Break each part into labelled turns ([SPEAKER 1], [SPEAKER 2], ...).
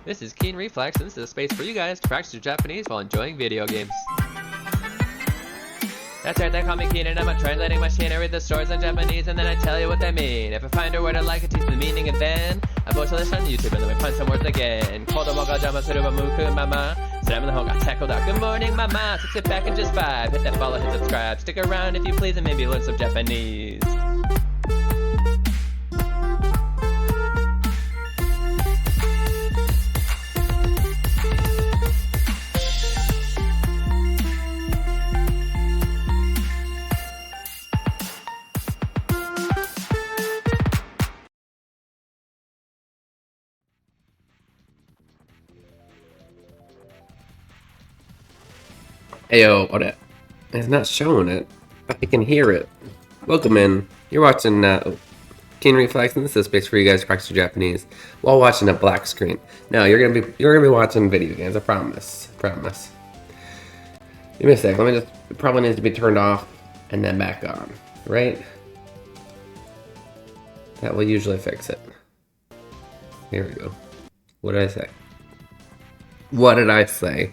[SPEAKER 1] This is Keen Reflex, and this is a space for you guys to practice your Japanese while enjoying video games. That's right, they call me Keen and I'm a translating machine. I read the stories in Japanese and then I tell you what they mean. If I find a word I like, I teach the meaning and then I post a list on YouTube and then we find some words again. Kodomo ga jama suru wa muku mama. Slam in the hole got tackled out. Good morning, mama. So sit back and just vibe. Hit that follow, hit subscribe. Stick around if you please and maybe learn some Japanese.
[SPEAKER 2] Ayo, what it? It's not showing it. I can hear it. Welcome in. You're watching Keen Reflex, and this is a space for you guys to practice your Japanese while watching a black screen. No, you're gonna be watching video games. I promise. Promise. Give me a sec. Let me just. It probably needs to be turned off and then back on. Right? That will usually fix it. Here we go. What did I say? What did I say?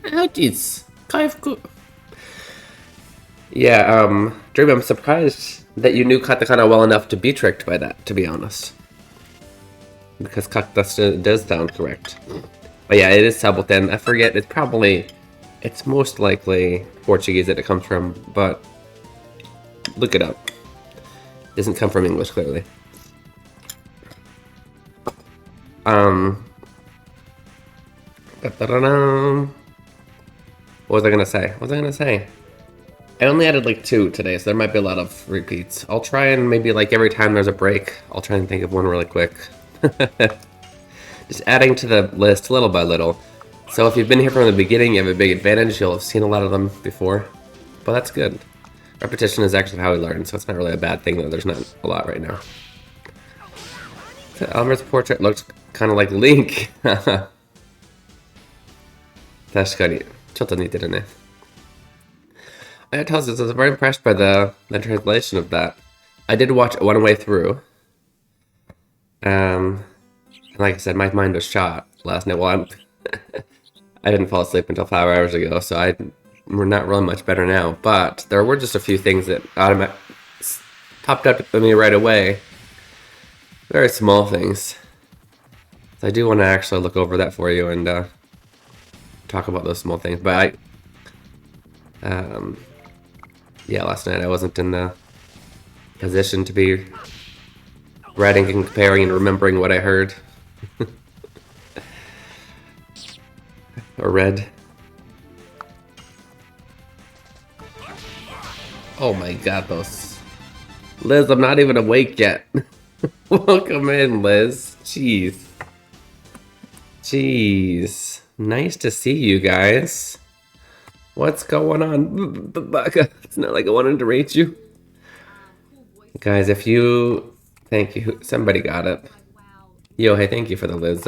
[SPEAKER 2] Oh, jeez. Yeah, Dream, I'm surprised that you knew katakana well enough to be tricked by that, to be honest. Because katakana does sound correct. But yeah, it is Saboten. I forget, it's most likely Portuguese that it comes from, but look it up. It doesn't come from English, clearly. What was I gonna say? I only added like 2 today, so there might be a lot of repeats. I'll try and maybe like every time there's a break, I'll try and think of one really quick. Just adding to the list little by little. So if you've been here from the beginning, you have a big advantage. You'll have seen a lot of them before, but that's good. Repetition is actually how we learn, so it's not really a bad thing though. There's not a lot right now. Elmer's portrait looks kind of like Link. 確かに。ちょっと似てるね。I tell you, I was very impressed by the translation of that. I did watch it one way through. And like I said, my mind was shot last night. Well, I didn't fall asleep until 5 hours ago, so we're not really much better now. But there were just a few things that popped up at me right away. Very small things. So I do want to actually look over that for you and talk about those small things. But yeah, last night I wasn't in the position to be writing and comparing and remembering what I heard or read. Oh my god, those. Liz, I'm not even awake yet. Welcome in, Liz. Jeez. Nice to see you guys. What's going on? It's not like I wanted to rate you. Guys, thank you. Somebody got it. Yo, hey, thank you for the Liz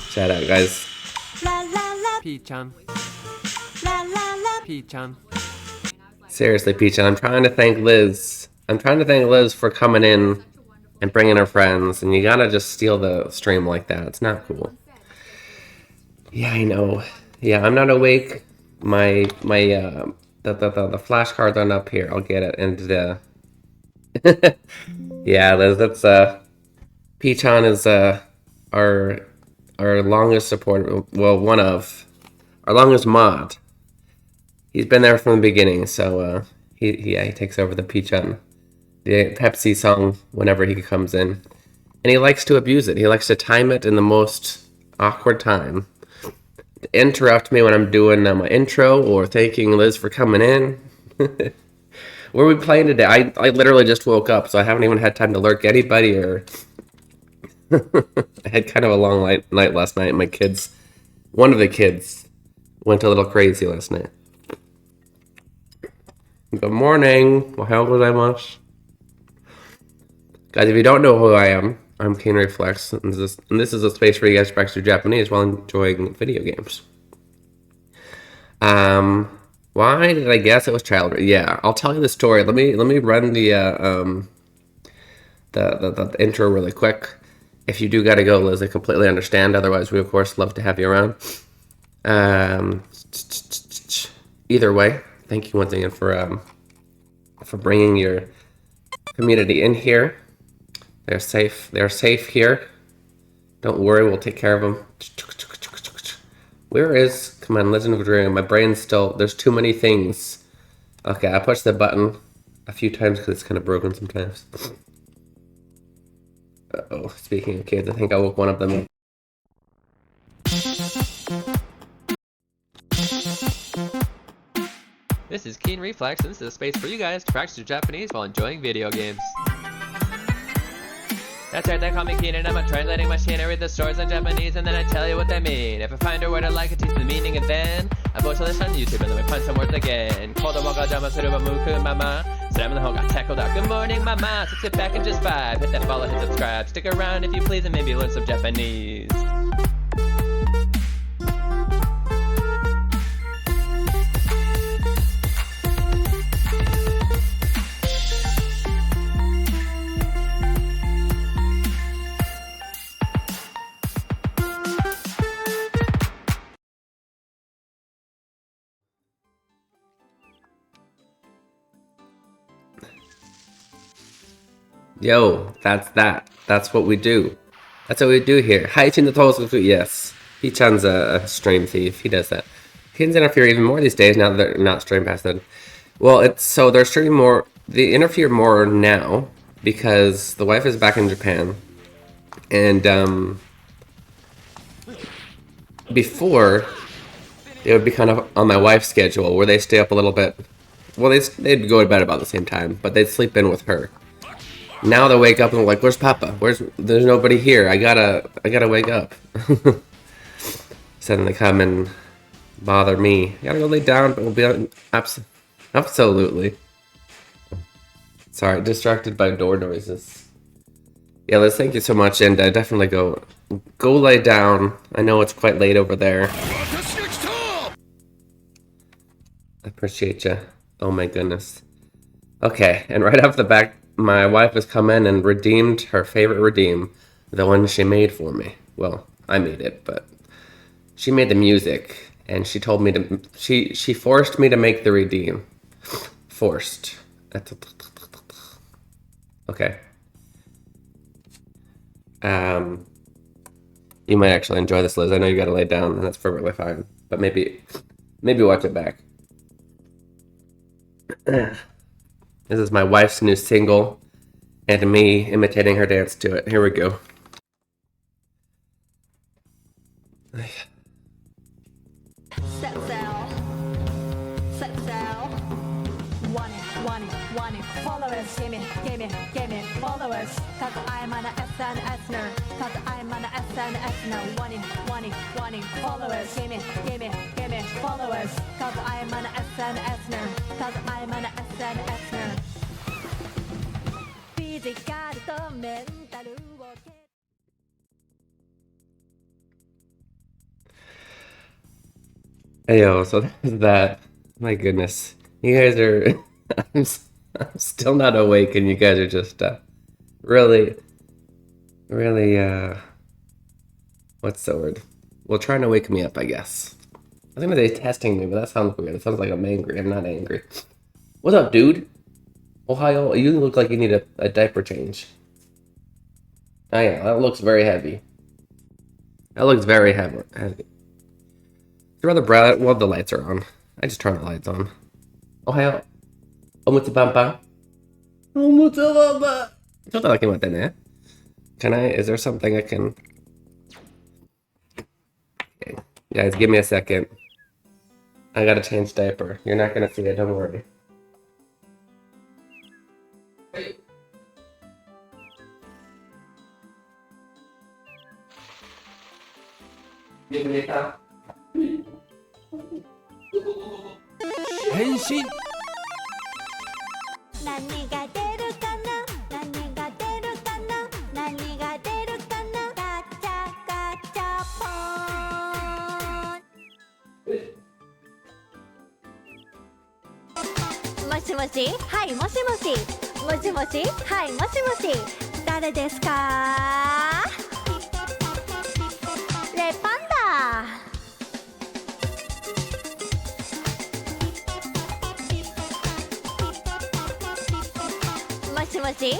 [SPEAKER 2] shout out, guys.
[SPEAKER 1] P-chan. P-chan.
[SPEAKER 2] Seriously, Peach, I'm trying to thank Liz. I'm trying to thank Liz for coming in and bringing her friends, and you gotta just steal the stream like that. It's not cool. Yeah, I know. Yeah, I'm not awake. The flashcards aren't up here. I'll get it. And yeah, that's Peachan is our longest supporter. Well, one of our longest mod. He's been there from the beginning, so he takes over the Peachan, the Pepsi song whenever he comes in, and he likes to abuse it. He likes to time it in the most awkward time. To interrupt me when I'm doing my intro or thanking Liz for coming in. What are we playing today? I literally just woke up, so I haven't even had time to lurk anybody or... I had kind of a long night last night. One of the kids went a little crazy last night. Good morning. Ohayou gozaimasu. Guys, if you don't know who I am, I'm Keen Reflex, and this is a space for you guys to practice your Japanese while enjoying video games. Why did I guess it was childhood? Yeah, I'll tell you the story. Let me run the intro really quick. If you do gotta go, Liz, I completely understand. Otherwise, we of course love to have you around. Either way, thank you once again for bringing your community in here. They're safe. They're safe here. Don't worry, we'll take care of them. Where is... Come on, Legend of Dragoon. My brain's still... There's too many things. Okay, I pushed the button a few times because it's kind of broken sometimes. Uh-oh, speaking of kids, I think I woke one of them up.
[SPEAKER 1] This is Keen Reflex, and this is a space for you guys to practice your Japanese while enjoying video games. That's right, they call me Keen, and I'm a translating machine. I read the stories in Japanese, and then I tell you what they mean. If I find a word I like, I teach the meaning, and then I post this on YouTube, and then we punch some words again. Kodomo ga jama suru wa muku mama. Slam the hole got tackled out. Good morning, mama. So sit back and just vibe. Hit that follow, hit subscribe. Stick around if you please, and maybe learn some Japanese.
[SPEAKER 2] Yo, that's that. That's what we do. That's what we do here. Hiding the Tosuku, yes. P-chan's a stream thief. He does that. Kids interfere even more these days now that they're not stream past that. Well, it's so they're streaming more. They interfere more now because the wife is back in Japan, and before they would be kind of on my wife's schedule where they stay up a little bit. Well, they'd go to bed about the same time, but they'd sleep in with her. Now they wake up and they're like, "Where's Papa? There's nobody here. I gotta wake up." So then they come and bother me. You gotta go lay down, but we'll be on. Absolutely. Sorry, distracted by door noises. Yeah, Liz, thank you so much, and definitely go lay down. I know it's quite late over there. I appreciate you. Oh my goodness. Okay, and right off the back, my wife has come in and redeemed her favorite redeem, the one she made for me. Well, I made it, but she made the music, and she told me to. She forced me to make the redeem. Forced. Okay. You might actually enjoy this, Liz. I know you gotta lay down, and that's perfectly fine. But maybe watch it back. This is my wife's new single, and me imitating her dance to it. Here we go.
[SPEAKER 3] Followers, give me followers. Cause I'm an SNS nerd. Cause I'm an SNS nerd. Want it, followers. Give me followers. Cause I'm an SNS nerd. Cause I'm an SNS nerd. Physical to mental.
[SPEAKER 2] Heyo, so that's that. My goodness. You guys are... I'm still not awake, and you guys are just really, what's the word? Well, trying to wake me up, I guess. I was gonna say testing me, but that sounds weird. It sounds like I'm angry. I'm not angry. What's up, dude? Ohio, you look like you need a diaper change. Oh yeah, that looks very heavy. That looks very heavy. I'd rather bright. Well, the lights are on. I just turn the lights on. Ohio. Omutsubamba. Omutsubamba. Can I? Is there something I can? Okay. Guys, give me a second. I gotta change diaper. You're not gonna see it. Don't worry. Henshin.
[SPEAKER 3] 何が出るかな何が出るかな何が出るかなガチャガチャポーンもしもしはいもしもしもしもしはいもしもし誰ですかもし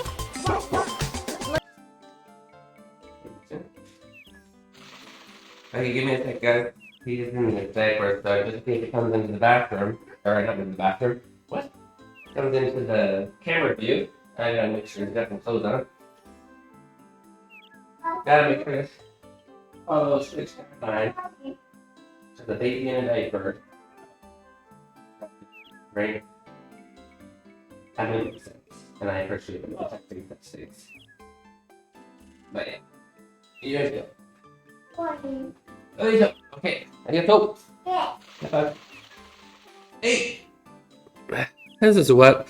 [SPEAKER 2] Okay, give me a sec, guys. He is in the diaper, so just in case he comes into the bathroom, or not in the bathroom, what? Comes into the camera view, I gotta make sure he's got some clothes on. Gotta make sure. Oh, it's fine. So the baby in a diaper. Right? That makes sense. And I appreciate the protecting that states. But yeah. You guys go. Oh, yeah. Okay. Arigatou. Bye. Hey! This is what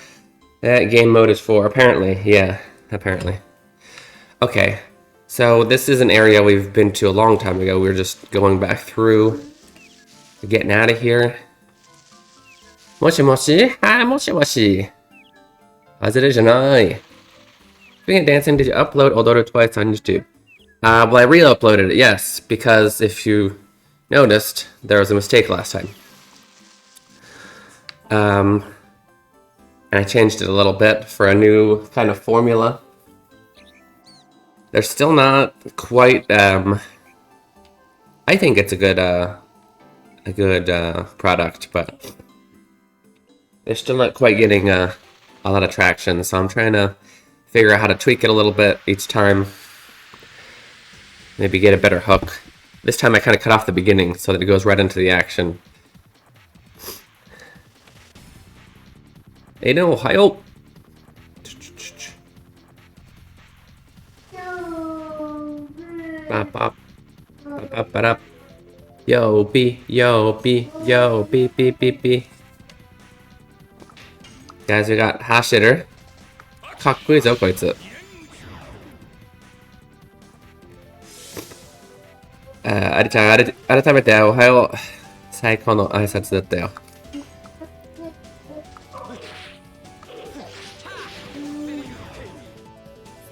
[SPEAKER 2] that game mode is for, apparently. Yeah, apparently. Okay. So this is an area we've been to a long time ago. We were just going back through, getting out of here. Moshi moshi? Hi, moshi moshi. Positive janai. Speaking of dancing, did you upload Odoru twice on YouTube? Well, I re-uploaded it, yes, because if you noticed, there was a mistake last time. And I changed it a little bit for a new kind of formula. They're still not quite, I think it's a good product, but they're still not quite getting a lot of traction, so I'm trying to figure out how to tweak it a little bit each time. Maybe get a better hook. This time I kind of cut off the beginning so that it goes right into the action. Hey, no, hi-oh! Bop, bop. Bop, bop, bop. Yo, B, yo, B, yo, B, B, B, B. Guys, we got Hash Hitter. かっこいいぞ、こいつ。ありちゃん、改めておはよう。最高の挨拶だったよ。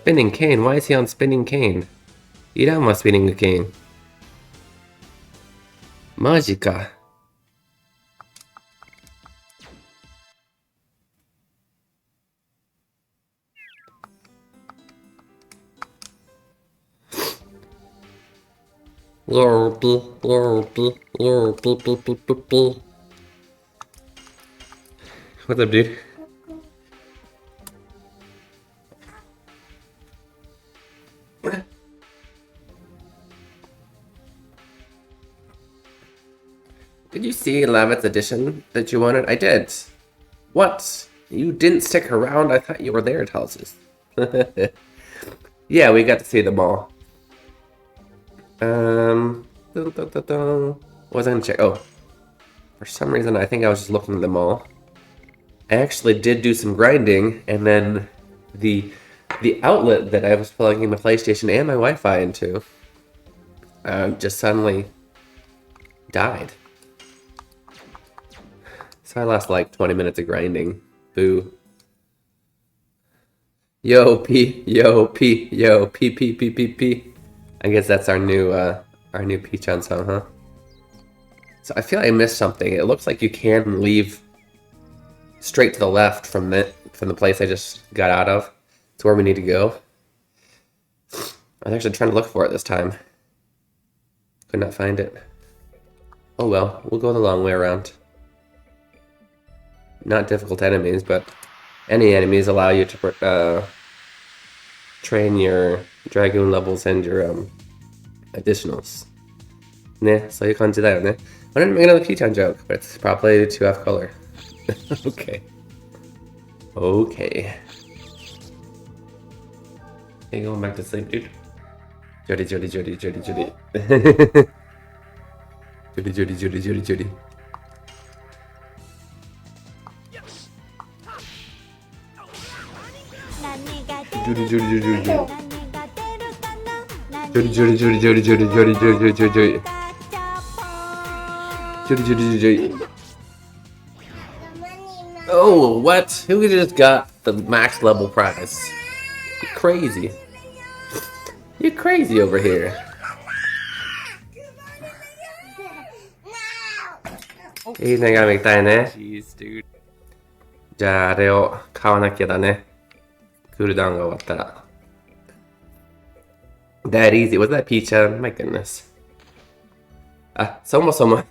[SPEAKER 2] Spinning cane? Why is he on spinning cane? いらんわ、spinning cane. マジか。What's up, dude? Did you see 11th edition that you wanted? I did. What? You didn't stick around? I thought you were there, Telsus. Yeah, we got to see them all. What was I gonna check? Oh. For some reason, I think I was just looking at them all. I actually did do some grinding, and then the outlet that I was plugging my PlayStation and my Wi-Fi into just suddenly died. So I lost like 20 minutes of grinding. Boo. Yo, P, yo, P, yo, P, P, P, P, P. I guess that's our new P-chan song, huh? So I feel like I missed something. It looks like you can leave straight to the left from the place I just got out of. It's where we need to go. I was actually trying to look for it this time. Could not find it. Oh well, we'll go the long way around. Not difficult enemies, but any enemies allow you to train your Dragoon levels and your additionals. ね、そういう感じだよね。I didn't make another P-chan joke, but it's probably too off color. Okay. Okay. Hey, going back to sleep, dude. Jody. Jody. Jody. Jody. Oh, what? Who just got the max level prize? You're crazy. You're crazy over here. Jeez, dude. じゃああれを買わなきゃだね。クールダウンが終わったら。That easy. Was that Peach-chan? My goodness. あ、そもそも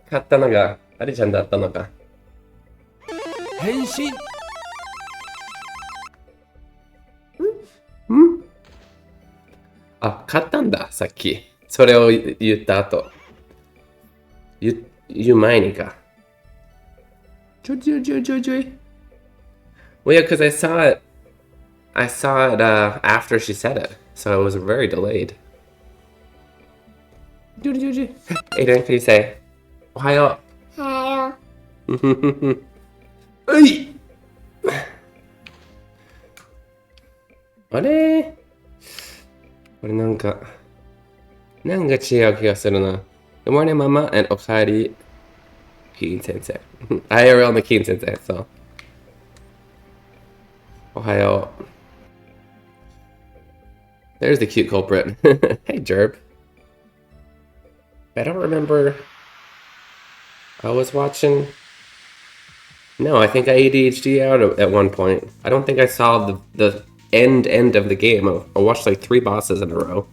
[SPEAKER 2] 買ったのがアリちゃんだったのか。
[SPEAKER 4] 変身。
[SPEAKER 2] あ、買ったんだ、さっき。それを言った後。言う前にか。ちょい。Well, yeah, because I saw it after she said it, so it was very delayed. Aiden, can you say, おはよう。
[SPEAKER 5] おはよ
[SPEAKER 2] ういあれこれなんか違う気がするな。Good morning, Mama, and おかえり、キーン先生。IRL のキーン先生、そう。おはよう。There's the cute culprit. Hey, Jerb. I don't remember. I was watching. No, I think I ADHD out at one point. I don't think I saw the end of the game. I watched like 3 bosses in a row.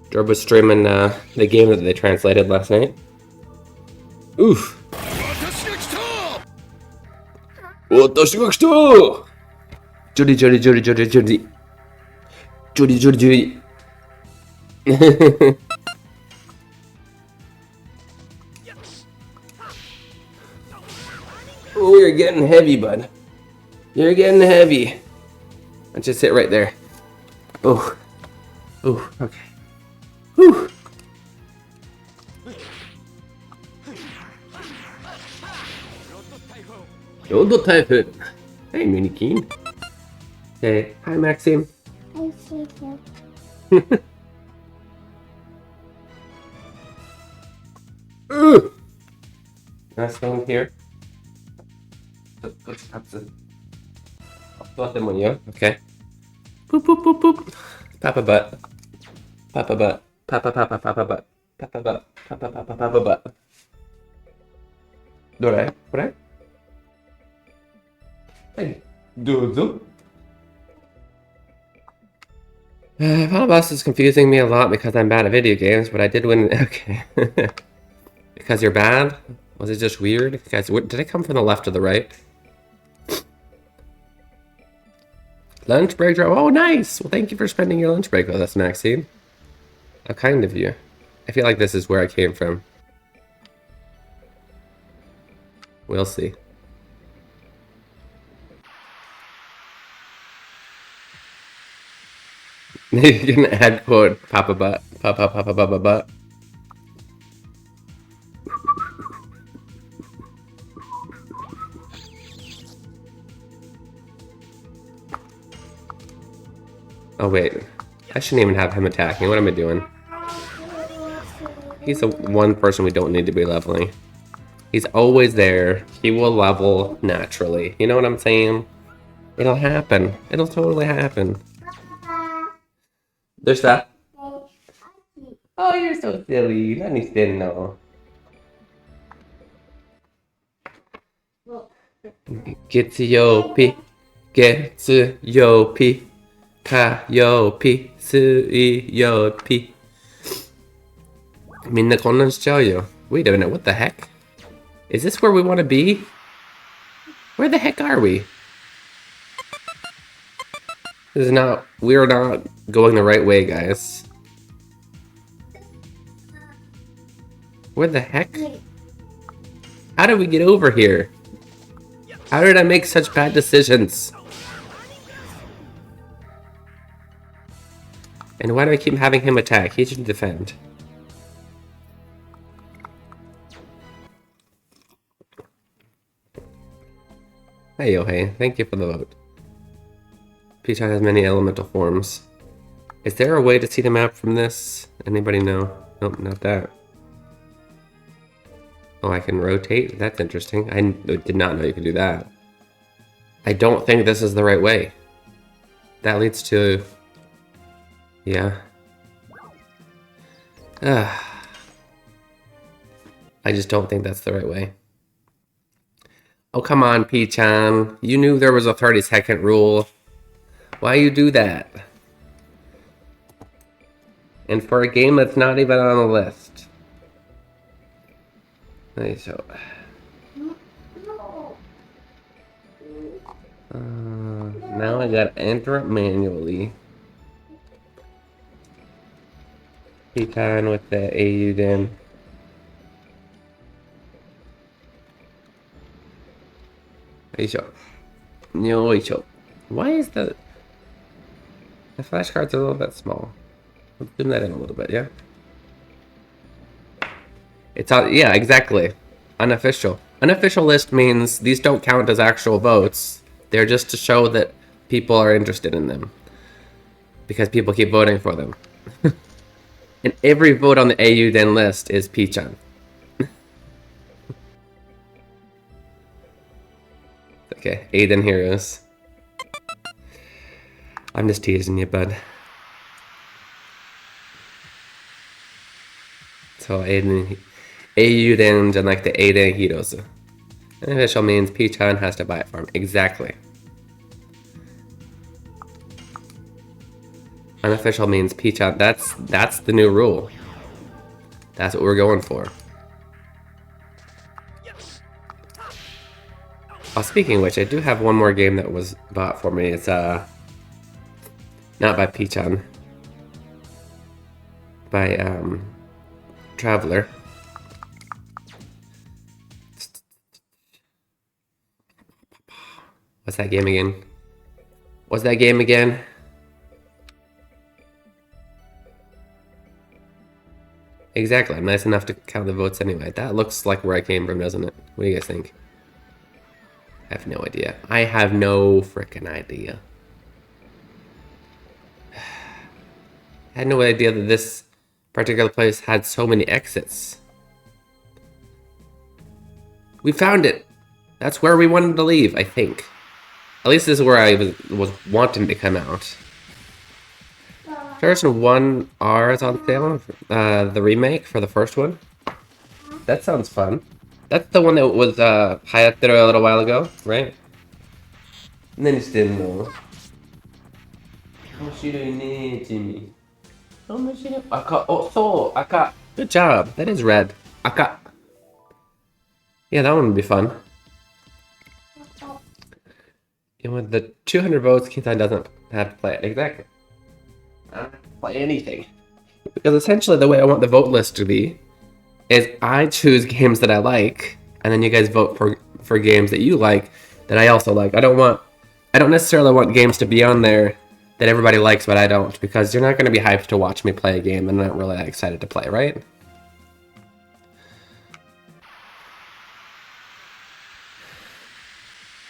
[SPEAKER 2] Jerb was streaming the game that they translated last night. Oof. 私が来た! Judy. Oh, you're getting heavy, bud. You're getting heavy. Let's just sit right there. Oh, okay. Whew. Road Typhoon. Hey, Mini Keen. Hey, hi, Maxime.
[SPEAKER 5] う。おいしいよ。
[SPEAKER 2] Ooh. Nice one here. Let's have to. I'll put them on you. Okay. Boop. Papa butt. Papa butt. Papa butt. Papa butt. どれこれはい、どうぞ。Final boss is confusing me a lot because I'm bad at video games, but I did win. Okay. Because you're bad? Was it just weird? Guys, did I come from the left or the right? Lunch break drop. Oh, nice! Well, thank you for spending your lunch break with us, Maxine. How kind of you. I feel like this is where I came from. We'll see. You can add quote Papa Butt. Papa Butt. Oh wait, I shouldn't even have him attacking. What am I doing? He's the one person we don't need to be leveling. He's always there. He will level naturally. You know what I'm saying? It'll happen. It'll totally happen. There's that. Oh, you're so silly. Naniしてんの? Getsuyopi, Kayopi, Suiyopi. みんな混乱しちゃうよ. Wait a minute, what the heck? Is this where we want to be? Where the heck are we? This is not, we're not going the right way, guys. Where the heck? How did we get over here? How did I make such bad decisions? And why do I keep having him attack? He should defend. Hey, Yohei. Thank you for the vote. Peach-chan has many elemental forms. Is there a way to see the map from this? Anybody know? Nope, not that. Oh, I can rotate? That's interesting. I did not know you could do that. I don't think this is the right way. That leads to... Yeah. I just don't think that's the right way. Oh, come on, P-chan. You knew there was a 30-second rule. Why you do that? And for a game that's not even on the list. Okay, so... now I gotta enter it manually. P-chan with the AU then. Yoisho. Why is the flashcards are a little bit small? Let's zoom that in a little bit, yeah? It's on, yeah, exactly. Unofficial. Unofficial list means these don't count as actual votes. They're just to show that people are interested in them. Because people keep voting for them. And every vote on the AU Den list is P-chan. Okay, Aiden Heroes. I'm just teasing you, bud. So Aiden, AU Dens and like the Aiden Heroes. Unofficial means P-chan has to buy it for him. Exactly. Unofficial means P-chan. That's the new rule. That's what we're going for. Oh, speaking of which, I do have one more game that was bought for me. It's not by P-chan. By Traveler. What's that game again? What's that game again? Exactly. I'm nice enough to count the votes anyway. That looks like where I came from, doesn't it? What do you guys think? I have no idea. I have no freaking idea. I had no idea that this particular place had so many exits. We found it. That's where we wanted to leave, I think. At least this is where I was wanting to come out. Version 1R is on sale. The remake for the first one. That sounds fun. That's the one that was Hayateru a little while ago, right? And then just didn't know. Jimmy. Aka. Oh, so Aka. Good job. That is red. Aka. Yeah, that one would be fun. And with the 200 votes, Kintan doesn't have to play it. Exactly. I don't have to play anything. Because essentially the way I want the vote list to be is I choose games that I like, and then you guys vote for games that you like that I also like. I don't necessarily want games to be on there that everybody likes, but I don't, because you're not going to be hyped to watch me play a game and not really that excited to play, right?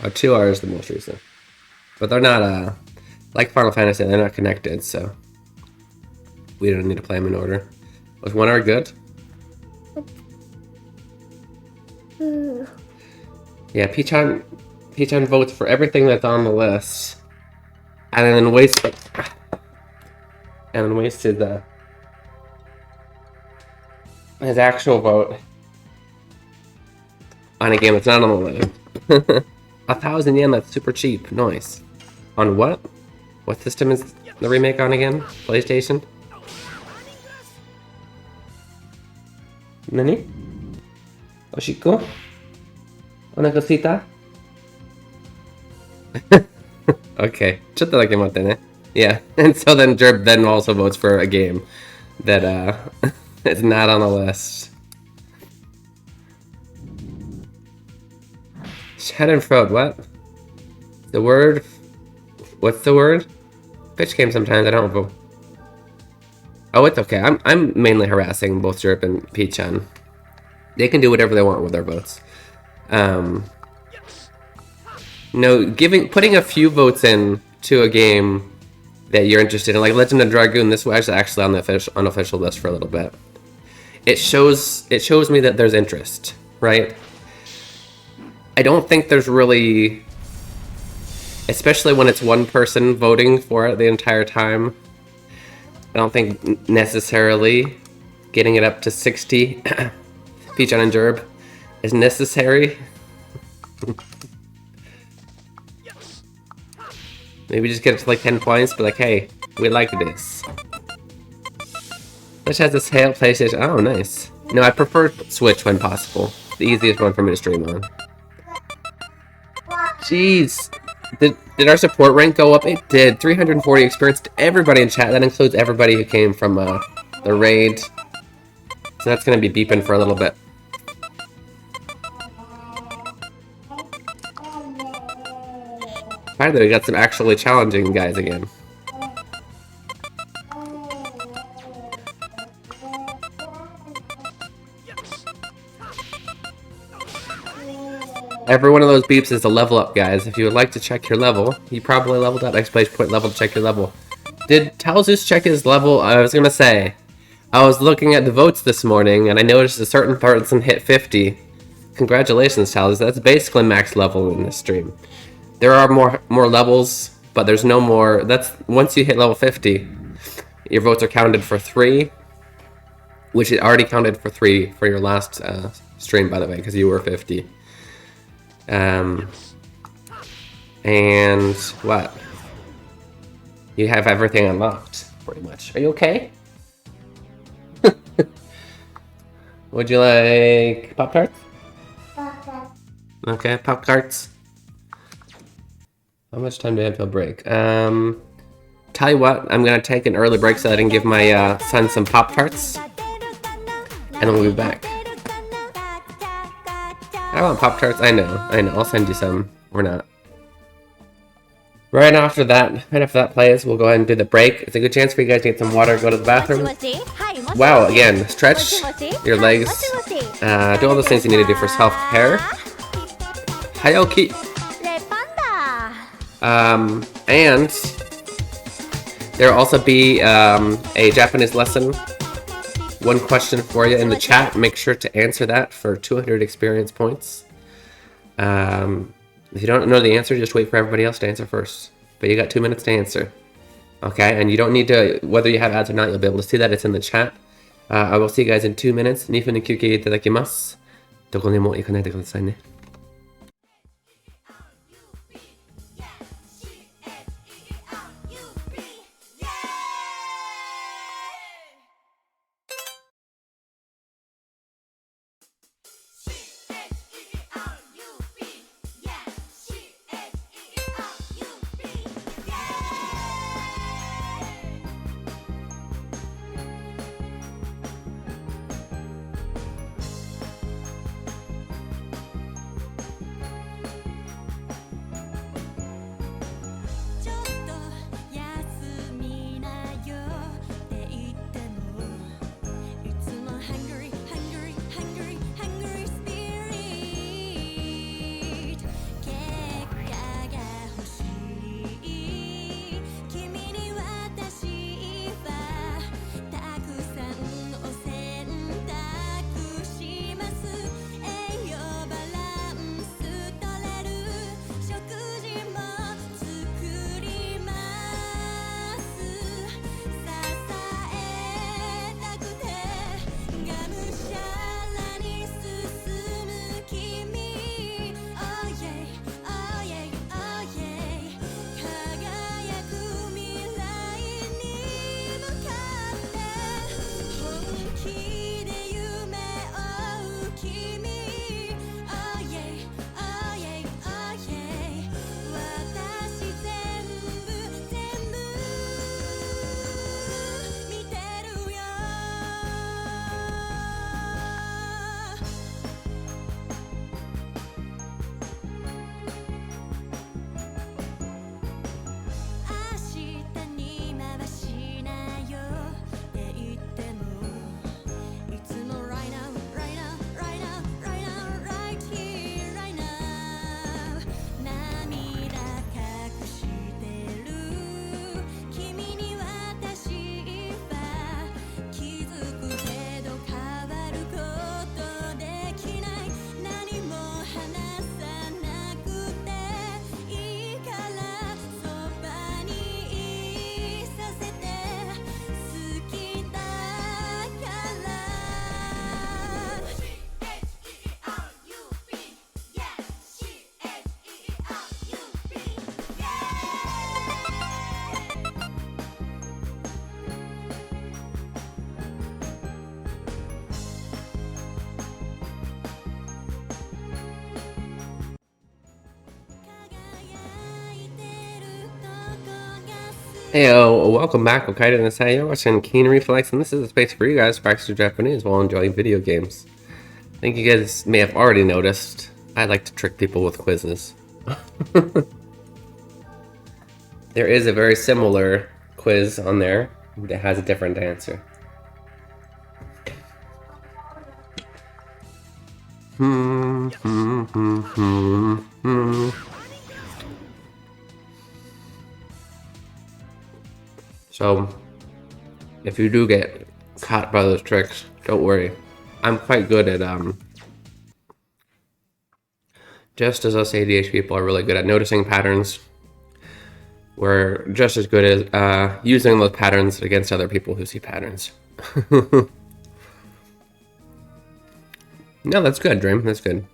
[SPEAKER 2] Oh, 2R is the most recent. But they're not, like Final Fantasy, they're not connected, so we don't need to play them in order. Was 1R good? Yeah, P-chan votes for everything that's on the list. And then wasted his actual vote on a game that's not on the list. 1,000 yen, that's super cheap. Nice. On what? What system is the remake on again? PlayStation? Nani? Oshiko? Onakosita? Okay. Yeah. And so then Jerb then also votes for a game that is not on the list. Schadenfreude, what? The word? What's the word? Pitch game sometimes, I don't vote. Oh, it's okay. I'm mainly harassing both Jerp and P-chan. They can do whatever they want with their votes. No, putting a few votes in to a game that you're interested in, like Legend of Dragoon, this was actually on the unofficial list for a little bit. It shows me that there's interest, right? I don't think there's really, especially when it's one person voting for it the entire time, I don't think necessarily getting it up to 60, P-chan and Jerb, is necessary. Maybe just get it to like 10 points, but like, hey, we like this. Which has this Hail PlayStation. Oh, nice. No, I prefer Switch when possible. The easiest one for me to stream on. Jeez. Did our support rank go up? It did. 340 experience to everybody in chat. That includes everybody who came from the raid. So that's going to be beeping for a little bit. Finally, we got some actually challenging guys again. Every one of those beeps is a level up, guys. If you would like to check your level, you probably leveled up. Exclamation point level to check your level. Did Talzus check his level? I was gonna say, I was looking at the votes this morning and I noticed a certain person hit 50. Congratulations, Talzus. That's basically max level in this stream. There are more levels, but there's no more. That's once you hit level 50, your votes are counted for 3, which it already counted for 3 for your last stream, by the way, because you were 50. And what? You have everything unlocked, pretty much. Are you okay? Would you like Pop-Tarts? Okay, Pop-Tarts. How much time do I have till break? Tell you what, I'm gonna take an early break so I can give my son some Pop-Tarts. And then we'll be back. I want Pop-Tarts. I know. I'll send you some. Or not. Right after that plays, we'll go ahead and do the break. It's a good chance for you guys to get some water, go to the bathroom. Wow, again, stretch your legs. Do all those things you need to do for self-care. Hayoki. And there'll also be a Japanese lesson. One question for you in the chat. Make sure to answer that for 200 experience points. If you don't know the answer, just wait for everybody else to answer first. But you got 2 minutes to answer. Okay, and you don't need to, whether you have ads or not, you'll be able to see that. It's in the chat. I will see you guys in 2 minutes. 2分の休憩いただきます。どこにも行かないでくださいね。Heyo, welcome back. Okaida and Asai. You're watching Keen Reflex, and this is a space for you guys to practice your Japanese while enjoying video games. I think you guys may have already noticed, I like to trick people with quizzes. There is a very similar quiz on there that has a different answer. So, if you do get caught by those tricks, don't worry. I'm quite good at, just as us ADHD people are really good at noticing patterns, we're just as good at using those patterns against other people who see patterns. No, that's good, Dream. That's good.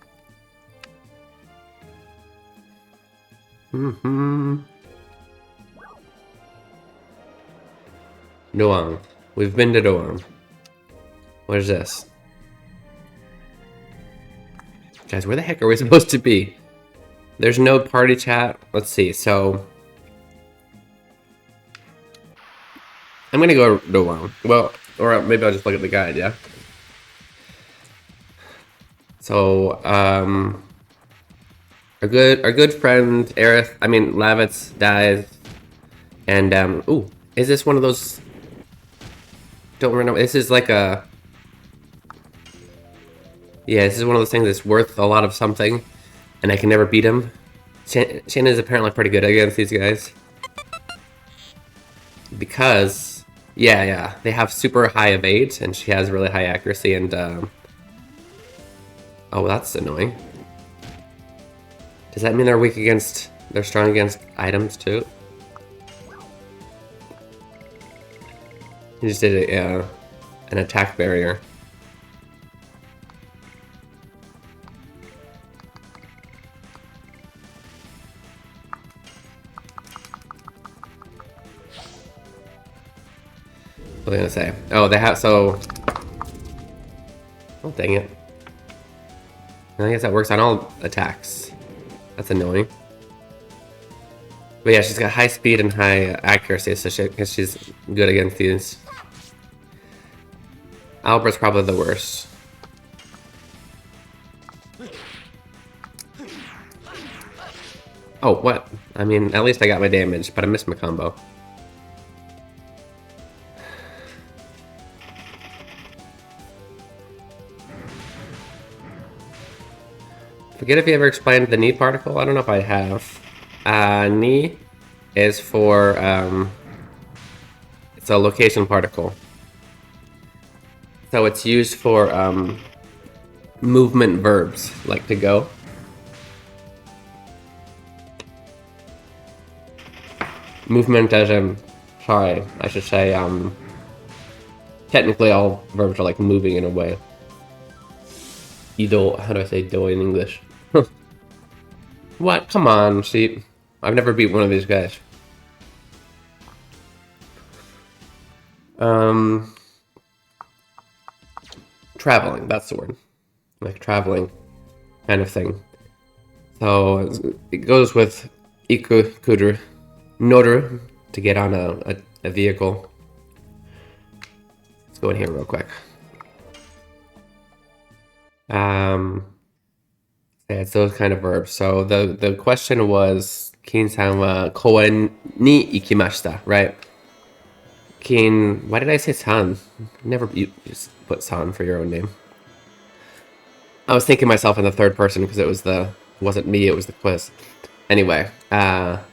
[SPEAKER 2] Doang. We've been to Doang. What is this? Guys, where the heck are we supposed to be? There's no party chat. Let's see, so... I'm gonna go Doang. Well, or maybe I'll just look at the guide, yeah? So, our good friend Aerith, Lavitz dies, and ooh, is this one of those? Don't remember. This is like a, yeah, this is one of those things that's worth a lot of something, and I can never beat him. Shin is apparently pretty good against these guys because, yeah, they have super high evade, and she has really high accuracy, and oh, that's annoying. Does that mean they're strong against items too? He just did an attack barrier. What was I gonna say? Oh, they have, so... Oh, dang it. I guess that works on all attacks. That's annoying. But yeah, she's got high speed and high accuracy, so she's good against these. Albert's probably the worst. Oh, what? I mean, at least I got my damage, but I missed my combo. Forget if you ever explained the knee particle. I don't know if I have. Knee is for, it's a location particle. So it's used for movement verbs, like to go. Movement as in, sorry, I should say, technically all verbs are like moving in a way. Ido, how do I say do in English? What? Come on, see, I've never beat one of these guys. Traveling, that's the word. Like traveling kind of thing. So it goes with iku, kudur, nodur, to get on a vehicle. Let's go in here real quick. Yeah, it's those kind of verbs. So the question was, Kin-san wa koen ni ikimashita, right? Kin, why did I say san? Never you just put san for your own name. I was thinking myself in the third person because it wasn't me, it was the quiz. Anyway, so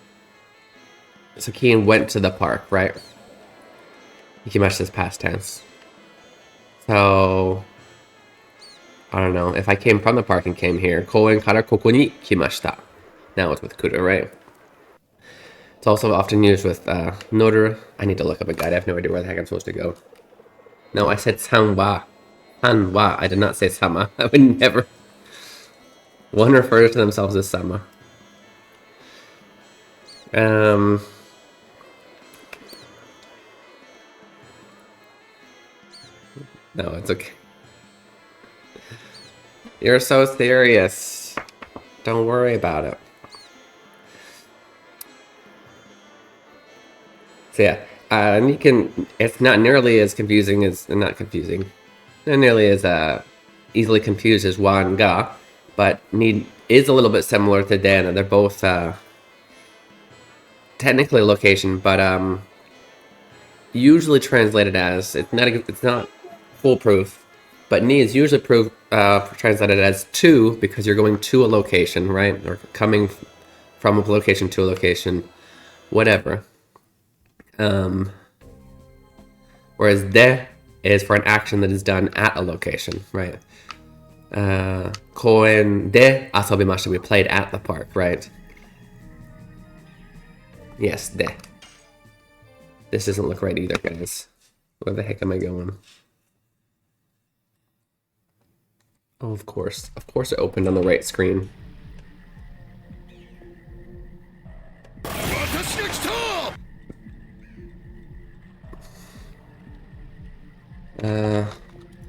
[SPEAKER 2] Kin went to the park, right? Ikimashita's past tense. So I don't know, if I came from the park and came here, koen kara koko ni kimashita. Now it's with kudo, right? It's also often used with nodur. I need to look up a guide, I have no idea where the heck I'm supposed to go. No, I said sanwa. Sanwa, I did not say sama. I would never. One refers to themselves as sama. No, it's okay. You're so serious. Don't worry about it. So yeah, and you can. It's not nearly as confusing as not confusing, not nearly as easily confused as Wa and Ga, but Ni is a little bit similar to Dana. They're both technically location, but usually translated as it's not foolproof, but Ni is usually translated as to because you're going to a location, right, or coming from a location to a location, whatever. Whereas de is for an action that is done at a location, right? Koen de asobimashita, we played at the park, right? Yes, de. This doesn't look right either, guys. Where the heck am I going? Oh, of course. Of course it opened on the right screen.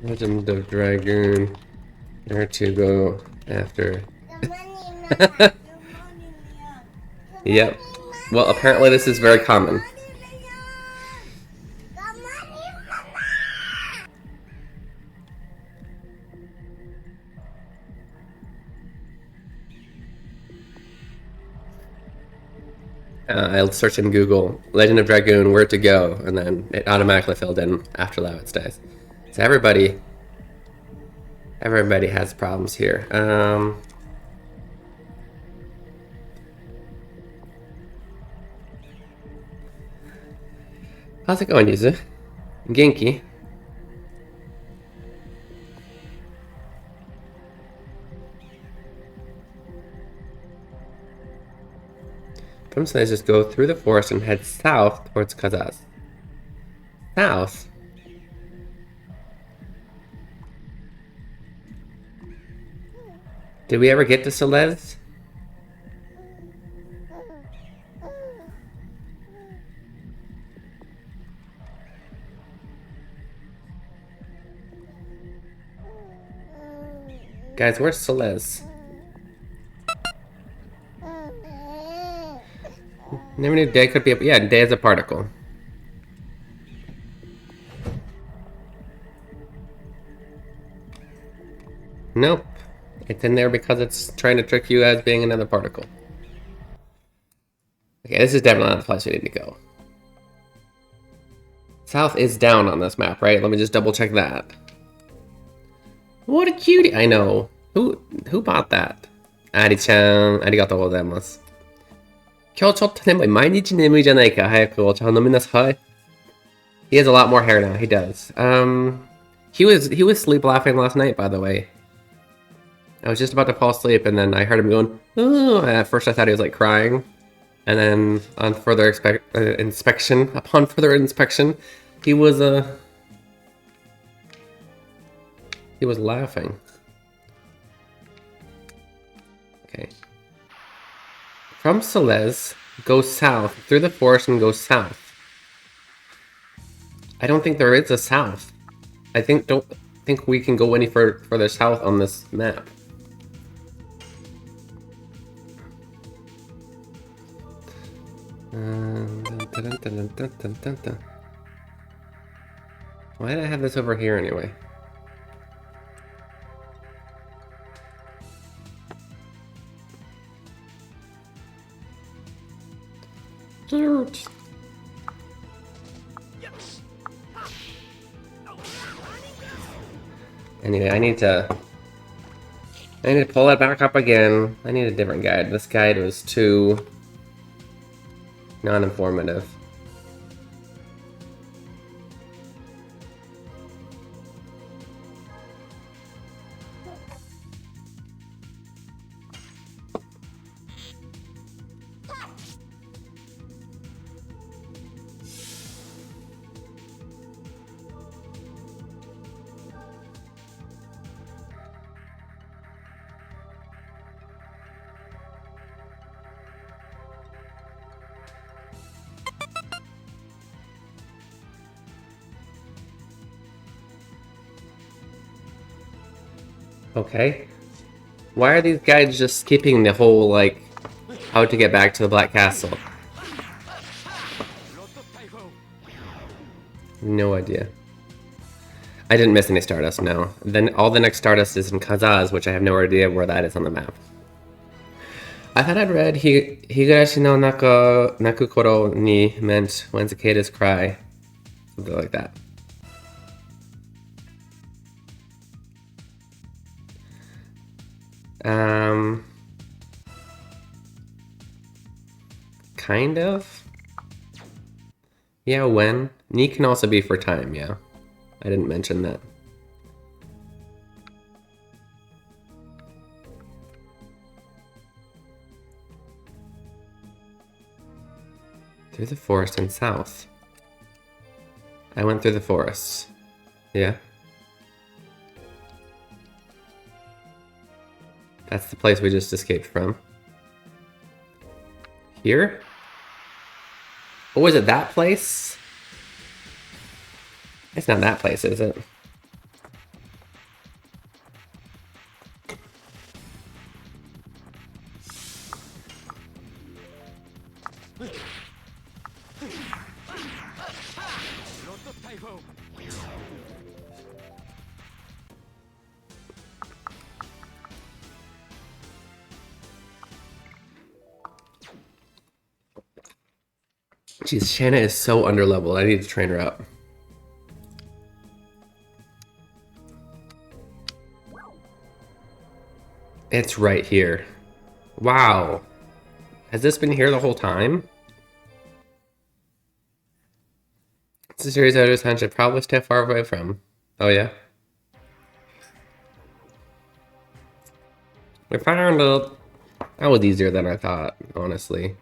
[SPEAKER 2] Legend of Dragoon. Where to go after? Yep. Well, apparently this is very common. I'll search in Google Legend of Dragoon, where to go, and then it automatically filled in after that it stays. So everybody has problems here. How's it going, Yuzu? Genki? From Slays, just go through the forest and head south towards Kazaz. South? Did we ever get to Celeste? Guys, where's Celeste? Never knew day could be a... Yeah, day is a particle. Nope. It's in there because it's trying to trick you as being another particle. Okay, this is definitely not the place we need to go. South is down on this map, right? Let me just double check that. What a cutie! I know. Who bought that? Ari-chan, arigatou gozaimasu. 今日ちょっと眠い。毎日眠いじゃないか。早くお茶を飲みなさい。He has a lot more hair now. He does. He was sleep laughing last night, by the way. I was just about to fall asleep, and then I heard him going, oh, at first I thought he was like crying. And then on further inspection, he was laughing. Okay. From Celeste, go south through the forest and go south. I don't think there is a south. Don't think we can go any further south on this map. Why did I have this over here anyway? Anyway, I need to pull that back up again. I need a different guide. This guide was too non-informative. Okay. Why are these guys just skipping the whole, like, how to get back to the Black Castle? No idea. I didn't miss any Stardust, no. Then all the next Stardust is in Kazaz, which I have no idea where that is on the map. I thought I'd read Higurashi no naku koro ni meant when cicadas cry. Something like that. Kind of. Yeah, when. Ni can also be for time, yeah. I didn't mention that. Through the forest and south. I went through the forest. Yeah. That's the place we just escaped from. Here? Oh, is it that place? It's not that place, is it? Jeez, Shanna is so underleveled. I need to train her up. It's right here. Wow. Has this been here the whole time? It's a series I should probably stay far away from. Oh yeah? We found it. That was easier than I thought, honestly.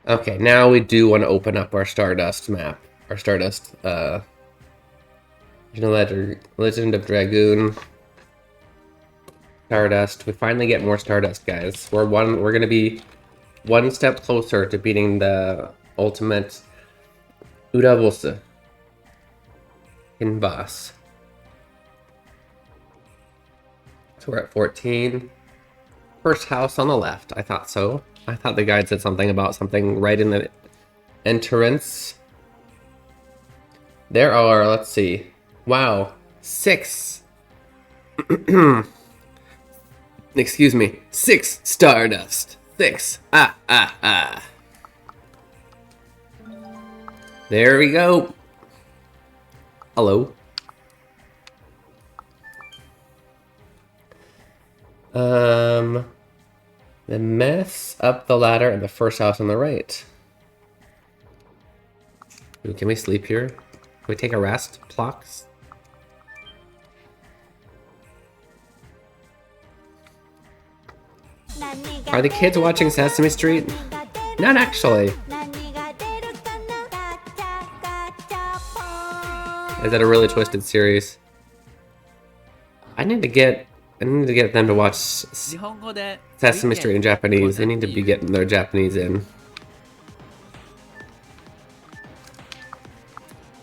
[SPEAKER 2] Okay, now we do want to open up our Stardust map. Our Stardust, Legend of Dragoon. Stardust. We finally get more Stardust, guys. We're gonna be one step closer to beating the ultimate Urabosu in boss. So we're at 14. First house on the left. I thought so. I thought the guide said something about something right in the entrance. There are, let's see. Wow, 6. Excuse me, 6 Stardust. 6. There we go. Hello. The mess up the ladder and the first house on the right. Ooh, can we sleep here? Can we take a rest? Plocks? Are the kids watching Sesame Street? Not actually. Is that a really twisted series? I need to get them to watch Sesame Street in Japanese. They need to be getting their Japanese in.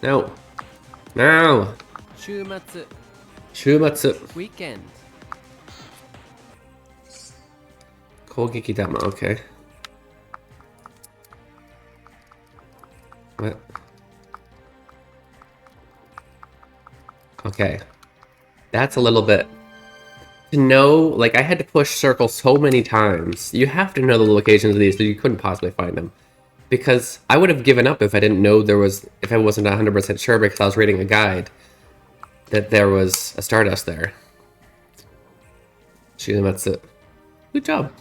[SPEAKER 2] No. No.
[SPEAKER 4] 週末 weekend
[SPEAKER 2] Kogeki Dama, okay. What? Okay. That's a little bit... To know, like, I had to push circle so many times. You have to know the locations of these, so you couldn't possibly find them. Because I would have given up if I didn't know if I wasn't 100% sure because I was reading a guide that there was a Stardust there. Shizumatsu. Good job.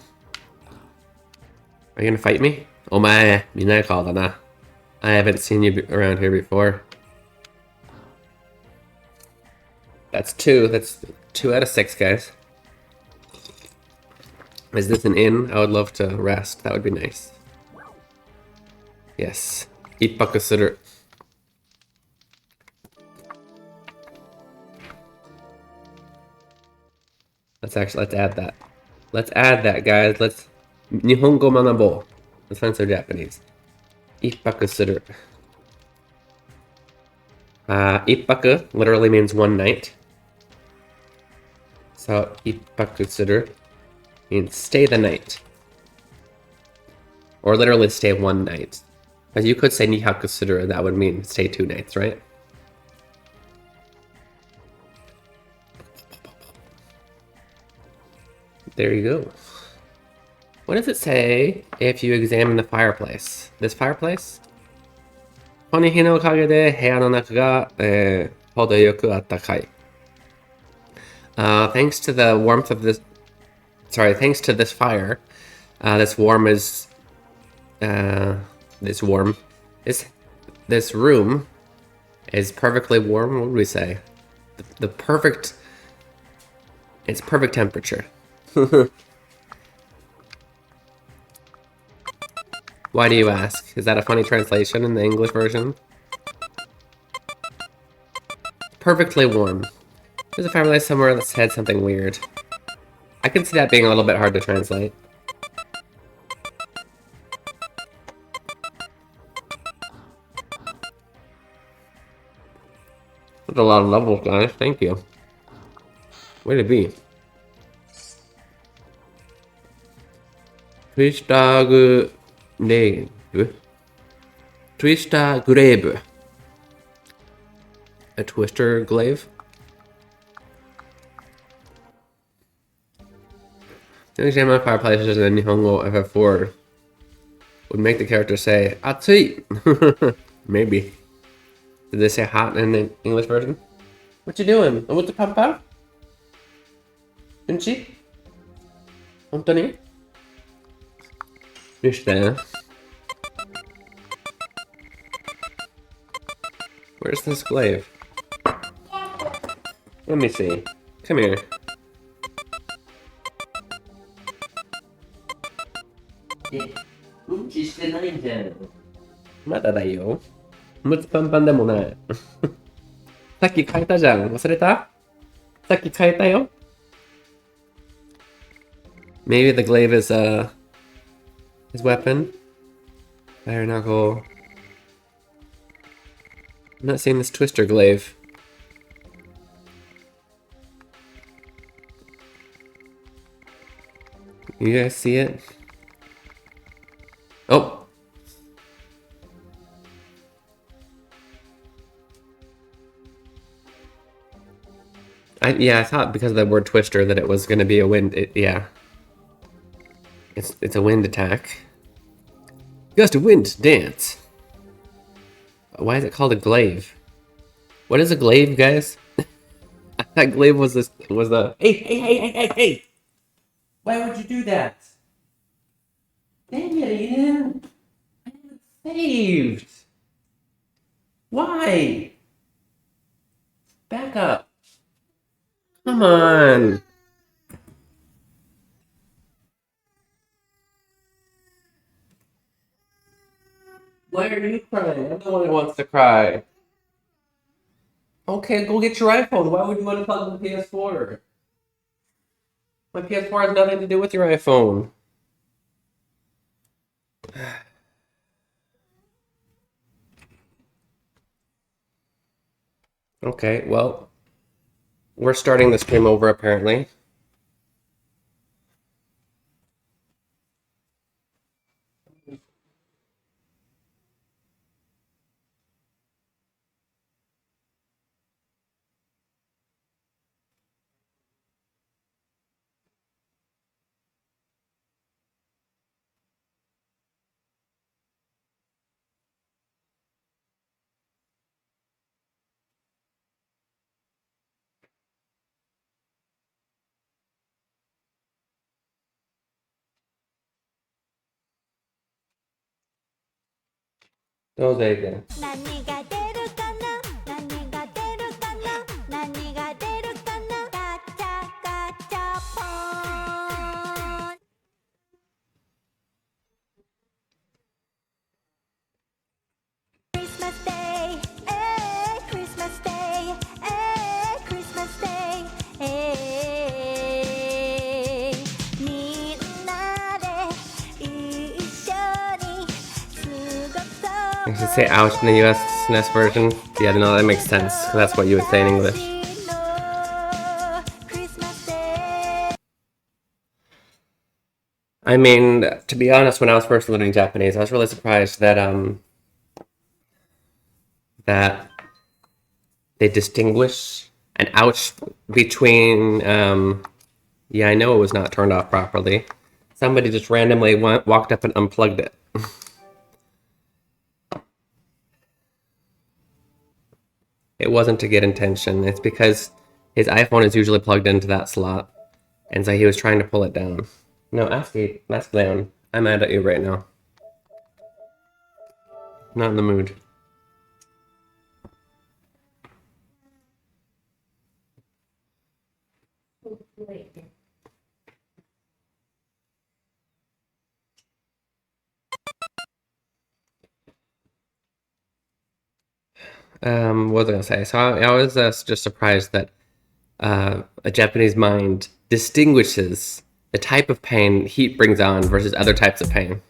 [SPEAKER 2] Are you gonna fight me? Omae, minai called na. I haven't seen you around here before. That's 2. That's 2 out of 6, guys. Is this an inn? I would love to rest. That would be nice. Yes. Ippaku suru. Let's add that. Let's add that, guys. Let's Nihongo manabo. Let's find some Japanese. Ippaku suru. Ippaku literally means one night. So ippaku suru means stay the night. Or literally stay one night. But you could say Nihakusuru, that would mean stay 2 nights, right? There you go. What does it say if you examine the fireplace? This fireplace? この火のおかげで部屋の中が、程よく暖かい。Thanks to the warmth of this... Sorry, thanks to this fire, this room is perfectly warm. What would we say? The perfect... It's perfect temperature. Why do you ask? Is that a funny translation in the English version? Perfectly warm. There's a fireplace somewhere that said something weird. I can see that being a little bit hard to translate. That's a lot of levels, guys. Thank you. Way to be. Twister Grave. A twister glaive? Examine fireplaces in Nihongo FF4 would make the character say, Atsui! Maybe. Did they say hot in the English version? What you doing? What's the papa? Unchi? Hontoni? Understand. Where's this glaive? Let me see. Come here. Mata da yo. Mutsu panpan demo nai. さっき変えたじゃん。忘れた? さっき変えたよ. Maybe the glaive is his weapon. Fire knuckle. I'm not seeing this twister glaive. You guys see it? Oh! I thought because of the word twister that it was going to be a wind. Yeah. It's a wind attack. Gust of wind dance. Why is it called a glaive? What is a glaive, guys? That glaive was the hey! Why would you do that? Dang it, Eden! I haven't saved! Why? Back up. Come on. Why are you crying? I'm the one who wants to cry. Okay, go get your iPhone. Why would you want to plug the PS4? My PS4 has nothing to do with your iPhone. Okay, well, we're starting the stream over apparently. Those again.
[SPEAKER 3] 何が出るかな何が出るかな何が出るかなガチャガチャポーン Christmas Day, Christmas Day, Christmas Day, みんなで一緒に過ごそう
[SPEAKER 2] I should say ouch in the US SNES version. Yeah, no, that makes sense. 'Cause that's what you would say in English. I mean, to be honest, when I was first learning Japanese, I was really surprised that that they distinguish an ouch between, yeah, I know it was not turned off properly. Somebody just randomly walked up and unplugged it. It wasn't to get attention. It's because his iPhone is usually plugged into that slot. And so he was trying to pull it down. No, ask down. I'm mad at you right now. Not in the mood. What was I gonna say? So I was just surprised that a Japanese mind distinguishes the type of pain heat brings on versus other types of pain.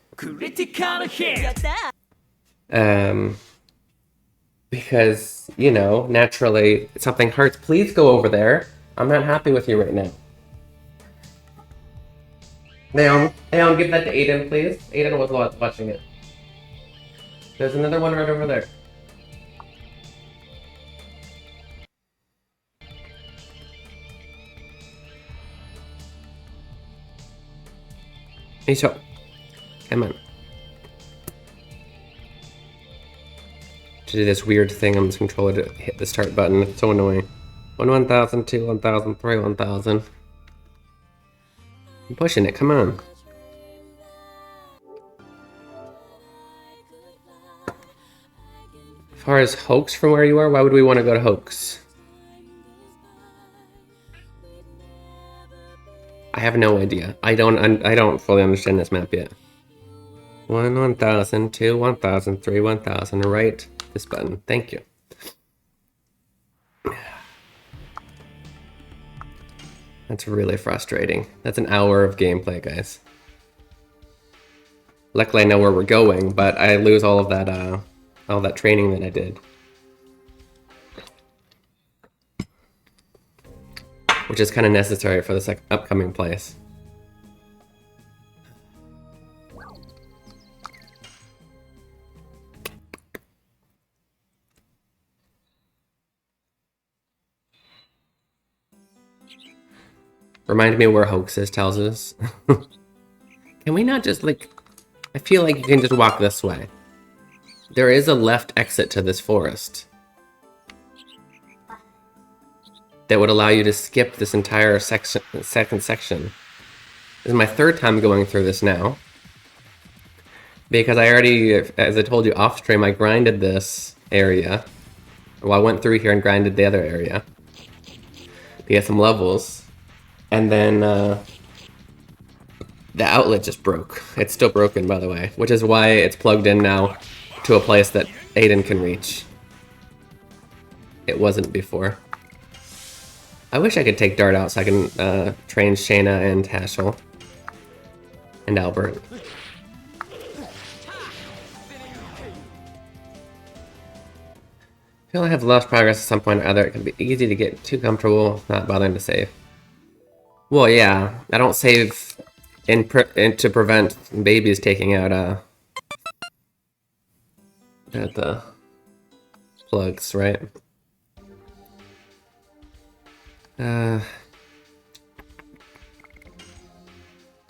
[SPEAKER 2] Because, you know, naturally something hurts. Please go over there. I'm not happy with you right now. Naomi, give that to Aiden, please. Aiden was watching it. There's another one right over there. Hey, so, come on. To do this weird thing on this controller to hit the start button. It's so annoying. 1,000, 2, 1,000, 3, 1,000. I'm pushing it, come on. As far as Hoax from where you are, why would we want to go to Hoax? I have no idea. I don't fully understand this map yet. 1,000, 2, 1,000, 3, 1,000. Right this button. Thank you. That's really frustrating. That's an hour of gameplay, guys. Luckily, I know where we're going, but I lose all that training that I did. Which is kind of necessary for this upcoming place. Remind me where Hoax is, tells us. Can we not just, like... I feel like you can just walk this way. There is a left exit to this forest. That would allow you to skip this entire second section. This is my third time going through this now. Because I already, as I told you off stream, I grinded this area. Well, I went through here and grinded the other area. To get some levels. And then the outlet just broke. It's still broken, by the way. Which is why it's plugged in now to a place that Aiden can reach. It wasn't before. I wish I could take Dart out so I can train Shayna and Hashel. And Albert. I feel I have lost progress at some point or other. It can be easy to get too comfortable not bothering to save. Well, yeah. I don't save to prevent babies taking out the plugs, right?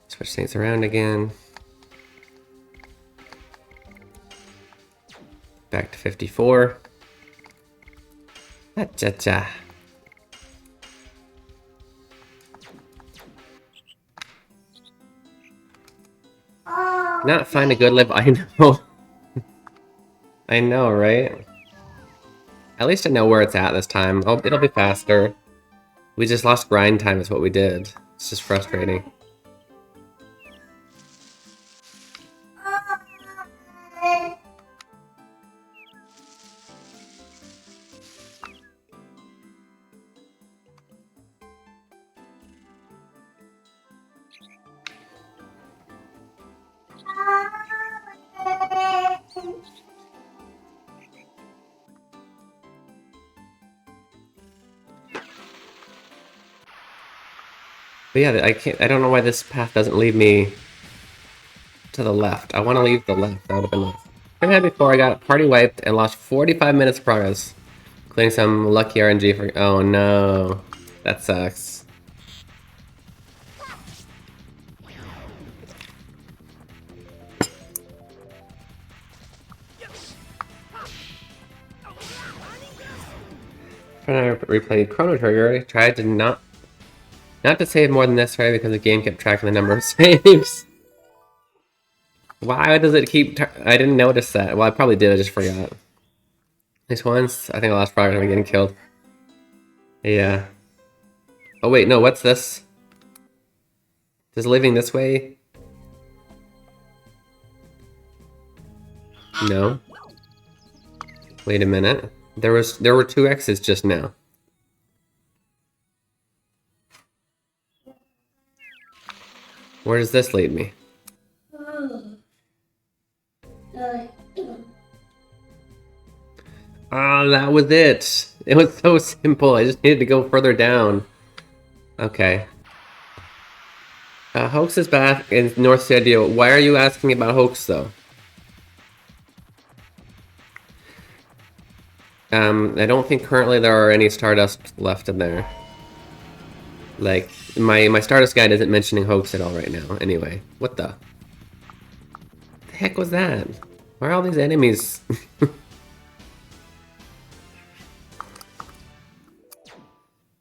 [SPEAKER 2] Switch things around again. Back to 54. Cha-cha-cha. Not find a good live, I know. I know, right? At least I know where it's at this time. Oh, it'll be faster. We just lost grind time is what we did. It's just frustrating. But yeah, I don't know why this path doesn't lead me to the left. I want to leave the left. That would have been nice. I had before, I got party wiped and lost 45 minutes of progress. Including some lucky RNG for... Oh no. That sucks. Trying to replay Chrono Trigger. I tried to not to save more than necessary because the game kept tracking the number of saves. Why does it keep... I didn't notice that. Well, I probably did. I just forgot. At least once. I think I lost progress by getting killed. Yeah. Oh, wait. No, what's this? Is living this way? No. Wait a minute. There were 2 X's just now. Where does this lead me? Oh, that was it. It was so simple. I just needed to go further down. Okay. Hoax is back in North Stadio. Why are you asking about Hoax, though? I don't think currently there are any Stardust left in there. Like, my Stardust guide isn't mentioning Hoax at all right now. Anyway, what the heck was that? Why are all these enemies?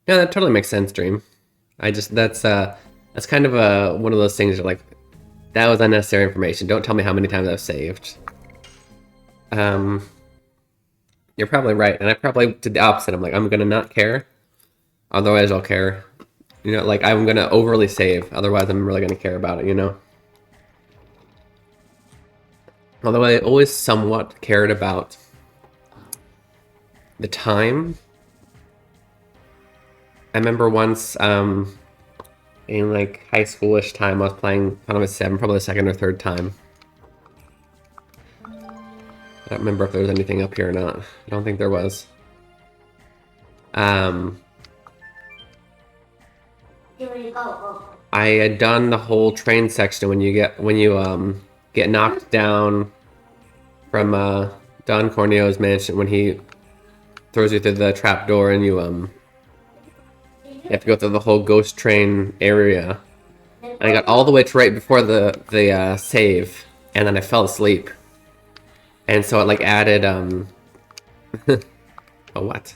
[SPEAKER 2] Yeah, that totally makes sense, Dream. That's kind of one of those things that, like, that was unnecessary information. Don't tell me how many times I've saved. You're probably right, and I probably did the opposite. I'm like, I'm gonna not care, otherwise I'll care. You know, like, I'm gonna overly save, otherwise I'm really gonna care about it, you know? Although I always somewhat cared about the time. I remember once, in like high schoolish time, I was playing Final Fantasy 7, probably the second or third time. I don't remember if there was anything up here or not. I don't think there was. I had done the whole train section when you get knocked down from Don Corneo's mansion when he throws you through the trap door and you have to go through the whole ghost train area. And I got all the way to right before the save, and then I fell asleep. And so it like added oh, what?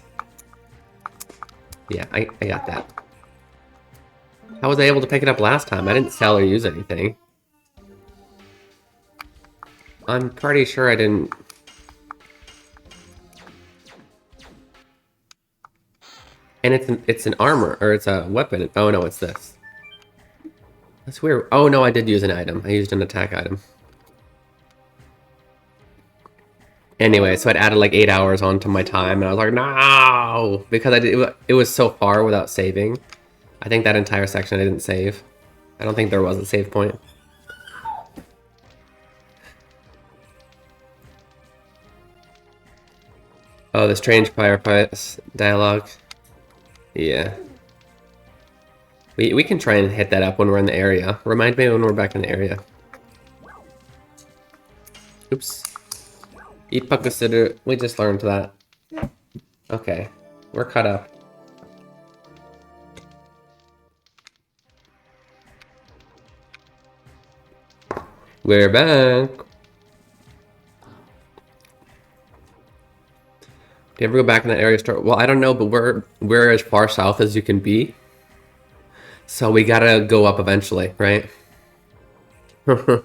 [SPEAKER 2] Yeah, I got that. How was I able to pick it up last time? I didn't sell or use anything. I'm pretty sure I didn't. And it's an armor, or it's a weapon. Oh no, it's this. That's weird. Oh no, I did use an item. I used an attack item. Anyway, so it added like 8 hours onto my time, and I was like, no! Because it was so far without saving. I think that entire section I didn't save. I don't think there was a save point. Oh, the strange firefights dialogue. Yeah. We can try and hit that up when we're in the area. Remind me when we're back in the area. Oops. Ipakusiru. We just learned that. Okay. We're caught up. We're back. Do you ever go back in that area store? Well, I don't know, but we're as far south as you can be. So we gotta go up eventually, right? We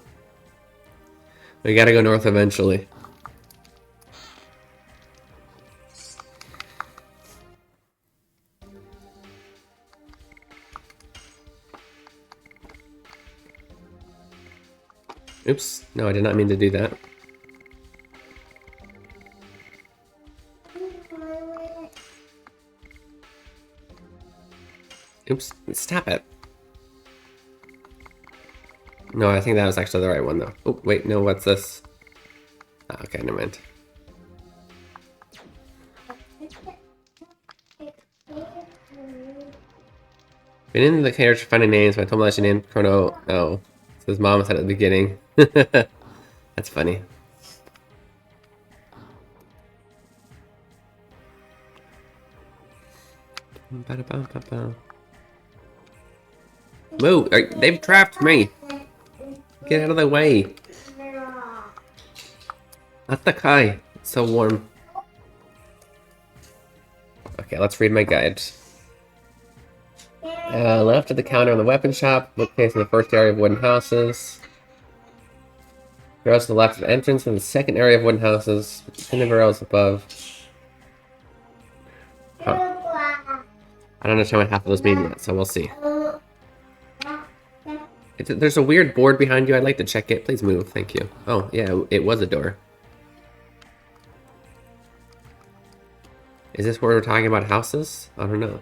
[SPEAKER 2] gotta go north eventually. Oops. No, I did not mean to do that. Oops. Stop it. No, I think that was actually the right one, though. Oh, wait. No, what's this? Ah, okay, never mind. Been in the carriage finding names, but I told him that she named Chrono. Oh. So his mom said at the beginning. That's funny. Ba-da-ba-ba-ba. Move! They've trapped me! Get out of the way! Attakai! It's so warm. Okay, let's read my guide. Left at the counter in the weapon shop, bookcase in the first area of wooden houses. Barrels to the left of the entrance in the second area of wooden houses. In the barrels above. Huh. I don't understand what half of those mean yet, so we'll see. There's a weird board behind you. I'd like to check it. Please move. Thank you. Oh, yeah, it was a door. Is this where we're talking about houses? I don't know.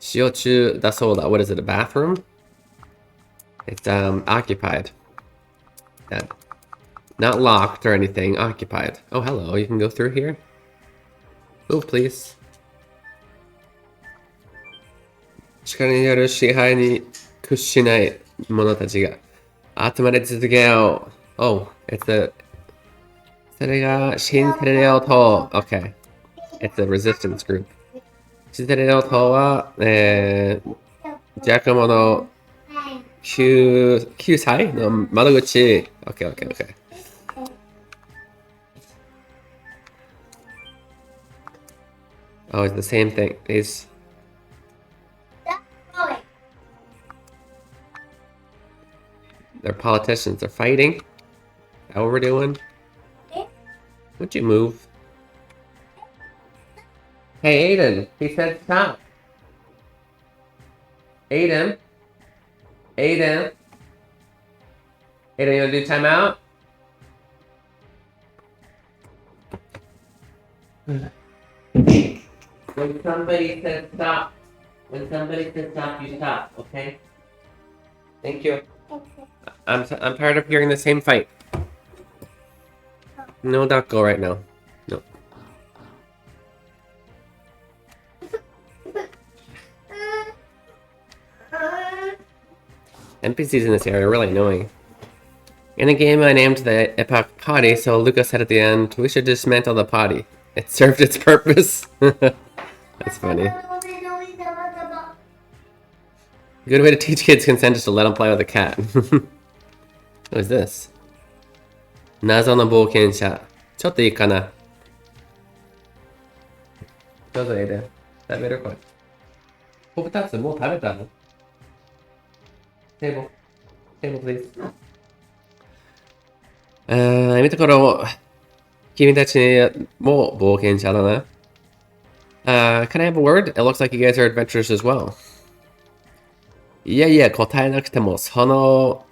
[SPEAKER 2] Shiochu dasoda. What is it, a bathroom? It's occupied. Yeah. Not locked or anything, occupied. Oh, hello, you can go through here? Move, please. 力による支配に屈しない者たちが集まり続けよう。Oh, it's a... それが新テレレオ島。Okay. It's a resistance group. 新テレレオ島は、弱者9歳の窓口。Okay. Oh, it's the same thing. They're politicians. They're fighting. How we're doing? Would you move? Hey, Aiden. He said stop. Aiden, you wanna do timeout? When somebody says stop, you stop, okay? Thank you. I'm tired of hearing the same fight. No Dako right now. No. NPCs in this area are really annoying. In the game, I named the epoch potty, so Luca said at the end, we should dismantle the potty. It served its purpose. That's funny. Good way to teach kids consent is to let them play with a cat. What is this? 謎の冒険者。ちょっといいかな。どうぞ、エイデン。食べるこれ。ポップタツもう食べたの？ Table, please. 見た頃、君たちも冒険者だな。Can I have a word? It looks like you guys are adventurers as well. いやいや、答えなくても、その、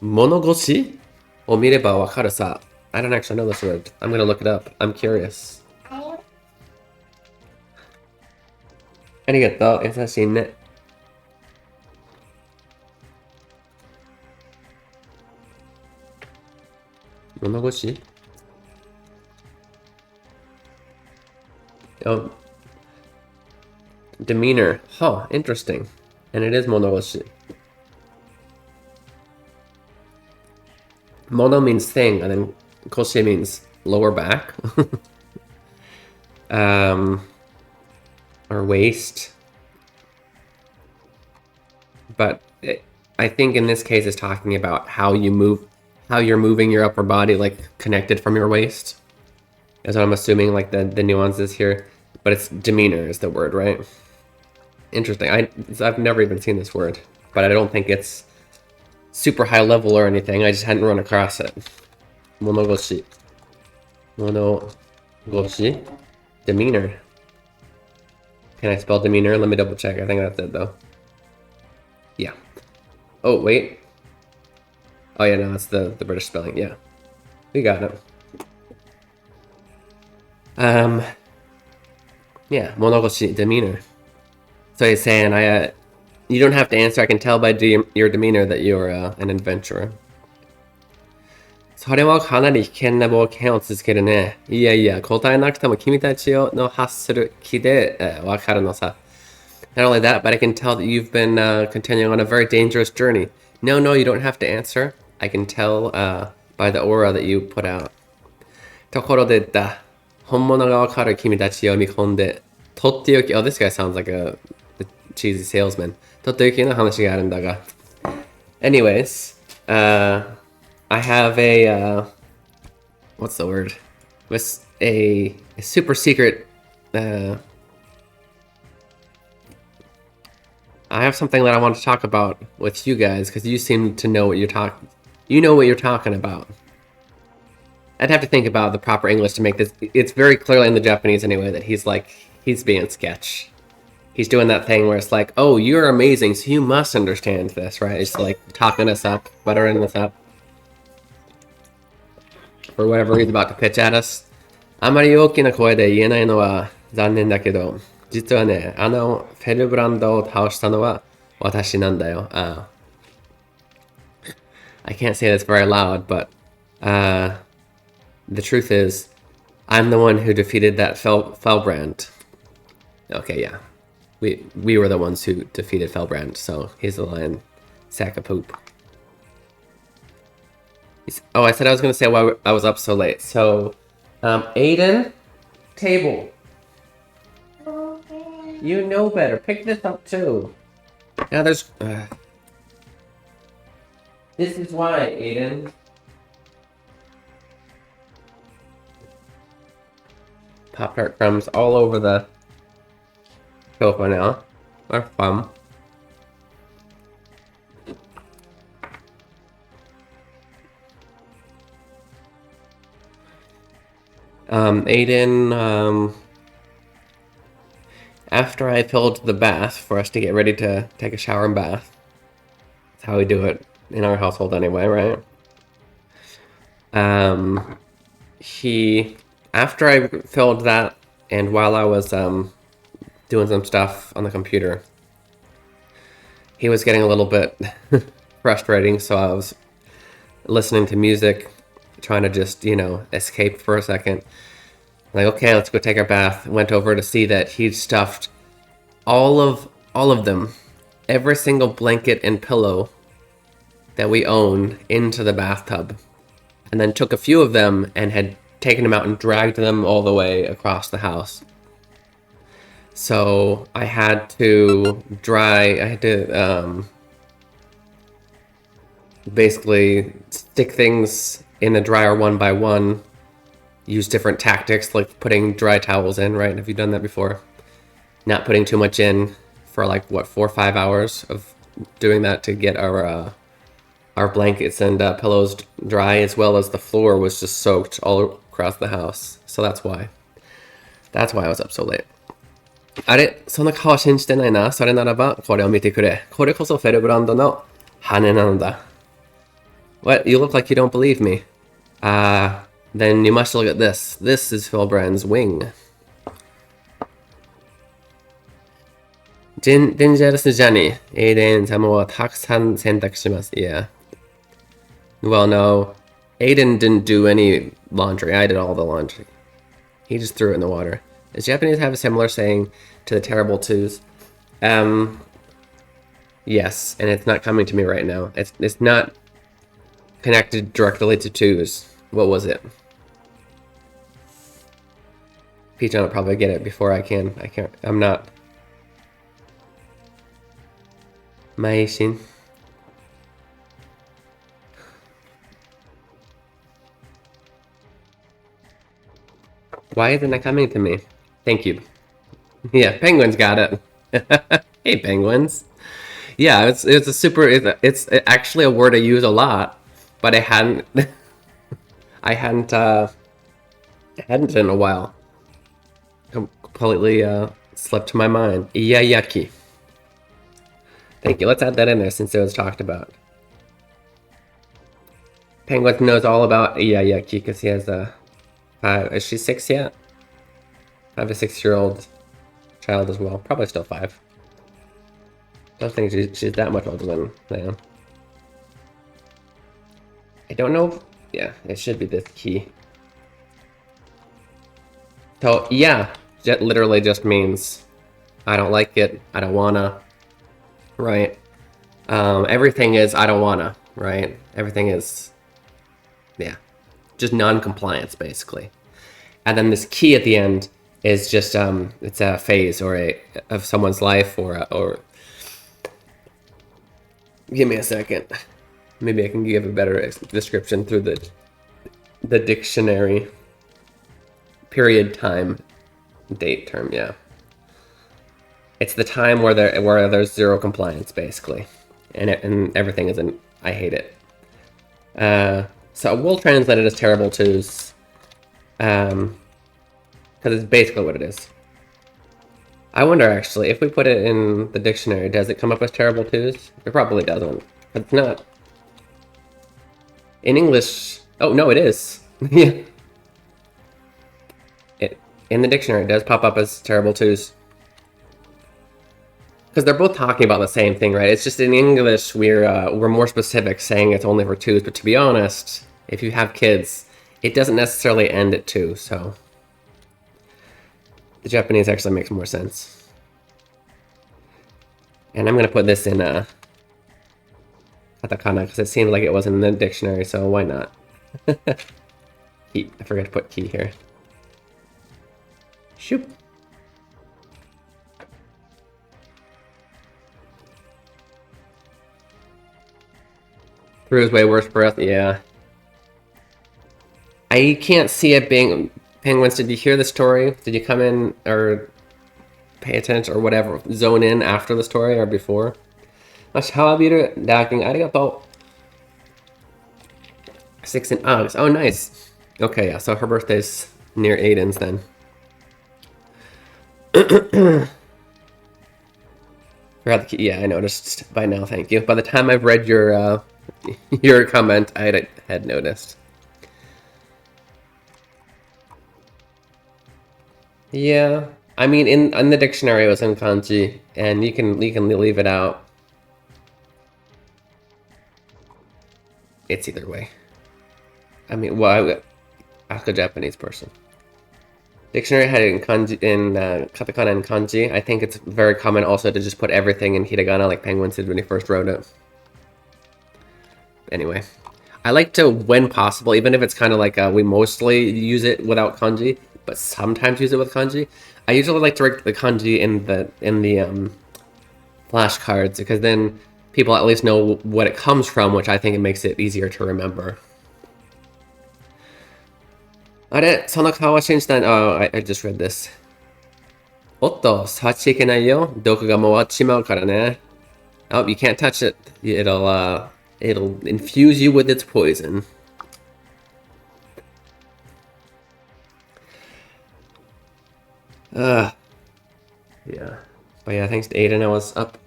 [SPEAKER 2] 物腰を見ればわかるさ。I don't actually know this word. I'm gonna look it up. I'm curious. ありがとう。優しいね。物腰? Oh. Demeanor. Huh, interesting. And it is monogoshi. Mono means thing, and then koshi means lower back. Or waist. But I think in this case it's talking about how you move, how you're moving your upper body, like connected from your waist. That's what I'm assuming, like the nuances here. But it's demeanor is the word, right? Interesting. I've never even seen this word, but I don't think it's super high level or anything. I just hadn't run across it. Monogoshi. Monogoshi? Demeanor. Can I spell demeanor? Let me double check. I think that's it though. Yeah. Oh, wait. Oh yeah, no, that's the British spelling. Yeah. We got it. Yeah, monogoshi, demeanor. So he's saying, you don't have to answer. I can tell by your demeanor that you're an adventurer. それはかなり危険な冒険を続けるね。いやいや、答えなくても君たちの発する気でわかるのさ。Not only that, but I can tell that you've been continuing on a very dangerous journey. No, you don't have to answer. I can tell by the aura that you put out. ところでだ。本物がわかる君たちを見込んで、とっておき、oh, this guy sounds like a cheesy salesman. とっておきの話があるんだが。Anyways, I have a, what's the word? With a super secret, I have something that I want to talk about with you guys, because you seem to know what you know what you're talking about. I'd have to think about the proper English to make this. It's very clearly in the Japanese anyway that he's being sketch. He's doing that thing where it's like, oh, you're amazing, so you must understand this, right? It's like talking us up, buttering us up. For whatever he's about to pitch at us. あまり大きな声で言えないのは残念だけど、実はね、フェルブランドを倒したのは私なんだよ。I can't say this very loud, but, the truth is, I'm the one who defeated that Felbrand. Okay, yeah. We were the ones who defeated Felbrand, so he's a lying sack of poop. Oh, I said I was going to say why I was up so late. So, Aiden, table. You know better. Pick this up too. Now there's... This is why, Aiden. Pop-Tart crumbs all over the sofa now. They're fun. Aiden, after I filled the bath for us to get ready to take a shower and bath, that's how we do it in our household anyway, right? After I filled that, and while I was doing some stuff on the computer, he was getting a little bit frustrating, so I was listening to music, trying to just, escape for a second. Like, okay, let's go take our bath. Went over to see that he'd stuffed all of them, every single blanket and pillow that we own into the bathtub. And then took a few of them and had taken them out and dragged them all the way across the house. So I had to basically stick things in the dryer one by one, use different tactics like putting dry towels in, right? Have you done that before? Not putting too much in for 4 or 5 hours of doing that to get our blankets and pillows dry, as well as the floor was just soaked all across the house. So that's why I was up so late. あれ、そんな顔信じてないな。それならばこれを見てくれ。これこそフェルブランドの羽なのだ。What? You look like you don't believe me. Then you must look at this. This is Felbrand's wing. Dangerous Johnny. Aiden 様はたくさん洗濯します。Yeah. Well, no. Aiden didn't do any laundry. I did all the laundry. He just threw it in the water. Does Japanese have a similar saying to the terrible twos? Yes, and it's not coming to me right now. It's not connected directly to twos. What was it? Peach will probably get it before I can. I'm not. Maishin. Why isn't it coming to me? Thank you. Yeah, penguins got it. Hey, penguins. Yeah, it's actually a word I use a lot, but I hadn't in a while. Completely slipped my mind. Iyayaki. Thank you. Let's add that in there since it was talked about. Penguin knows all about Iyayaki because he has a 5. Is she 6 yet? 5 to 6-year-old child as well. Probably still 5. Don't think she's that much older than I am. I don't know. Yeah, it should be this key. So yeah, that literally just means I don't like it. I don't wanna. Right. Everything is I don't wanna. Right. Everything is, yeah, just non-compliance basically. And then this key at the end is just it's a phase of someone's life or give me a second. Maybe I can give a better description through the dictionary. Period, time, date, term, yeah. It's the time where there's zero compliance, basically. And everything isn't, I hate it. So we'll translate it as terrible twos. Because it's basically what it is. I wonder, actually, if we put it in the dictionary, does it come up as terrible twos? It probably doesn't. But it's not. In English... Oh, no, it is. Yeah. In the dictionary, it does pop up as terrible twos. Because they're both talking about the same thing, right? It's just in English, we're more specific, saying it's only for twos. But to be honest, if you have kids, it doesn't necessarily end at two, so... The Japanese actually makes more sense. And I'm going to put this in katakana because it seemed like it wasn't in the dictionary, so why not? Key. I forgot to put key here. Shoop. Through his way, worst breath, yeah. I can't see it being... Penguins, did you hear the story? Did you come in or pay attention or whatever, zone in after the story or before? 16 August. Oh, nice. Okay, yeah, so her birthday's near Aiden's then. Forgot the key. Yeah, I noticed by now, thank you. By the time I've read your your comment, I had noticed. Yeah, I mean, in the dictionary it was in kanji, and you can leave it out. It's either way. I mean, well, ask a Japanese person. Dictionary had it in kanji, in katakana and kanji. I think it's very common also to just put everything in hiragana like Penguins did when he first wrote it. Anyway, I like to, when possible, even if it's kind of like we mostly use it without kanji, but sometimes use it with kanji. I usually like to write the kanji in the flashcards because then people at least know what it comes from, which I think it makes it easier to remember. あれ、その顔は信じたい。Oh, I just read this. おっと、触っちゃいけないよ。毒がもう終わっちまうからね。Oh, you can't touch it. It'll infuse you with its poison. Yeah. But yeah, thanks to Aiden, I was up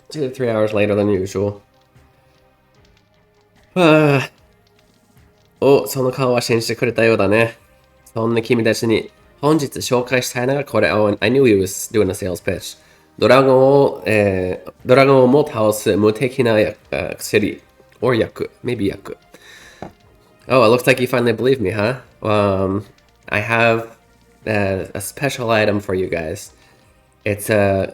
[SPEAKER 2] 2 to 3 hours later than usual. お、その顔は信じてくれたようだね。そんな君たちに本日紹介したいのがこれ。Oh, I knew he was doing a sales pitch. ドラゴンをも倒す無敵な薬。Or 薬。Maybe 薬。Oh, it looks like you finally believe me, huh? I have a special item for you guys. It's a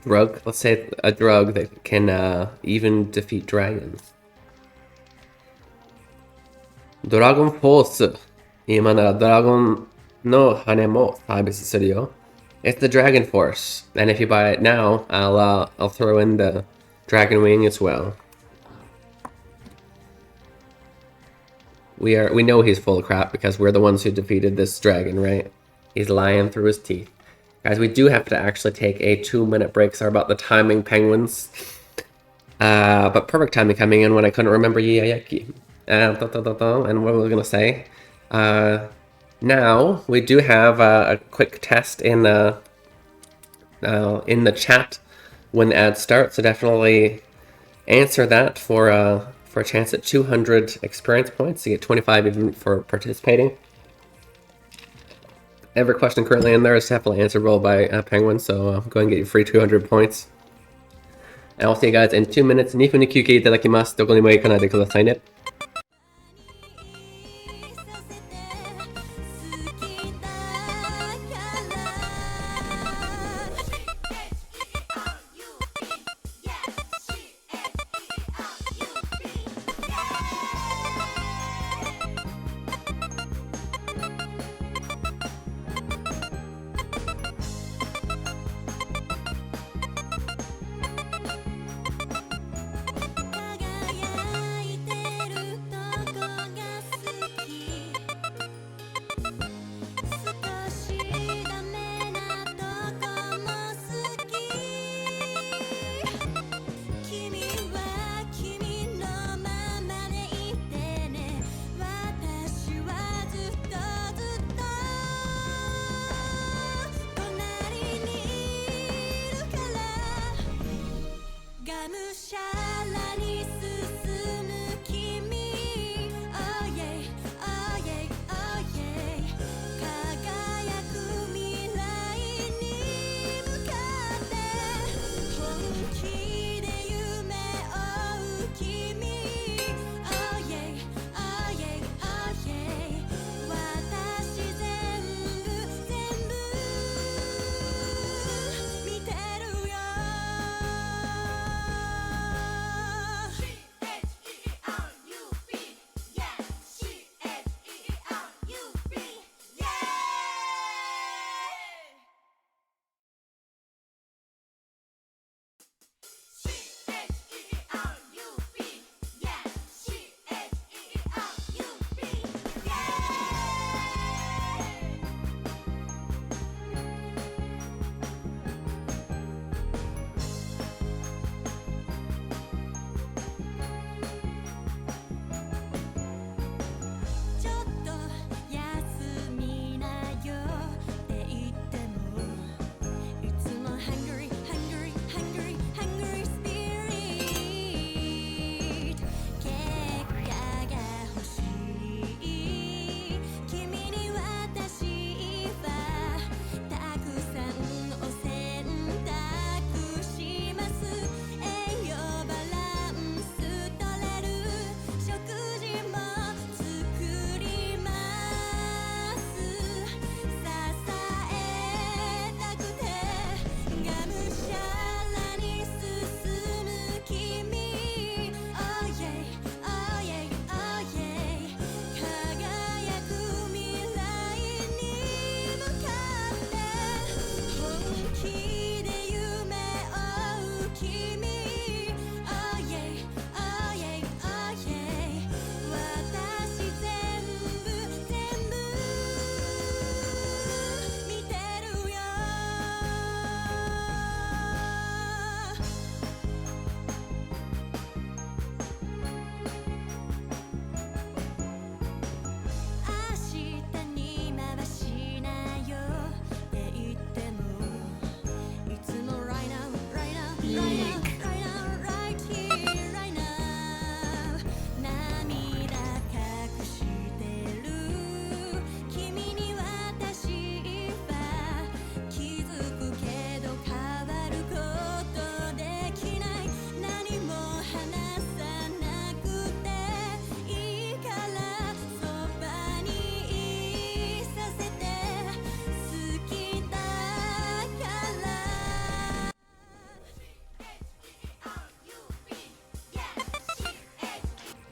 [SPEAKER 2] drug. Let's say a drug that can even defeat dragons. ドラゴンフォース。今ならドラゴンの羽もサービスするよ。It's the Dragon Force, and if you buy it now, I'll throw in the Dragon Wing as well. We know he's full of crap because we're the ones who defeated this dragon, right? He's lying through his teeth. Guys, we do have to actually take a 2-minute break. Sorry about the timing, Penguins. But perfect timing coming in when I couldn't remember Yayaki. And what was I gonna say? Now we do have a quick test in the chat when the ads start, so definitely answer that for a chance at 200 experience points to get 25 even for participating. Every question currently in there is definitely answerable by Penguin, so go and get your free 200 points. And I'll see you guys in 2 minutes. 2分に休憩いただきます。どこにも行かないでくださいね。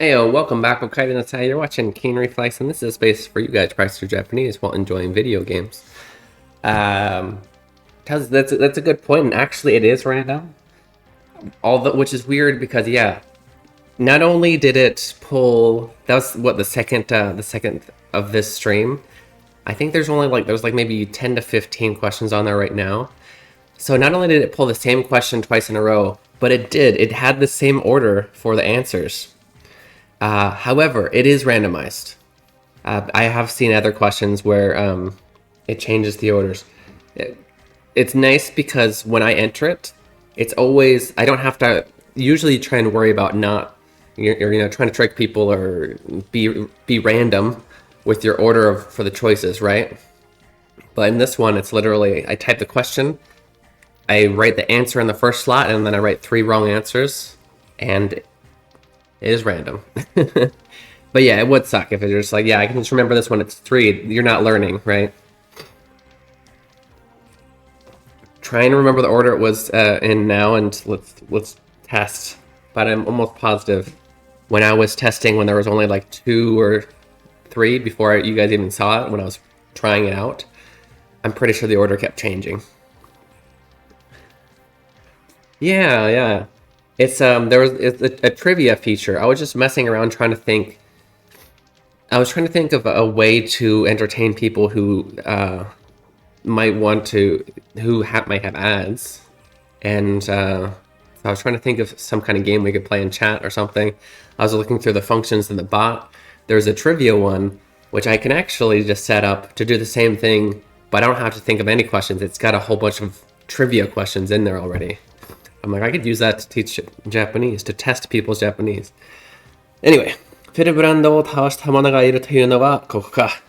[SPEAKER 2] Heyo, welcome back. I'm Kaiden Atai. You're watching Keen Reflex, and this is a space for you guys practice your Japanese while enjoying video games. That's a good point, and actually it is random. Which is weird because not only did it pull, that was what the second of this stream. I think there's maybe 10 to 15 questions on there right now. So not only did it pull the same question twice in a row, but it had the same order for the answers. However, it is randomized. I have seen other questions where it changes the orders. It's nice because when I enter it, it's always, I don't have to usually try and worry about trying to trick people or be random with your order for the choices, right? But in this one, it's literally, I type the question, I write the answer in the first slot, and then I write 3 wrong answers, and it is random. But yeah, it would suck if it's just like, I can just remember this one, it's 3. You're not learning, right? Trying to remember the order it was in now, and let's test. But I'm almost positive when I was testing, when there was only like 2 or 3 before you guys even saw it, when I was trying it out, I'm pretty sure the order kept changing. Yeah. It's it's a trivia feature. I was just messing around trying to think. I was trying to think of a way to entertain people who might have ads, and so I was trying to think of some kind of game we could play in chat or something. I was looking through the functions in the bot. There's a trivia one which I can actually just set up to do the same thing, but I don't have to think of any questions. It's got a whole bunch of trivia questions in there already. I'm like, I could use that to teach Japanese, to test people's Japanese. Anyway, フィルブランドを倒した者がいるというのはここか。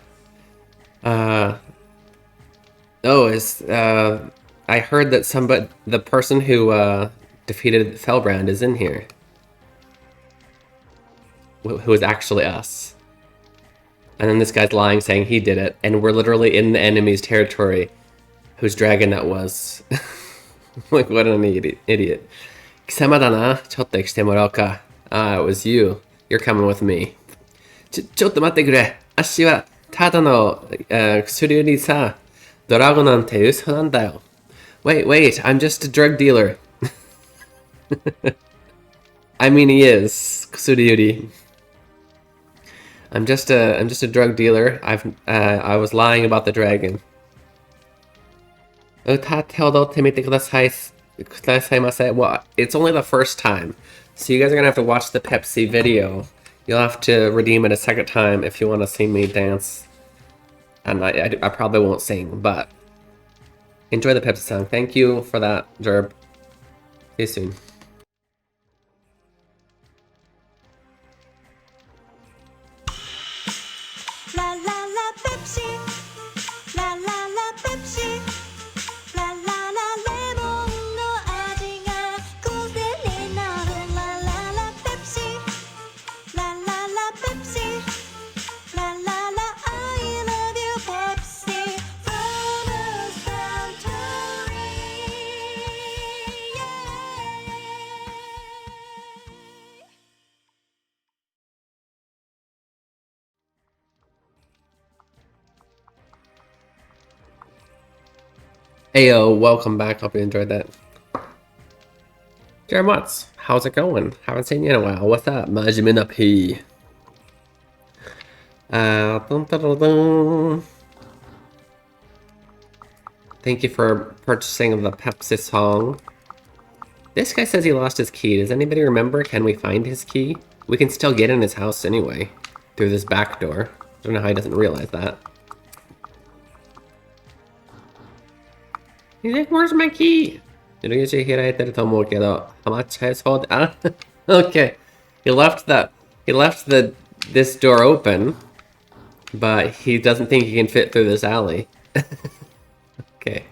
[SPEAKER 2] I heard that the person who defeated Fellbrand is in here. Who is actually us. And then this guy's lying, saying he did it, and we're literally in the enemy's territory. Whose dragon that was. Like, what an idiot. 貴様だな。ちょっとしてもらおうか。it was you. You're coming with me. ちょっと待ってくれ。あっしは、ただの、薬売りさ。ドラゴンなんて嘘なんだよ。Wait, I'm just a drug dealer. I mean, he is. 薬売り. I'm just a drug dealer. I was lying about the dragon. 歌って踊ってみてくださいませ. Well, it's only the first time. So you guys are gonna have to watch the Pepsi video. You'll have to redeem it a second time if you want to see me dance. And I probably won't sing, but enjoy the Pepsi song. Thank you for that, Jerb. See you soon.
[SPEAKER 3] La la la Pepsi, la la la Pepsi, la la la レモンの味が癖になる La la la Pepsi, la la la Pepsi, la la la I love you Pepsi from the Suntory.
[SPEAKER 2] Heyo, welcome back. Hope you enjoyed that. Jeremy, how's it going? Haven't seen you in a while. What's up? Majimina P. Dun, dun, dun, dun. Thank you for purchasing the Pepsi song. This guy says he lost his key. Does anybody remember? Can we find his key? We can still get in his house anyway. Through this back door. I don't know how he doesn't realize that. He's like, where's my key? How much household? Okay. He left this door open, but he doesn't think he can fit through this alley. Okay.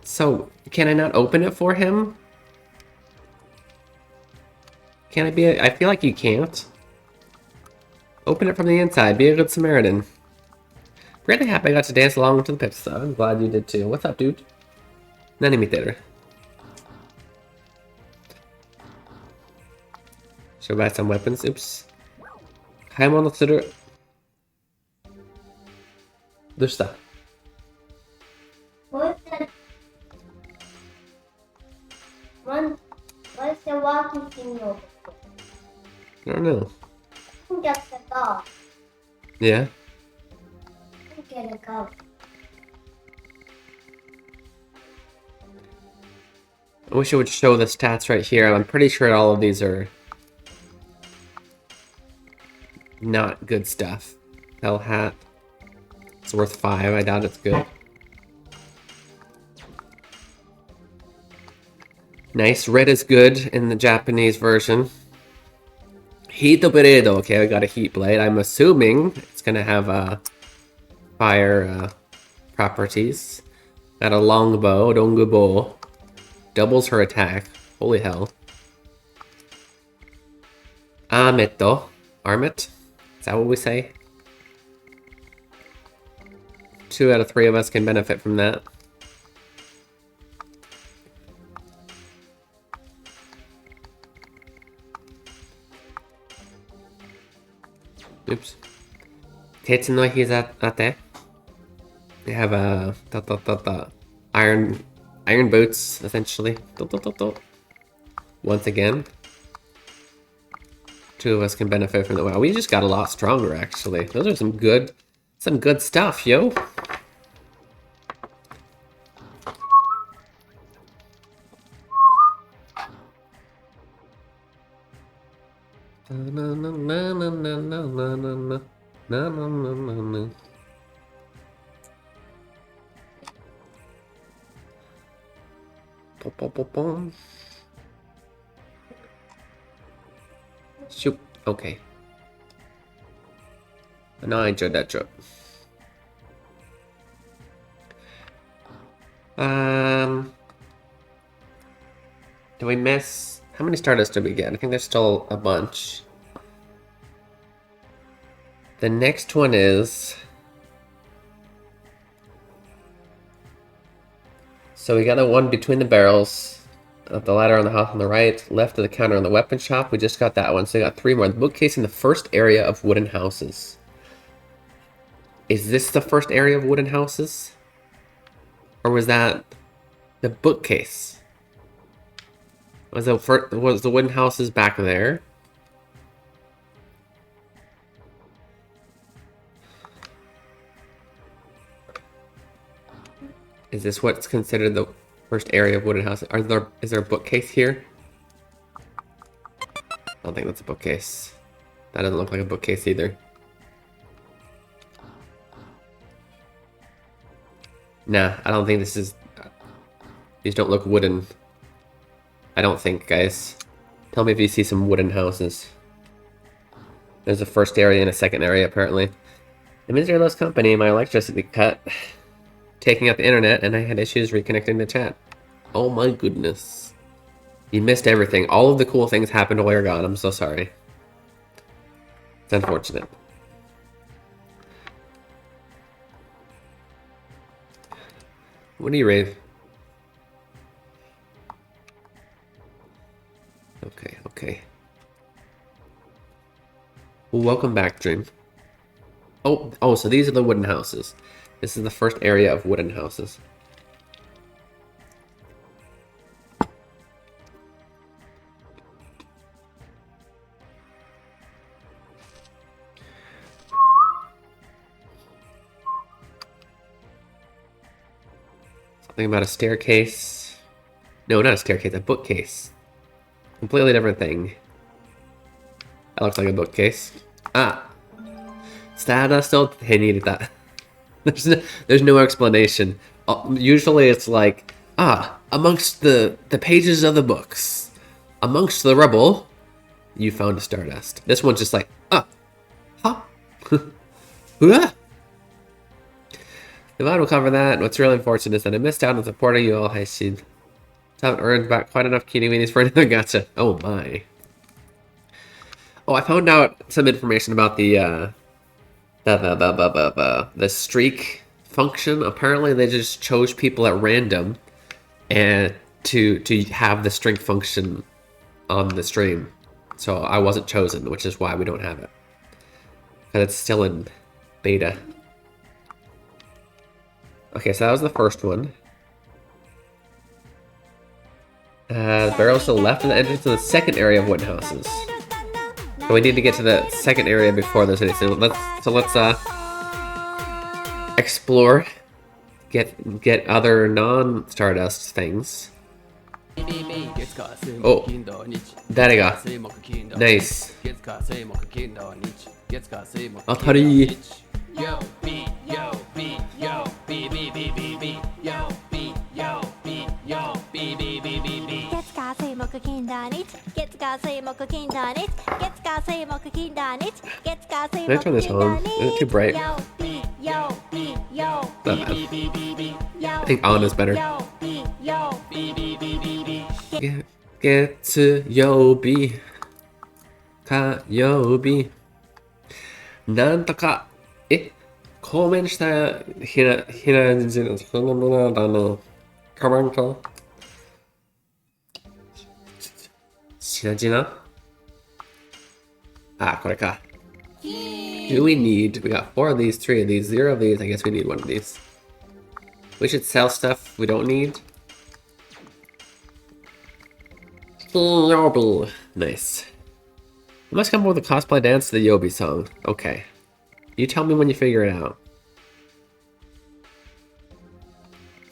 [SPEAKER 2] So, can I not open it for him? Can I be I feel like you can't. Open it from the inside. Be a good Samaritan. Really happy I got to dance along to the Pepsi song. I'm glad you did too. What's up, dude? Nani miteru. Should I buy some weapons? Oops. 買い物する。どうした？
[SPEAKER 5] What's the walking thing over?
[SPEAKER 2] I don't know.
[SPEAKER 5] Just the dog.
[SPEAKER 2] Yeah?
[SPEAKER 5] Get a go.
[SPEAKER 2] I wish it would show the stats right here. I'm pretty sure all of these are not good stuff. Hell hat. It's worth 5. I doubt it's good. Nice. Red is good in the Japanese version. Heat Blade. Okay, I got a Heat Blade. I'm assuming it's going to have fire properties. Got a Longbow, Dongubo. Doubles her attack. Holy hell. Ameto. Armit? Is that what we say? 2 out of 3 of us can benefit from that. Oops. Tetsuno Hizate. They have iron boots, essentially. Once again. 2 of us can benefit from that. Wow, we just got a lot stronger, actually. Those are some good stuff, yo. Shoot. Okay. No, I enjoyed that joke. Do we miss? How many Stardust did we get? I think there's still a bunch. The next one is... So we got the one between the barrels, the ladder on the house on the right, left of the counter on the weapon shop. We just got that one, so we got 3 more. The bookcase in the first area of wooden houses. Is this the first area of wooden houses? Or was that the bookcase? Was the wooden houses back there? Is this what's considered the first area of wooden houses? Is there a bookcase here? I don't think that's a bookcase. That doesn't look like a bookcase either. Nah, I don't think this is... These don't look wooden. I don't think, guys. Tell me if you see some wooden houses. There's a first area and a second area, apparently. The Misery Loves Company, my electricity cut. Taking out the internet, and I had issues reconnecting the chat. Oh my goodness. You missed everything. All of the cool things happened while you're gone. I'm so sorry. It's unfortunate. What do you rave? Okay. Well, welcome back, Dream. Oh, so these are the wooden houses. This is the first area of wooden houses. Something about a staircase. No, not a staircase, a bookcase. Completely different thing. That looks like a bookcase. Ah! Stardust still... They needed that. There's no explanation. Usually it's like, amongst the pages of the books, amongst the rubble, you found a Stardust. This one's just like, huh? The VOD will cover that. What's really unfortunate is that I missed out on supporting you all. I see. Haven't earned back quite enough kitty weenies for another gacha. Oh my. Oh, I found out some information about the streak function. Apparently they just chose people at random and to have the streak function on the stream. So I wasn't chosen, which is why we don't have it. Because it's still in beta. Okay, so that was the first one. The barrel's to the left of the entrance to the second area of wooden houses. So we need to get to the second area before this. So let's explore. Get other non-Stardust things. Oh, there you go. Nice. Atari.
[SPEAKER 1] Yo, B, yo, B, yo, B, B, B, B, B, yo, B, yo, B, yo, B, B, B, B, B.
[SPEAKER 3] 月火水木金土日月火水木金土日月火水木金土日月火水
[SPEAKER 2] Can I
[SPEAKER 3] 木
[SPEAKER 2] turn this
[SPEAKER 3] 金
[SPEAKER 2] on?
[SPEAKER 3] 土
[SPEAKER 2] Is
[SPEAKER 3] 日
[SPEAKER 2] it too bright?
[SPEAKER 3] Yo, B, yo, B, yo,
[SPEAKER 2] Not bad. I think on is better.
[SPEAKER 3] Yo, B, yo,
[SPEAKER 1] B, B, B, B, B.
[SPEAKER 2] Get to Yobi. Ka Yobi. なんとか、後面したひらじの、そのものだの、カバンと、品々あ、これか。Do we need, we got 4 of these, 3 of these, 0 of these, I guess we need 1 of these. We should sell stuff we don't need. Yobi. Nice. You must come up with a cosplay dance to the Yobi song. Okay. You tell me when you figure it out.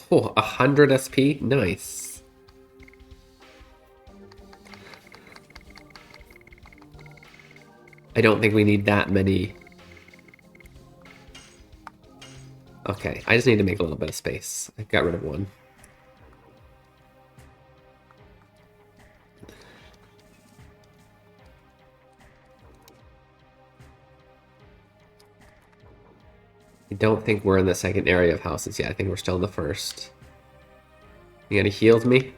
[SPEAKER 2] Oh, 100 SP? Nice. I don't think we need that many. Okay, I just need to make a little bit of space. I got rid of 1. I don't think we're in the second area of houses yet. I think we're still in the first. You gonna heal me?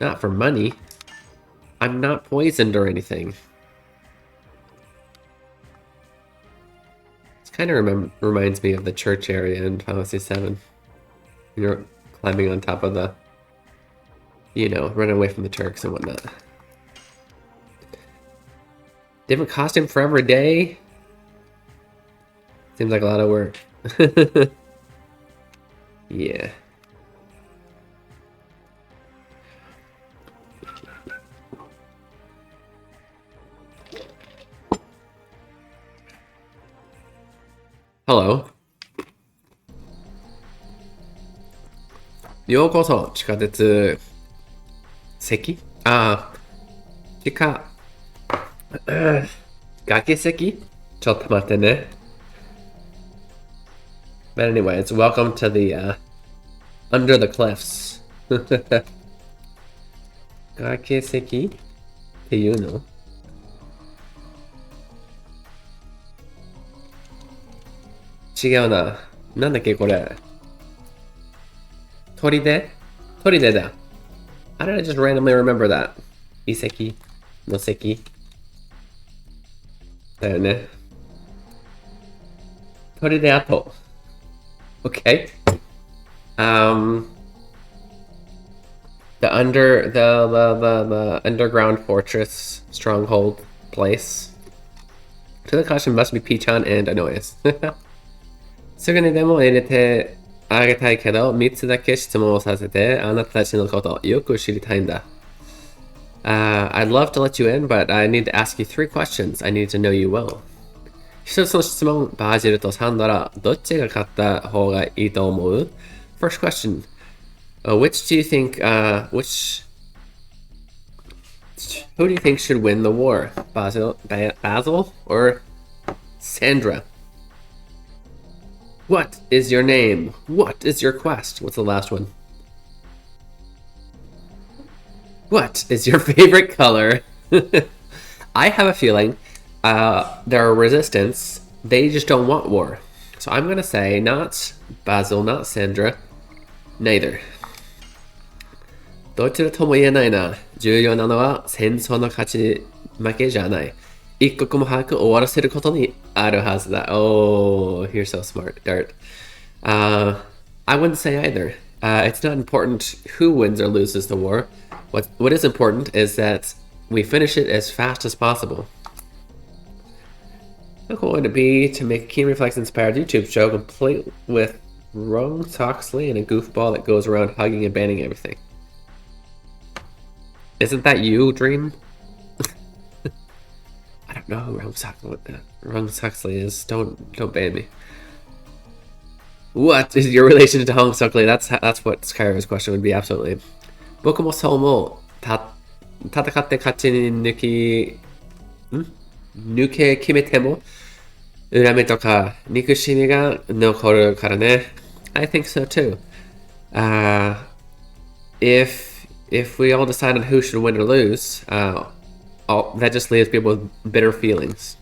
[SPEAKER 2] Not for money. I'm not poisoned or anything. This kind of reminds me of the church area in Final Fantasy 7. You're climbing on top of the, you know, running away from the Turks and whatnot. Different costume for every day? Seems like a lot of work. Yeah. Hello. ようこそ地下鉄席地下崖席ちょっと待ってね But anyways, welcome to the Under the Cliffs. 崖席っていうの違うな。なんだっけこれ。砦だ。How did I just randomly remember that? 遺跡の石だよね。砦跡。Okay. The underground fortress stronghold place. To the costume must be Pichan and Anoyas. すぐにでも入れてあげたいけど、3つだけ質問をさせて、あなたたちのことよく知りたいんだ。I'd love to let you in, but I need to ask you 3 questions. I need to know you well. 一つの質問、バージルとサンドラ、どっちが勝った方がいいと思う First question. Which do you think, who do you think should win the war? Basil or Sandra? What is your name? What is your quest? What's the last one? What is your favorite color? I have a feeling they're resistance. They just don't want war. So I'm going to say not Basil, not Sandra, neither. どちらとも言えないな。重要なのは戦争の勝ち負けじゃない。一刻も早く終わらせることにあるはずだ。Oh, you're so smart, Dart. I wouldn't say either. It's not important who wins or loses the war. What is important is that we finish it as fast as possible. How cool would it be to make a Keen Reflex inspired YouTube show complete with Rung Soxley and a goofball that goes around hugging and banning everything? Isn't that you, Dream? I don't know who Rung Soxley is. Don't ban me. What is your relation to Hong Soxley? That's what Skyrim's question would be, absolutely. 僕もそう思う。戦って勝ちに抜け決めても恨みとか憎しみが残るからね。I think so too. If we all decide on who should win or lose, that just leaves people with bitter feelings.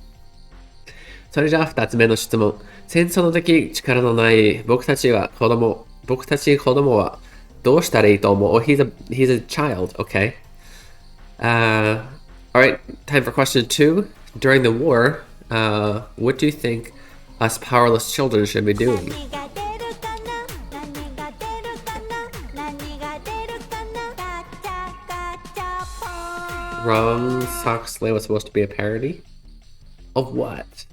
[SPEAKER 2] それじゃあ2つ目の質問。戦争の時力のない僕たち子供はどうしたらいいと思う? Oh, he's a child, okay. Alright, time for question 2. During the war, what do you think us powerless children should be doing? Wrong Sock Slay was supposed to be a parody? Of what?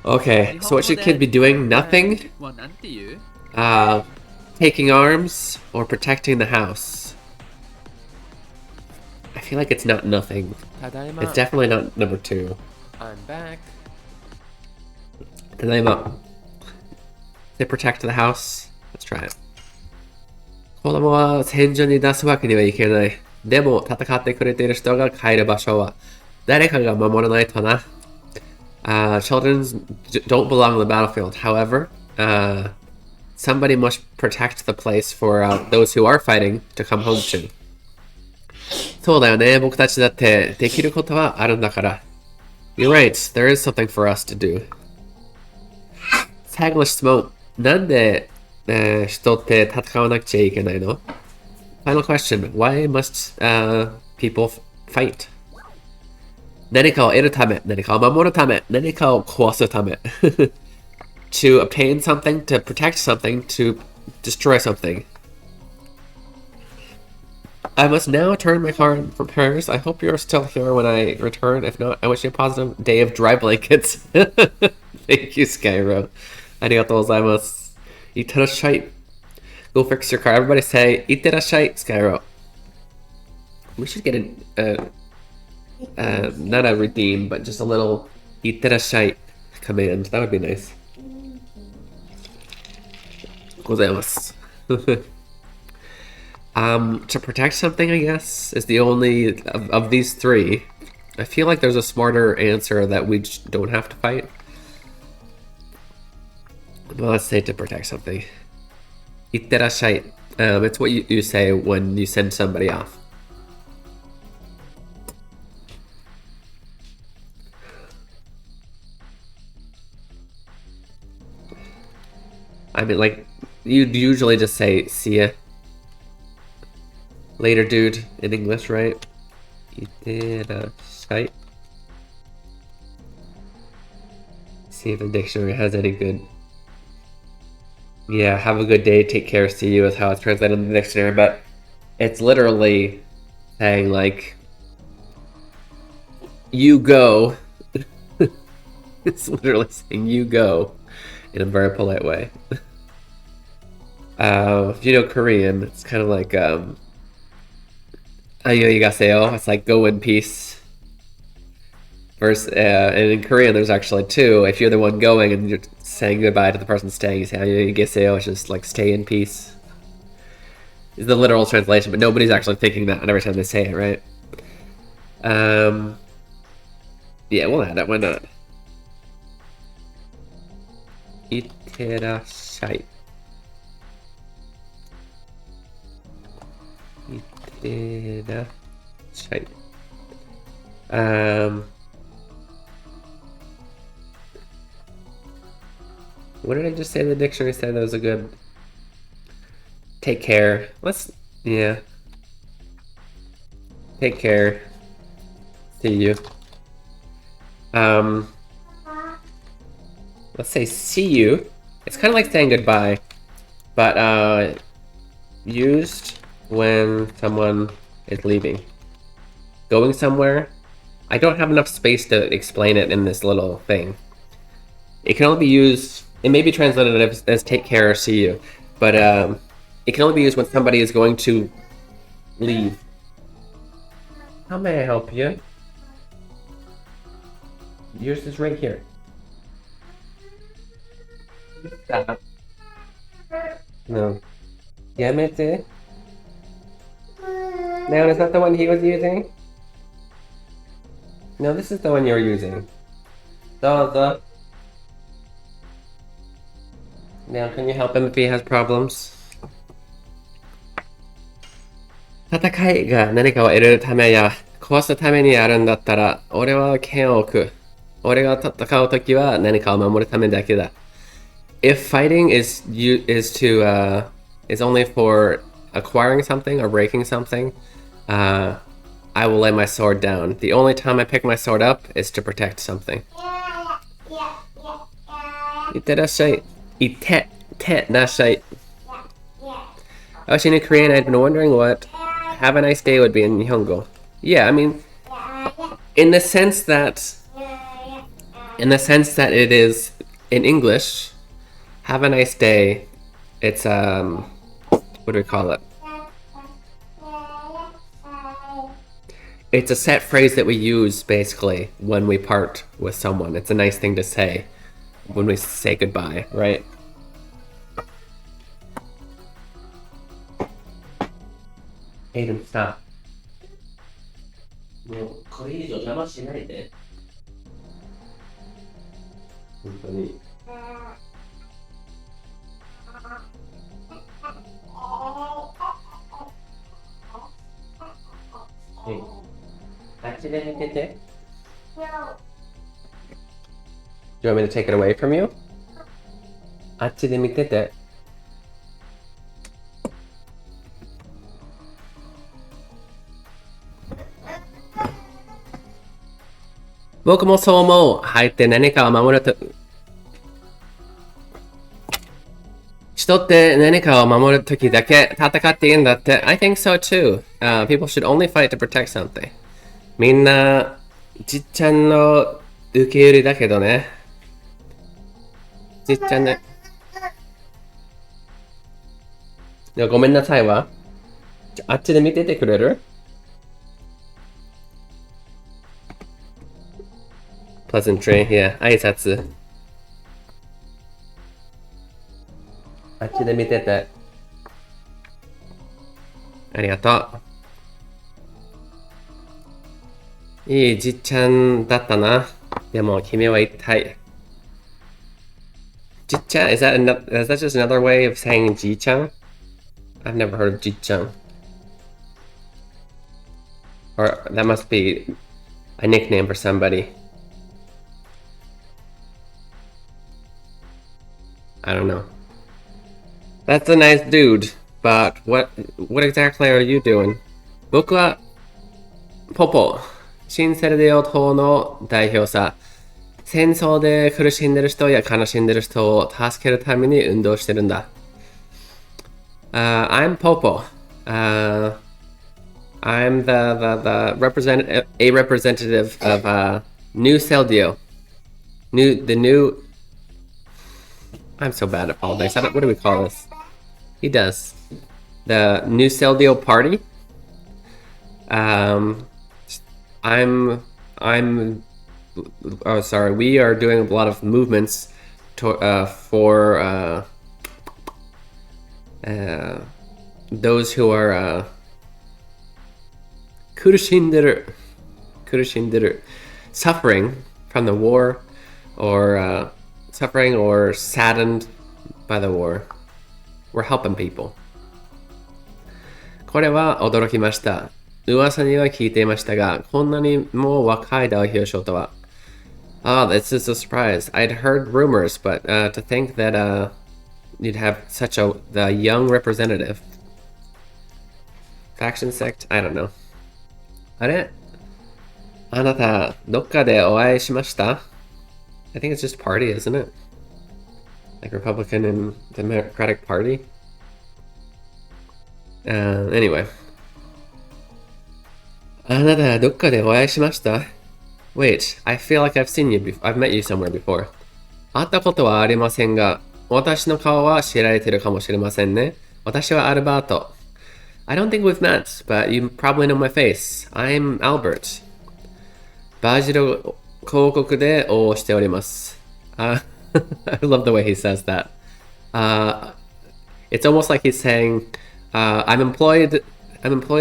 [SPEAKER 2] Okay, so what should kids be doing? Nothing? Taking arms or protecting the house? I feel like it's not nothing. It's definitely not number 2.
[SPEAKER 1] I'm back.
[SPEAKER 2] Tadaima. They protect the house? Let's try it. 子供は戦場に出すわけにはいけない。でも戦ってくれている人が帰る場所は誰かが守らないとな。Children don't belong on the battlefield. However, somebody must protect the place for those who are fighting to come home to. そうだよね。僕たちだってできることはあるんだから。You're right. There is something for us to do. 最後の質問。なんで、人って戦わなくちゃいけないの? Final question. Why must people fight? 何かを得るため、何かを守るため、何かを壊すため。To obtain something, to protect something, to destroy something. I must now turn my car from Paris. I hope you're still here when I return. If not, I wish you a positive day of dry blankets. Thank you, Skyro. ありがとうございます。いってらっしゃい。Go fix your car. Everybody say, いってらっしゃい, Skyro. We should get not a redeem, but just a little いってらっしゃい command. That would be nice. ございます。To protect something, I guess, is the only of these 3. I feel like there's a smarter answer that we just don't have to fight. Well, let's say to protect something. いってらっしゃい. It's what you say when you send somebody off. I mean, like, you'd usually just say, see ya. Later, dude, in English, right? You did a site. See if the dictionary has any good. Yeah, have a good day, take care, see you is how it's translated in the dictionary, but it's literally saying, like, you go. It's literally saying you go in a very polite way. If you know Korean, it's kind of like, 안녕히가세요. It's like go in peace. And in Korean, there's actually 2. If you're the one going and you're saying goodbye to the person staying, you say 안녕히계세요. It's just like stay in peace. Is the literal translation, but nobody's actually thinking that every time they say it, right? Yeah, we'll add that. Why not? 이테라샤이. 이테라샤이. What did I just say? The dictionary said that was a good. Take care. Yeah. Take care. See you. Let's say see you. It's kind of like saying goodbye, but used when someone is leaving. Going somewhere. I don't have enough space to explain it in this little thing. It can only be used, it may be translated as take care or see you, but it can only be used when somebody is going to leave. How may I help you? Yours is right here. Stop. No. Yamete? No, is that the one he was using? No, this is the one you're using. Now, can you help him if he has problems? 戦いが何かを得るためや壊すためにあるんだったら、俺は剣を置く。俺が戦うときは何かを守るためだけだ。If fighting is only for acquiring something or breaking something, I will lay my sword down. The only time I pick my sword up is to protect something. いってらっしゃい。いってらっしゃい。I was in Korean. I'd been wondering what "Have a nice day" would be in Nihongo. Yeah, I mean, in the sense that it is in English, "Have a nice day." It's what do we call it? It's a set phrase that we use basically when we part with someone. It's a nice thing to say when we say goodbye, right? Aiden, stop. もうこれ以上邪魔しないで。本当に。あっちで寝てて。Do you want me to take it away from you? あっちで見てて。僕もそう思う。入って何かを守ると。人って何かを守るときだけ戦っていいんだって。I think so too. People should only fight to protect something. みんな、じっちゃんの受け売りだけどね。じっちゃんね。いやごめんなさいわ。あっちで見ててくれる？Pleasantry, yeah. 挨拶。あっちで見てて。ありがとう。いいじっちゃんだったな。でも君は一体。じっちゃん is that just another way of saying じいちゃん? I've never heard of じっちゃん. Or that must be a nickname for somebody. I don't know. That's a nice dude, but what exactly are you doing? 僕はポポ、新セルディオ島の代表さ。戦争で苦しんでる人や悲しんでる人を助けるために運動してるんだ。I'm Popo. I'm the representative of New Celdio. The new. I'm so bad at politics. What do we call this? He does. The New Celdio Party. Oh, sorry. We are doing a lot of movements for those who are 苦しんでる suffering from the war or suffering or saddened by the war. We're helping people. これは驚きました。噂には聞いていましたが、こんなにも若い代表者とは。Oh, this is a surprise. I'd heard rumors, but to think that you'd have such the young representative. Faction sect? I don't know. あれ？あなた、どっかでお会いしました？ I think it's just party, isn't it? Like Republican and Democratic Party? Anyway. あなたどっかでお会いしました Wait, I feel like I've seen you before. I've met you somewhere before. 会ったことはありませんが、私の顔は知られてるかもしれませんね。私はアルバート。I don't think we've met, but you probably know my face. I'm Albert. バージル広告で応募しております。I love the way he says that. It's almost like he's saying, I'm employed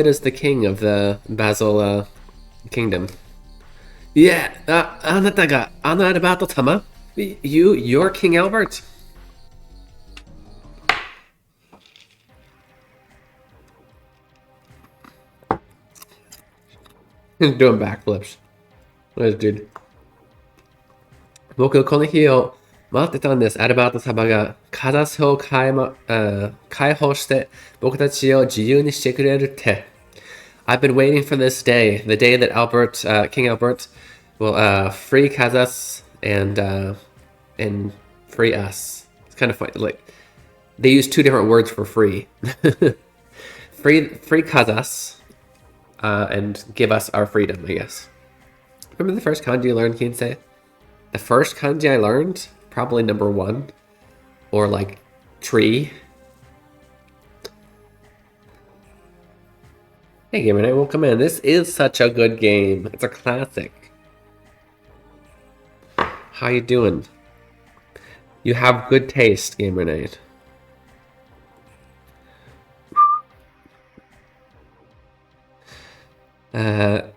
[SPEAKER 2] as the king of the Basil kingdom. Yeah, あなたがアルバート様? You're King Albert? He's doing backflips. Nice dude. 僕この日を待ってたんです。アルバート様がカザスを解放して僕たちを自由にしてくれるって。I've been waiting for this day, the day that King Albert will free Kazas and free us. It's kind of funny. Like they use two different words for free. free Kazas and give us our freedom, I guess. Remember the first kanji you learned, Kinsei? The first kanji I learned, probably number 1, or like tree. Hey, Gamer Night, welcome in. This is such a good game. It's a classic. How you doing? You have good taste, Gamer Night.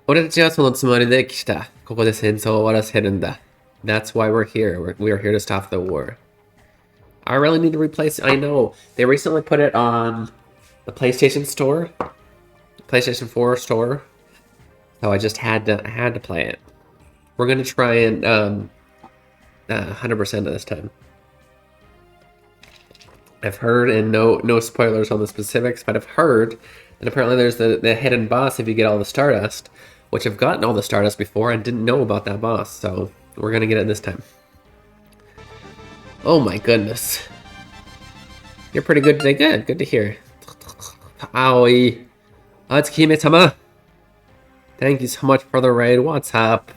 [SPEAKER 2] 俺たちはそのつもりで来た。ここで戦争を終わらせるんだ。That's why we're here. We are here to stop the war. I really need to replace it. I know. They recently put it on the PlayStation Store. PlayStation 4 store. So I just had to play it. We're gonna try and 100% of this time. I've heard, and no spoilers on the specifics, but I've heard that apparently there's the hidden boss if you get all the Stardust, which I've gotten all the Stardust before and didn't know about that boss, so we're gonna get it this time. Oh my goodness. You're pretty good today. Good to hear. Aoi. Atsukime-sama. Thank you so much for the raid. What's up?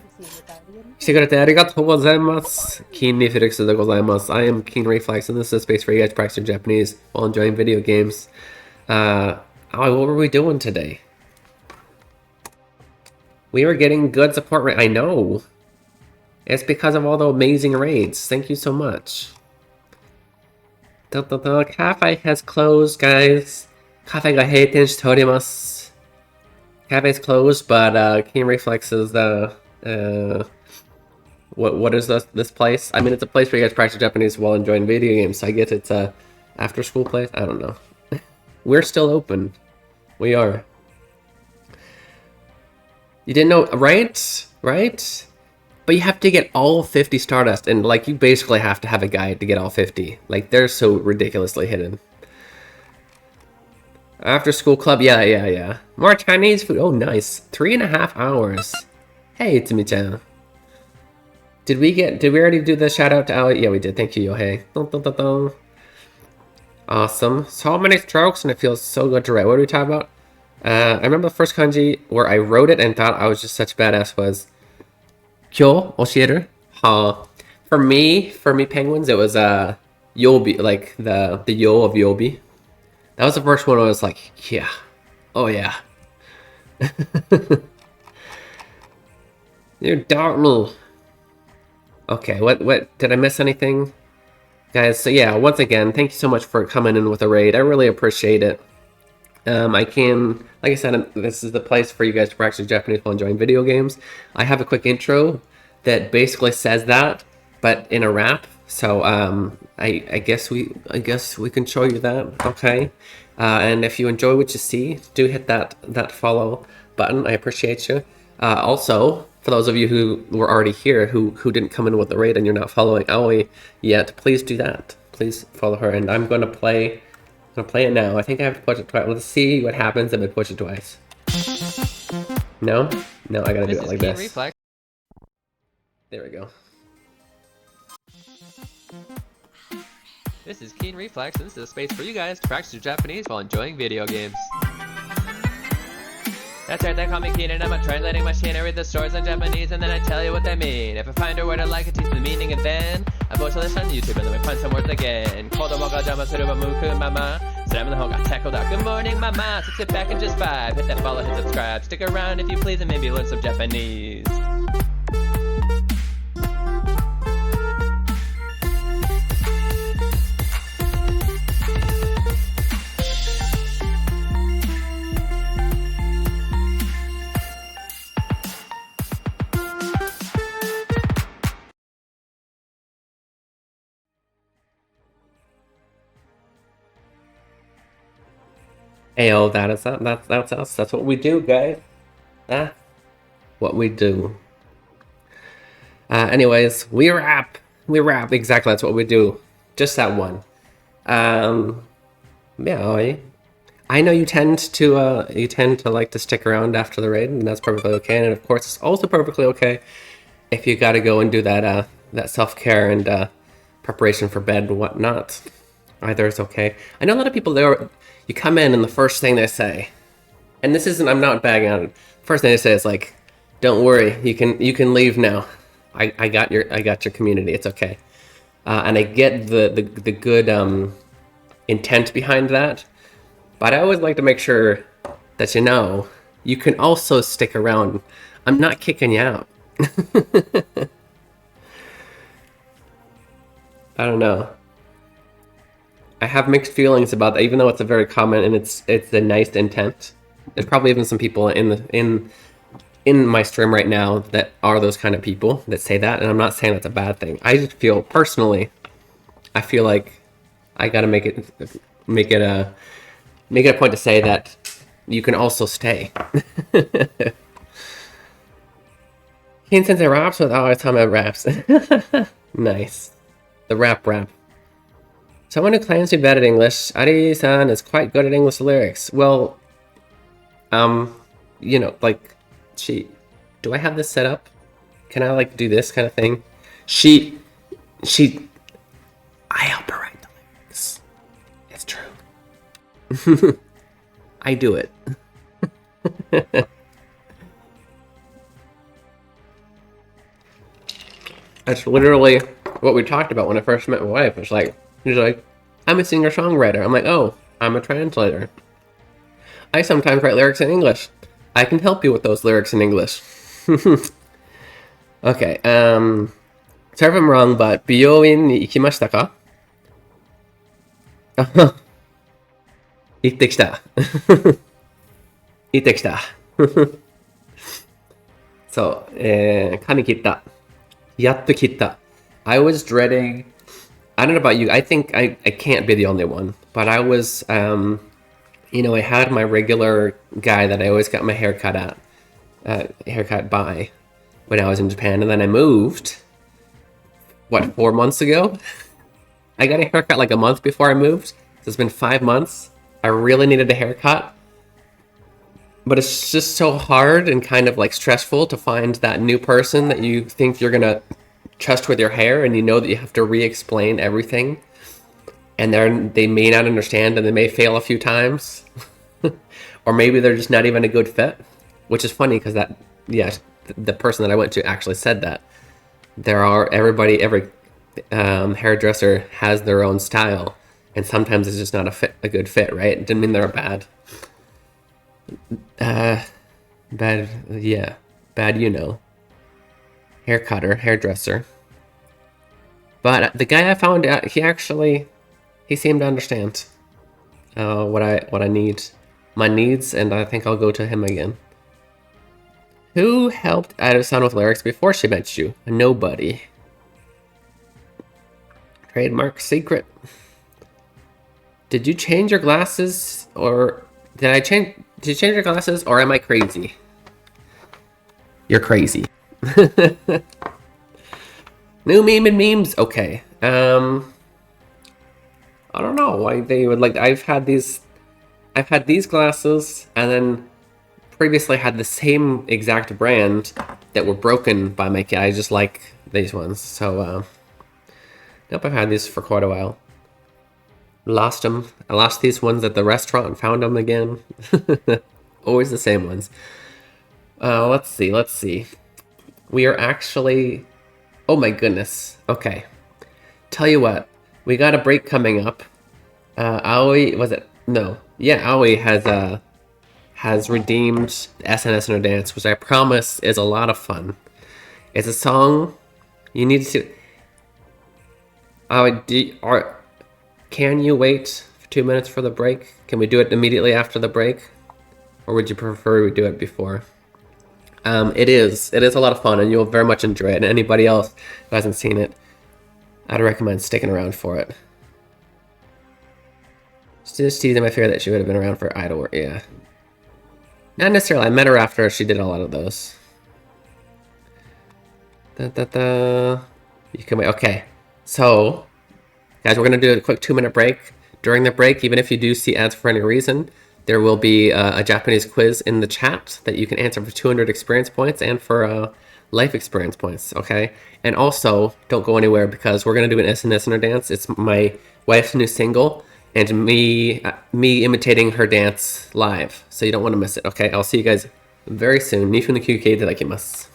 [SPEAKER 2] 来てくれてありがとうございます。Keen Reflex でございます。I am Keen Reflex, and this is a space for you guys to practice your Japanese while enjoying video games. What were we doing today? We were getting good support. I know. It's because of all the amazing raids. Thank you so much. The cafe has closed, guys. Cafe が閉店しております。Cafe's closed, but Keen Reflex is what is this place? I mean, it's a place where you guys practice Japanese while enjoying video games. So I guess it's a after school place. I don't know. We're still open. We are. You didn't know, right? Right? But you have to get all 50 Stardust, and like you basically have to have a guide to get all 50. Like they're so ridiculously hidden. After school club, yeah. More Chinese food. Oh, nice. 3.5 hours. Hey, Tsumi-chan. Did we already do the shout out to Ali? Yeah, we did. Thank you, Yohei. Dun, dun, dun, dun. Awesome. So many strokes, and it feels so good to write. What are we talking about? I remember the first kanji where I wrote it and thought I was just such a badass was Kyo Oshieru. For me, penguins, it was Yobi, like the yo of Yobi. That was the first one I was like, yeah. Oh yeah. You doubt me. Okay, what did I miss anything? Guys, so yeah, once again, thank you so much for coming in with a raid. I really appreciate it. Like I said, this is the place for you guys to practice Japanese while enjoying video games. I have a quick intro that basically says that, but in a rap. So I guess we can show you that, okay? And if you enjoy what you see, do hit that follow button. I appreciate you. Also, for those of you who were already here, who didn't come in with the raid and you're not following Aoi yet, please do that. Please follow her, and I'm gonna play it now. I think I have to push it twice. Let's see what happens if I push it twice. No, I gotta do it like this.
[SPEAKER 1] Reflex.
[SPEAKER 2] There we go.
[SPEAKER 1] This is Keen Reflex, and this is a space for you guys to practice your Japanese while enjoying video games. That's right, they call me Keenan, I'm a translating machine. I read the stories in Japanese and then I tell you what they mean. If I find a word I like, I teach the meaning and then I post a list on YouTube and then we find some words again. Kodomo ga jama suru wa muku mama. Slam in the hole got tackled out. Good morning, mama. So sit back and just vibe. Hit that follow, hit subscribe. Stick around if you please and maybe learn some Japanese.
[SPEAKER 2] Ayo, that's us. That's what we do, guys. That's what we do. Anyways, we rap. We rap. Exactly, that's what we do. Just that one. Yeah, I know you tend to like to stick around after the raid, and that's perfectly okay. And of course, it's also perfectly okay if you got to go and do that that self-care and preparation for bed and whatnot. Either is okay. I know a lot of people there. You come in and the first thing they say, and this isn't, I'm not bagging on it. First thing they say is like, "Don't worry, you can leave now. I got your community. It's okay." And I get the good intent behind that, but I always like to make sure that you can also stick around. I'm not kicking you out. I don't know. I have mixed feelings about that, even though it's a very common and it's a nice intent. There's probably even some people in my stream right now that are those kind of people that say that, and I'm not saying that's a bad thing. I just feel personally, I feel like I gotta make it a point to say that you can also stay. Keen Sensei raps with Aotama raps. Nice. The rap. Someone who claims to be bad at English, Ari-san is quite good at English lyrics. Well, like, do I have this set up? Can I, like, do this kind of thing? I help her write the lyrics. It's true. I do it. That's literally what we talked about when I first met my wife. It's like, she's like, I'm a singer-songwriter. I'm like, oh, I'm a translator. I sometimes write lyrics in English. I can help you with those lyrics in English. Okay, sorry if I'm wrong, but 美容院に行きましたか? 行ってきた。行ってきた。そう、髪切った。やっと切った。I was dreading, I don't know about you, I think I can't be the only one, but I was, I had my regular guy that I always got my haircut by when I was in Japan, and then I moved, 4 months ago? I got a haircut like a month before I moved, so it's been 5 months. I really needed a haircut, but it's just so hard and kind of like stressful to find that new person that you think you're gonna trust with your hair, and you know that you have to re-explain everything, and they may not understand, and they may fail a few times. Or maybe they're just not even a good fit, which is funny because the person that I went to actually said that every hairdresser has their own style, and sometimes it's just not a good fit, right? It didn't mean they're bad. Bad, hair cutter, hairdresser. But the guy I found out, he seemed to understand what I need, my needs, and I think I'll go to him again. Who helped Addison with lyrics before she met you? Nobody. Trademark secret. Did you change your glasses, or did you change your glasses, or am I crazy? You're crazy. New meme and memes. Okay. I don't know why they would like. I've had these glasses, and then previously had the same exact brand that were broken by my kid. I just like these ones. So, nope, I've had these for quite a while. Lost them. I lost these ones at the restaurant and found them again. Always the same ones. Let's see. We are actually... Oh my goodness. Okay. Tell you what. We got a break coming up. Aoi... Was it? No. Yeah, Aoi has redeemed SNS in her dance, which I promise is a lot of fun. It's a song you need to... Can you wait 2 minutes for the break? Can we do it immediately after the break? Or would you prefer we do it before? It is a lot of fun, and you'll very much enjoy it. And anybody else who hasn't seen it, I'd recommend sticking around for it. Just teasing my fear that she would have been around for Idol. Yeah. Not necessarily. I met her after she did a lot of those. You can wait. Okay. So, guys, we're going to do a quick 2-minute break. During the break, even if you do see ads for any reason, there will be a Japanese quiz in the chat that you can answer for 200 experience points and for life experience points, okay? And also, don't go anywhere because we're going to do an SNS dance. It's my wife's new single and me imitating her dance live. So you don't want to miss it, okay? I'll see you guys very soon. 2分の休憩いただきます。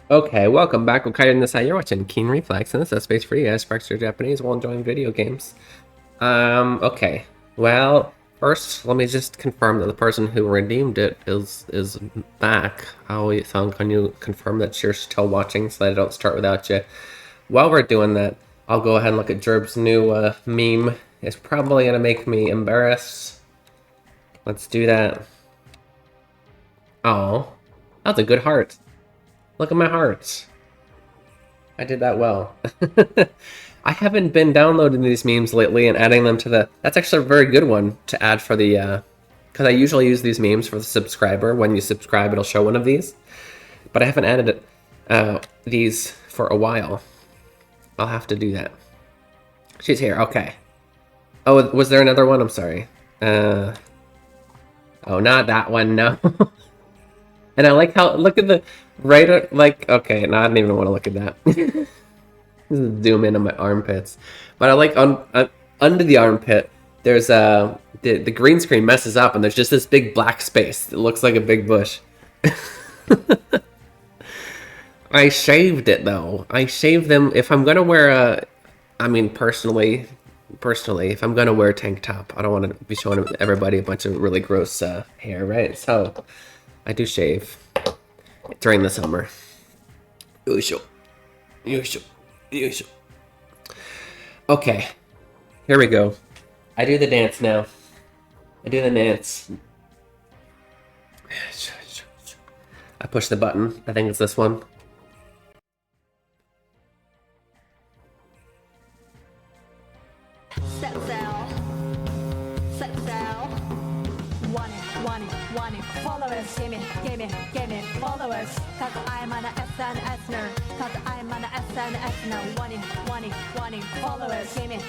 [SPEAKER 2] Okay, welcome back. Okaida in the side. You're watching Keen Reflex, and this is a space for you guys, sparks your Japanese while enjoying video games. Okay. Well, first, let me just confirm that the person who redeemed it is back. Aoi-san, can you confirm that you're still watching so that I don't start without you? While we're doing that, I'll go ahead and look at Jerb's new meme. It's probably gonna make me embarrassed. Let's do that. Oh, that's a good heart. Look at my heart. I did that well. I haven't been downloading these memes lately and adding them to the... That's actually a very good one to add for the... Because I usually use these memes for the subscriber. When you subscribe, it'll show one of these. But I haven't added these for a while. I'll have to do that. She's here. Okay. Oh, was there another one? I'm sorry. Oh, not that one. No. And I like how... Look at the... Right, like... Okay, no, I don't even want to look at that. Zoom in on my armpits. But I like under the armpit, there's the green screen messes up and there's just this big black space. It looks like a big bush. I shaved it though. I shaved them. If I'm gonna wear I mean, personally, personally. If I'm gonna wear a tank top, I don't want to be showing everybody a bunch of really gross hair, right? So I do shave during the summer. Yoisho. Yoisho. Yoisho. Okay, here we go. I do the dance now. I do the dance. I push the button. I think it's this one.
[SPEAKER 3] Set sail. Set sail. Want it. Followers, gimme, followers. Cause I'm an SNSner. Cause I'm an SNSner. Want it, followers. Gimme,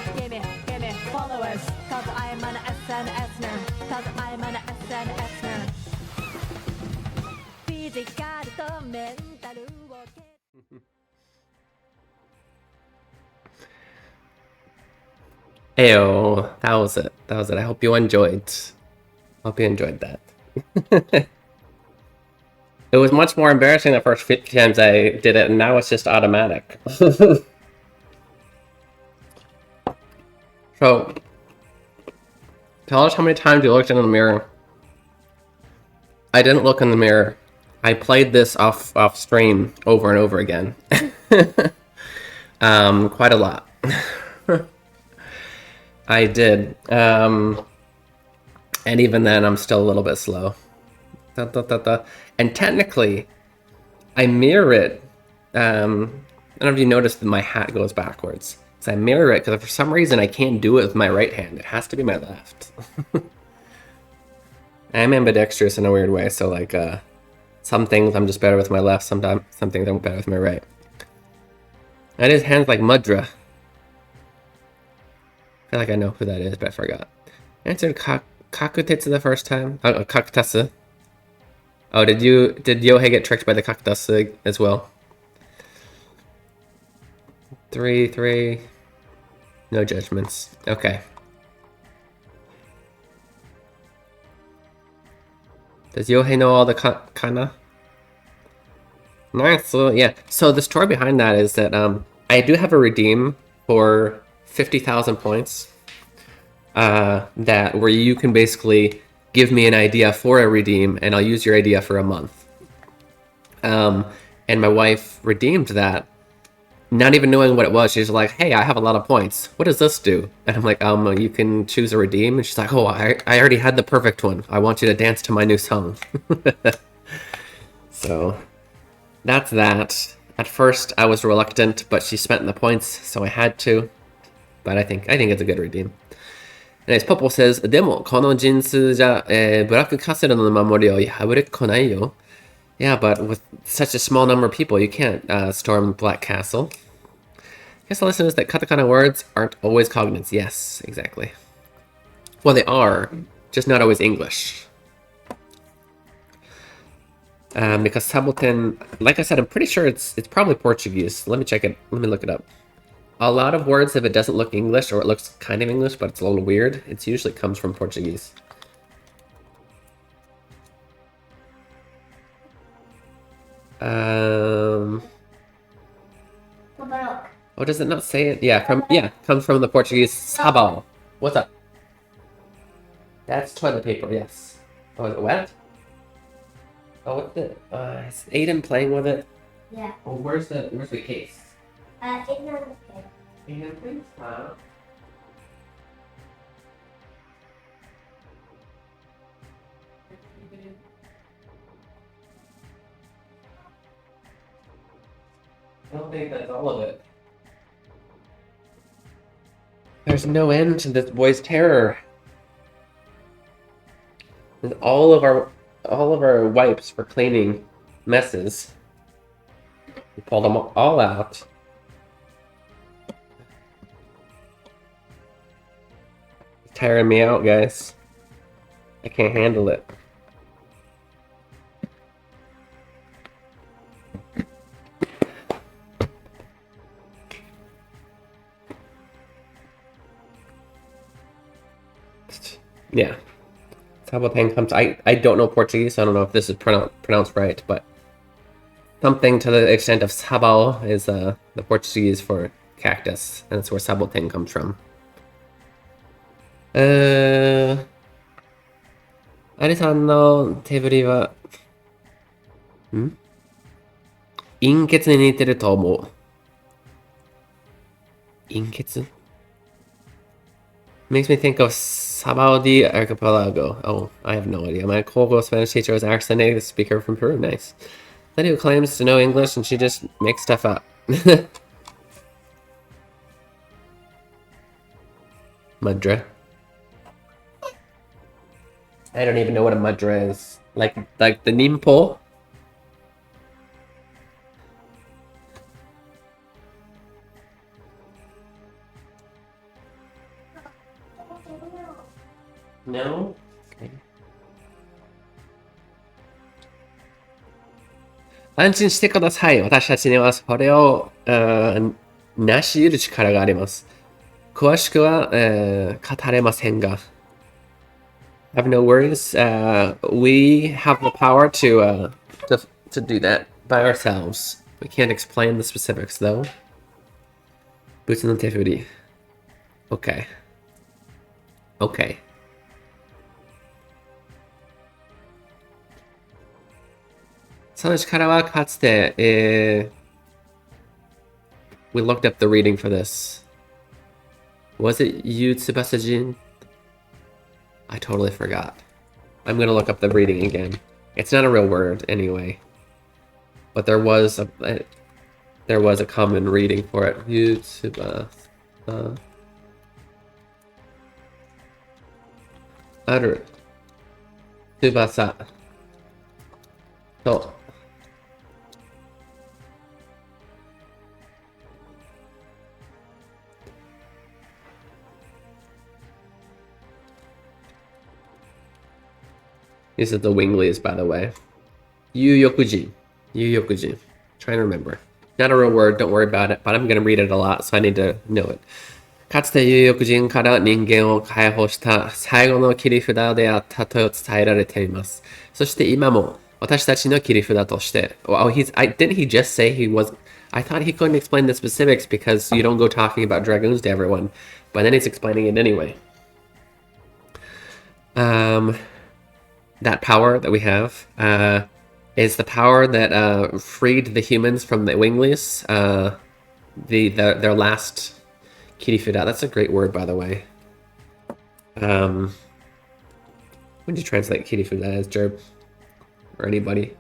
[SPEAKER 3] followers. Cause I'm an SNSner. Cause I'm an SNSner. Physical とメンタルを
[SPEAKER 2] Ayo, that was it. That was it. I hope you enjoyed. Hope you enjoyed that. It was much more embarrassing the first 50 times I did it, and now it's just automatic. So, tell us how many times you looked in the mirror. I didn't look in the mirror. I played this off stream over and over again. Quite a lot. I did. And even then, I'm still a little bit slow. And technically, I mirror it. I don't know if you noticed that my hat goes backwards. So I mirror it because for some reason I can't do it with my right hand. It has to be my left. I'm ambidextrous in a weird way. So like some things I'm just better with my left. Sometimes some things I'm better with my right. And his hand's like mudra. I feel like I know who that is, but I forgot. I answered Kakutetsu the first time. Oh, Kakutasu. Oh, did Yohei get tricked by the Kakutasu as well? 3. No judgments. Okay. Does Yohei know all the kana? Nice. So yeah. So the story behind that is that I do have a redeem for 50,000 points. That where you can basically give me an idea for a redeem, and I'll use your idea for a month. And my wife redeemed that, not even knowing what it was. She's like, "Hey, I have a lot of points. What does this do?" And I'm like, you can choose a redeem." And she's like, "Oh, I already had the perfect one. I want you to dance to my new song." So that's that. At first, I was reluctant, but she spent the points, so I had to. But I think it's a good redeem. Anyways, Popo says, でも、この陣数じゃ、ブラックカスルの守りを破れっこないよ。Yeah, but with such a small number of people, you can't storm Black Castle. Guess the lesson is that katakana words aren't always cognates. Yes, exactly. Well, they are, just not always English. Because Saboten, like I said, I'm pretty sure it's probably Portuguese. Let me check it. Let me look it up. A lot of words, if it doesn't look English or it looks kind of English, but it's a little weird, it usually comes from Portuguese. Oh, does it not say it? Yeah, comes from the Portuguese sabão. What's up? That's toilet paper, yes. Oh, is it wet? Oh, what the? Is Aiden playing with it?
[SPEAKER 5] Yeah.
[SPEAKER 2] Oh, where's the case?
[SPEAKER 5] It's not okay.
[SPEAKER 2] Aiden, please. I don't think that's all of it. There's no end to this boy's terror. And all of our wipes for cleaning messes. We pulled them all out. It's tiring me out, guys. I can't handle it. Yeah. Sabotang comes. I don't know Portuguese, so I don't know if this is pronounced right, but something to the extent of sabao is the Portuguese for cactus, and that's where sabotang comes from. アリさんの手振りは、陰血に似てると思う。陰血 Makes me think of Sabaudi Archipelago. Oh, I have no idea. My Kogo Spanish teacher was actually a native speaker from Peru. Nice. Lady who claims to know English and she just makes stuff up. Mudra. I don't even know what a mudra is. Like the Nimpo? No? Okay. 安心してください。私たちにはそれを、成し得る力があります。詳しくは、語れませんが。Have no worries. We have the power to do that by ourselves. We can't explain the specifics though. ブツの手振り。Okay. Okay. その力はかつて、we looked up the reading for this. Was it Yu Tsubasa-jin? I totally forgot. I'm gonna look up the reading again. It's not a real word anyway. But there was a common reading for it. Yu Tsubasa. Utter. Tsubasa. So. These are the Winglies, by the way. Yuyokujin. Yuyokujin. Trying to remember. Not a real word, don't worry about it, but I'm going to read it a lot, so I need to know it. かつて有欲人から人間を解放した最後の切り札であったと伝えられています。そして今も私たちの切り札として。Well, didn't he just say he was... I thought he couldn't explain the specifics because you don't go talking about dragoons to everyone. But then he's explaining it anyway. That power that we have is the power that freed the humans from the Winglies. Their last Kirifuda. That's a great word, by the way. When do you translate Kirifuda as, Jerb? Or anybody?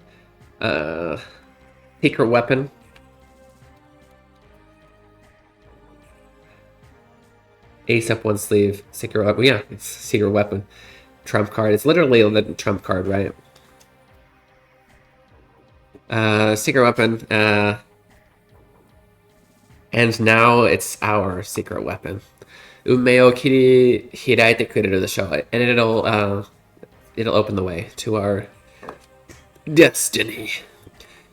[SPEAKER 2] Secret weapon. Ace up one sleeve. Secret weapon. Yeah, it's secret weapon. Trump card. It's literally the trump card, right? Secret weapon. And now it's our secret weapon. 運命を切り開いてくれるでしょう. And it'll open the way to our destiny.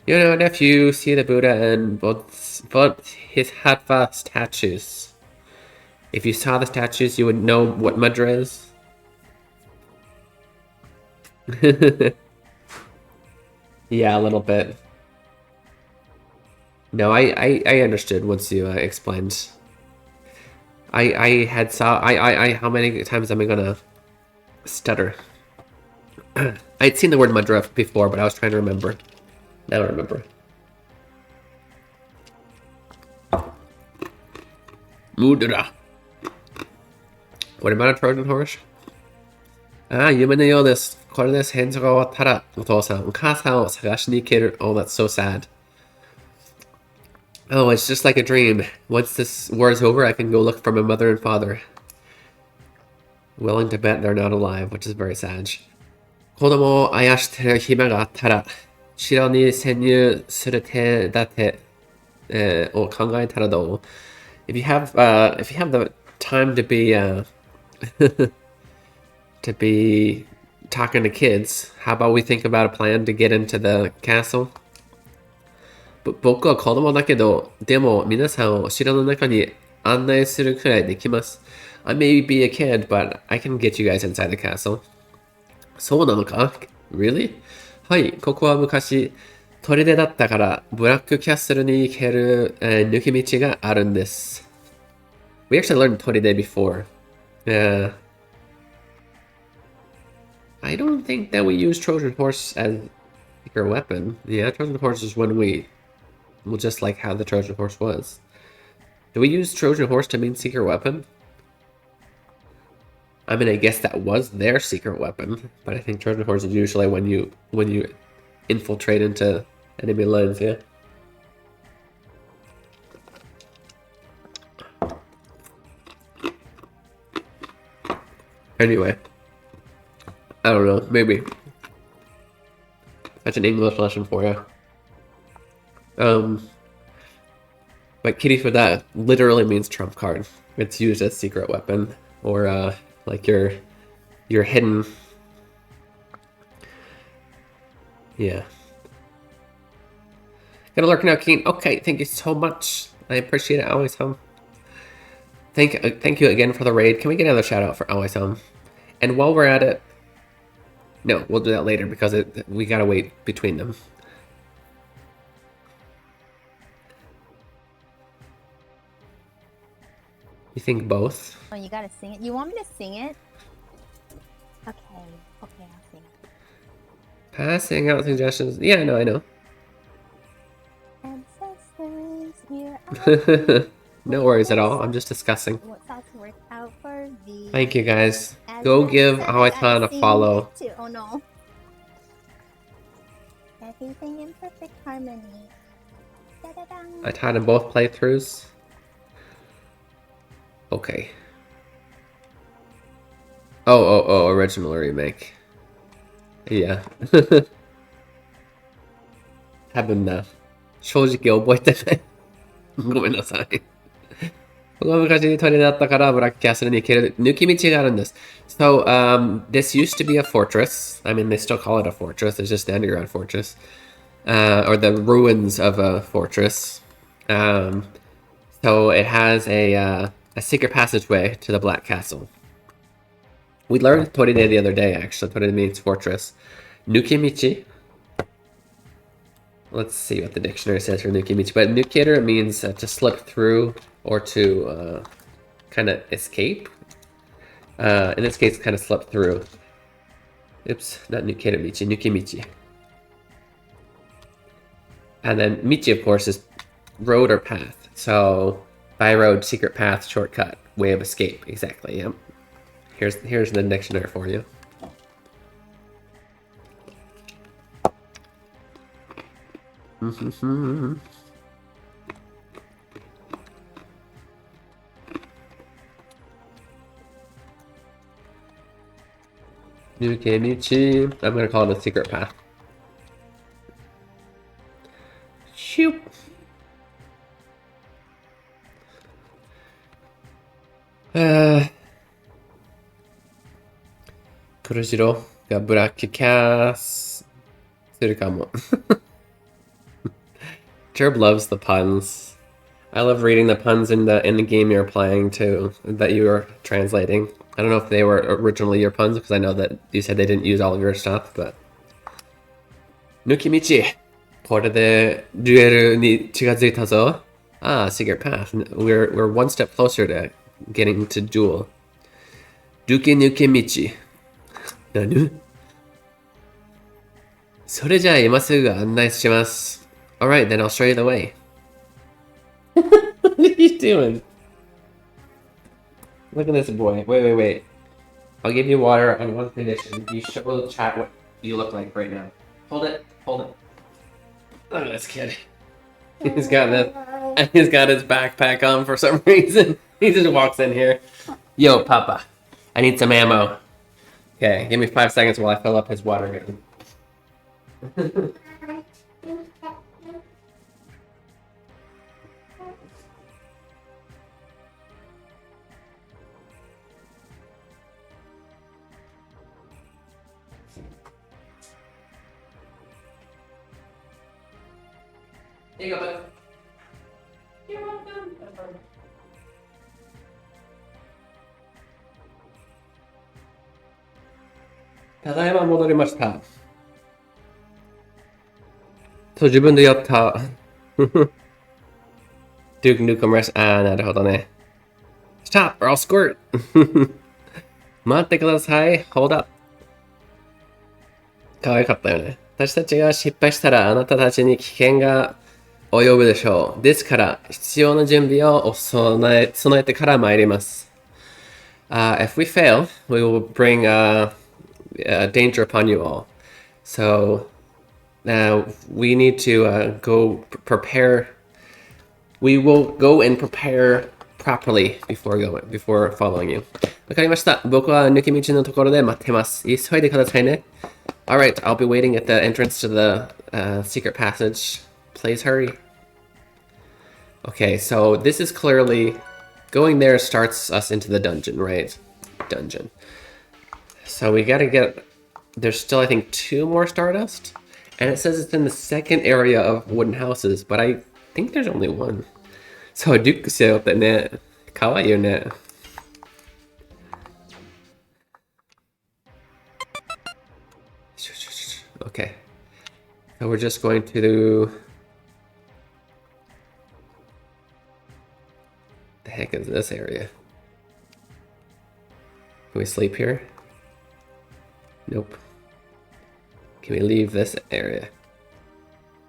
[SPEAKER 2] You know, if you see the Buddha and both his Hatha statues, if you saw the statues, you would know what mudra is. Yeah, a little bit. No, I understood once you explained. I how many times am I gonna stutter? I'd seen the word mudra before, but I was trying to remember. Now I remember. Mudra. What about a Trojan horse? ああ、夢のようです。これです。返事が終わったら、お父さん、お母さんを探しに行ける。Oh, that's so sad. Oh, it's just like a dream. Once this war is over, I can go look for my mother and father. Willing to bet they're not alive, which is very sad. 子供をあやしてる暇があったら、城に潜入する手立て、を考えたらどう? If you have the time to be, to be talking to kids, how about we think about a plan to get into the castle? 僕は子供だけど、でも皆さんを城の中に案内するくらいできます。I may be a kid, but I can get you guys inside the castle. そうなのか? Really? はい、ここは昔、砦だったから、ブラックキャッスルに行ける、抜け道があるんです。We actually learned 砦 before. I don't think that we use Trojan Horse as secret weapon. Yeah, Trojan Horse is when we... Well, just like how the Trojan Horse was. Do we use Trojan Horse to mean secret weapon? I mean, I guess that was their secret weapon, but I think Trojan Horse is usually when you infiltrate into enemy lines, yeah? Anyway. I don't know, maybe. That's an English lesson for you. But kitty for that literally means trump card. It's used as secret weapon, or like your hidden. Yeah. Gonna lurk now, Keen. Okay, thank you so much. I appreciate it, always home. Thank you again for the raid. Can we get another shout out for always home? And while we're at it, no, we'll do that later because we gotta wait between them. You think both?
[SPEAKER 6] Oh, you gotta sing it. You want me to sing it? Okay, I'll sing it.
[SPEAKER 2] Passing out suggestions. Yeah, I know.
[SPEAKER 6] Ancestors, here I
[SPEAKER 2] No worries at all. I'm just discussing.
[SPEAKER 6] What thoughts work out for thee?
[SPEAKER 2] Thank you guys.
[SPEAKER 6] As
[SPEAKER 2] Go
[SPEAKER 6] I
[SPEAKER 2] give
[SPEAKER 6] said,
[SPEAKER 2] Awaitan
[SPEAKER 6] I
[SPEAKER 2] a
[SPEAKER 6] sing
[SPEAKER 2] follow.
[SPEAKER 6] it too. Oh no. Everything in perfect harmony. Da-da-dang.
[SPEAKER 2] I taught in both playthroughs. Okay. Oh, original remake. Yeah. 多分な、正直覚えてない。ごめんなさい。僕は昔に鳥だったからブラックキャスルに行ける抜き道があるんです。So, this used to be a fortress. I mean, they still call it a fortress. It's just the underground fortress. Or the ruins of a fortress. So it has a secret passageway to the Black Castle. We learned Toride the other day, actually. Toride means fortress. Nukimichi. Let's see what the dictionary says for Nukimichi. But Nukitter means to slip through or to kind of escape. In this case, kind of slip through. Oops, not Nukimichi, Nukimichi. And then Michi, of course, is road or path. So, by road, secret path, shortcut, way of escape. Exactly, yep. Here's the dictionary for you. Nukemichi. I'm gonna call it a secret path. Shoot. Kurojiroがブラックキャスするかも。Jerb loves the puns. I love reading the puns in the game you're playing too, that you are translating. I don't know if they were originally your puns, because I know that you said they didn't use all of your stuff, but... Nukimichi! これでデュエルに近づいたぞ. Ah, secret path. We're one step closer to getting to duel. Duki Nukimichi. Nanu? それじゃあ今すぐ案内します. Alright, then I'll show you the way. What are you doing? Look at this boy. Wait. I'll give you water on one condition. You show the chat what you look like right now. Hold it. Look at this kid. He's got his backpack on for some reason. He just walks in here. Yo, Papa. I need some ammo. Okay, give me 5 seconds while I fill up his water gun. Here you go, bud. You're welcome. Tadaima 戻りました。そう、自分でやった。Duke Nukem Rest. あー、なるほどね。Stop or I'll squirt! 待ってください。Hold up. 可愛かったよね。私たちが失敗したらあなたたちに危険が及ぶでしょう。ですから、必要な準備を備えてから参ります。If we fail, we will bring danger upon you all. So, we need to go prepare. We will go and prepare properly before following you. わかりました。僕は抜け道のところで待ってます。急いでくださいね。Alright, I'll be waiting at the entrance to the secret passage. Please hurry. Okay, so this is clearly... Going there starts us into the dungeon, right? Dungeon. So we gotta get... There's still, I think, 2 more Stardust. And it says it's in the second area of wooden houses, but I think there's only 1. So, リュック背負ってね。かわいいよね。Okay. So we're just going to... The heck is this area? Can we sleep here? Nope. Can we leave this area?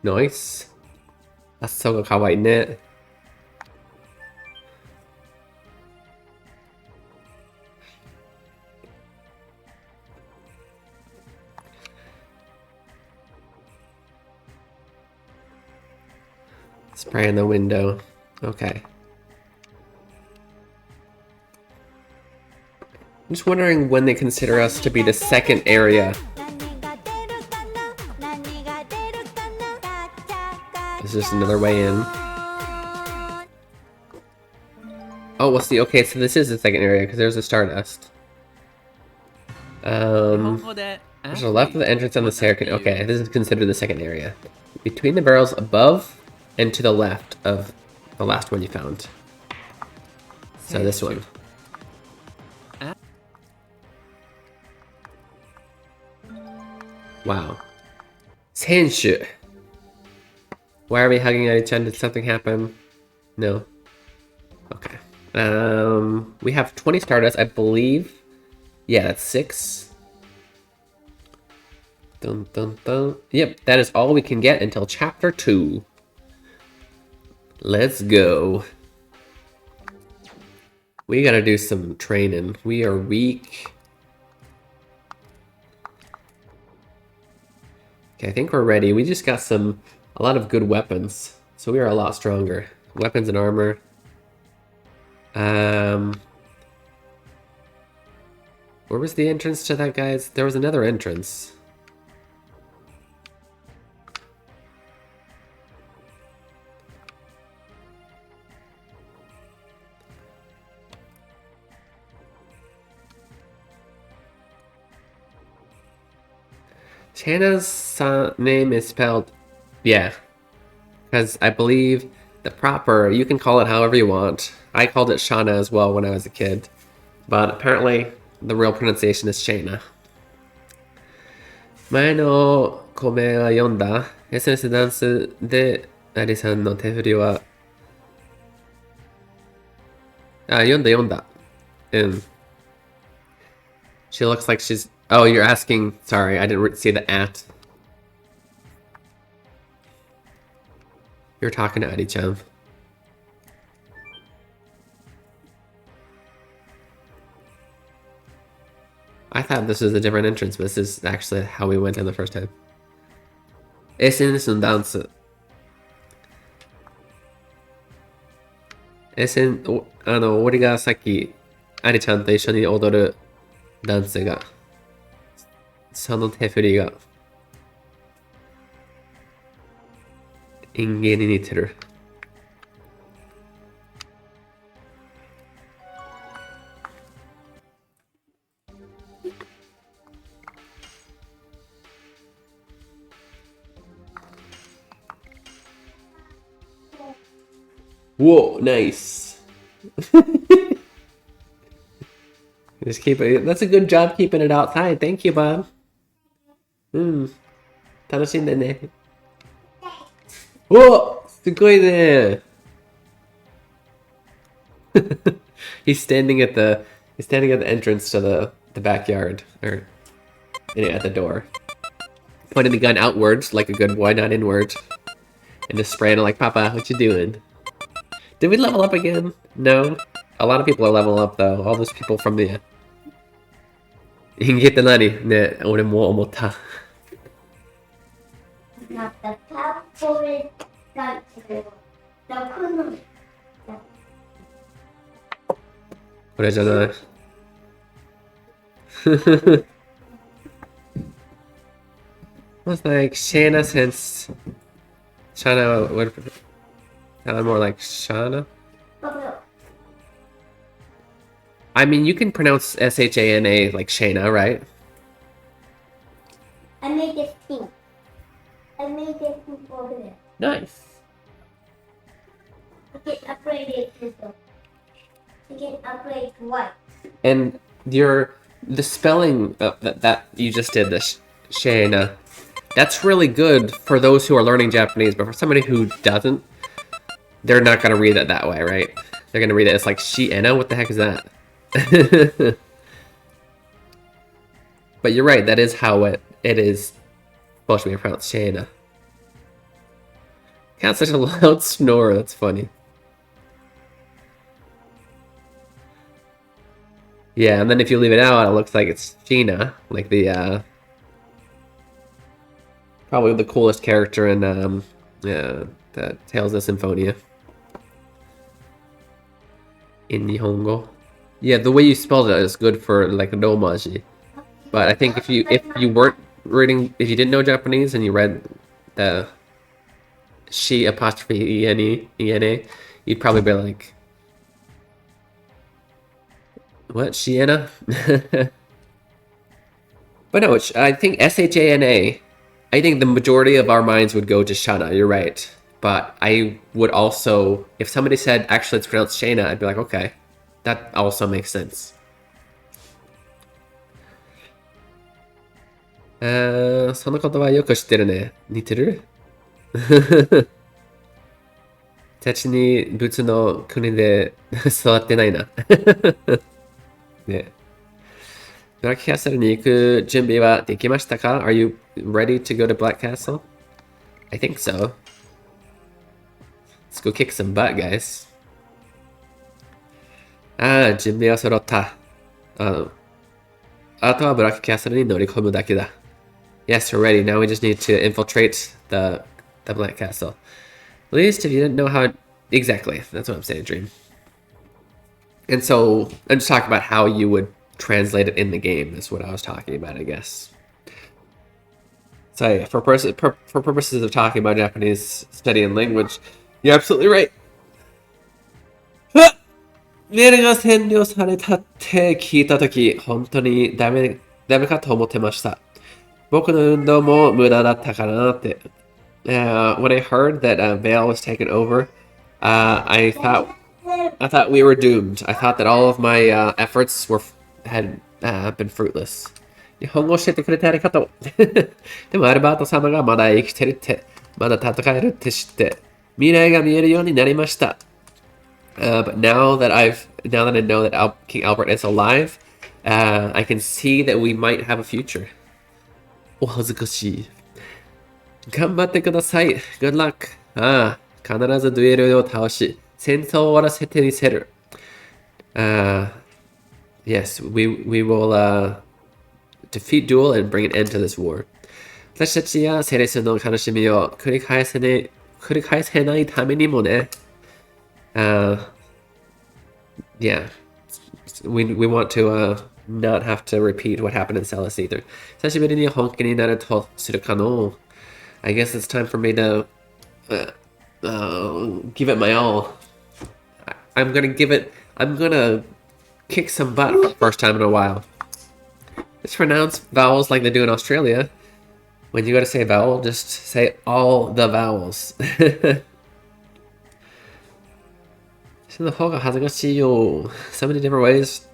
[SPEAKER 2] Nice. あそこがかわいいね。Spray in the window. Okay. I'm just wondering when they consider us to be the second area. Is this another way in? Oh, we'll see. Okay, so this is the second area because there's a Stardust. There's a left of the entrance on the staircase. Okay, this is considered the second area. Between the barrels above and to the left of the last one you found. So this one. Wow. Senshu. Why are we hugging at each other? Did something happen? No. Okay. We have 20 Stardust, I believe. Yeah, that's 6. Dun, dun, dun. Yep, that is all we can get until chapter 2. Let's go. We gotta do some training. We are weak. Okay, I think we're ready. We just got a lot of good weapons. So we are a lot stronger. Weapons and armor. Where was the entrance to that, guys? There was another entrance. Shanna's name is spelled, yeah, because I believe the proper, you can call it however you want. I called it Shana as well when I was a kid, but apparently the real pronunciation is Shana. 前の米は読んだ SNS ダンスでアリさんの手振りは読んだ She looks like she's... Oh, you're asking... Sorry, I didn't see the at. You're talking to Adi-chan. I thought this was a different entrance, but this is actually how we went in the first time. SNS のダンス。俺がさっきアリちゃんと一緒に踊るダンスが、その手振りが演芸に似てる。Whoa, nice. Just keep it. That's a good job keeping it outside. Thank you, Bob. 楽しんでね。お、すごいね。He's standing at the entrance to the backyard or at the door. pointing the gun outwards like a good boy, not inward. And just spraying it like, Papa, what you doing? Did we level up again? No? A lot of people are leveling up though. All those people from the... 人間って何ね、俺も思った。
[SPEAKER 5] またタコレがどこの
[SPEAKER 2] これじゃない。was like Shana since Shana would sound more like Shana. I mean, you can pronounce Shana like Shana, right?
[SPEAKER 5] I made this thing. I made this thing over there.
[SPEAKER 2] Nice.
[SPEAKER 5] I can upgrade it to the. I can upgrade to white.
[SPEAKER 2] And the spelling that you just did, the Shana, that's really good for those who are learning Japanese, but for somebody who doesn't, they're not going to read it that way, right? They're going to read it as like Shiena. What the heck is that? But you're right, that is how it is supposed to be pronounced, Shana. Got such a loud snore, that's funny. Yeah, and then if you leave it out, it looks like it's Sheena, like the probably the coolest character in the Tales of Symphonia in Nihongo. Yeah, the way you spelled it is good for like Romaji. But I think if you weren't reading, if you didn't know Japanese and you read the she apostrophe ena, you'd probably be like, what, Shiena? But no, I think Shana. I think the majority of our minds would go to Shana. You're right. But I would also, if somebody said actually it's pronounced Shana, I'd be like, okay, that also makes sense. その言葉よく知ってるね。似てる私に別の国で育ってないな。ね。ブラックキャッスルに行く準備はできましたか? Are you ready to go to Black Castle? I think so. Let's go kick some butt, guys. 準備は揃った。あとはブラックキャッスルに乗り込むだけだ。Yes, we're ready. Now we just need to infiltrate the Black Castle. At least if you didn't know how it... Exactly. That's what I'm saying, Dream. And so, I'm just talking about how you would translate it in the game, is what I was talking about, I guess. So, yeah, for purposes of talking about Japanese study and language, you're absolutely right. メールが占領されたって聞いたとき、本当にダメかと思ってました。僕の運動も無駄だったかなって。When I heard that Vale was taken over, I thought we were doomed. I thought that all of my efforts had been fruitless. 日本語教えてくれてありがとう。でもアルバート様がまだ生きてるって、まだ戦えるって知って、未来が見えるようになりました。But now that I know that King Albert is alive, I can see that we might have a future. お恥ずかしい。頑張ってください。Good luck. 必ずデュエルを倒し、戦争を終わらせてみせる。Yes, we will defeat duel and bring an end to this war. 私たちやセレスの悲しみを繰り返せないためにもね。Yeah, we want to not have to repeat what happened in Celis either. 久しぶりに本気になるとするかの。I guess it's time for me to give it my all. I'm gonna kick some butt for the first time in a while. Just pronounce vowels like they do in Australia. When you go to say vowel, just say all the vowels. その方が恥ずかしいよ。So many different ways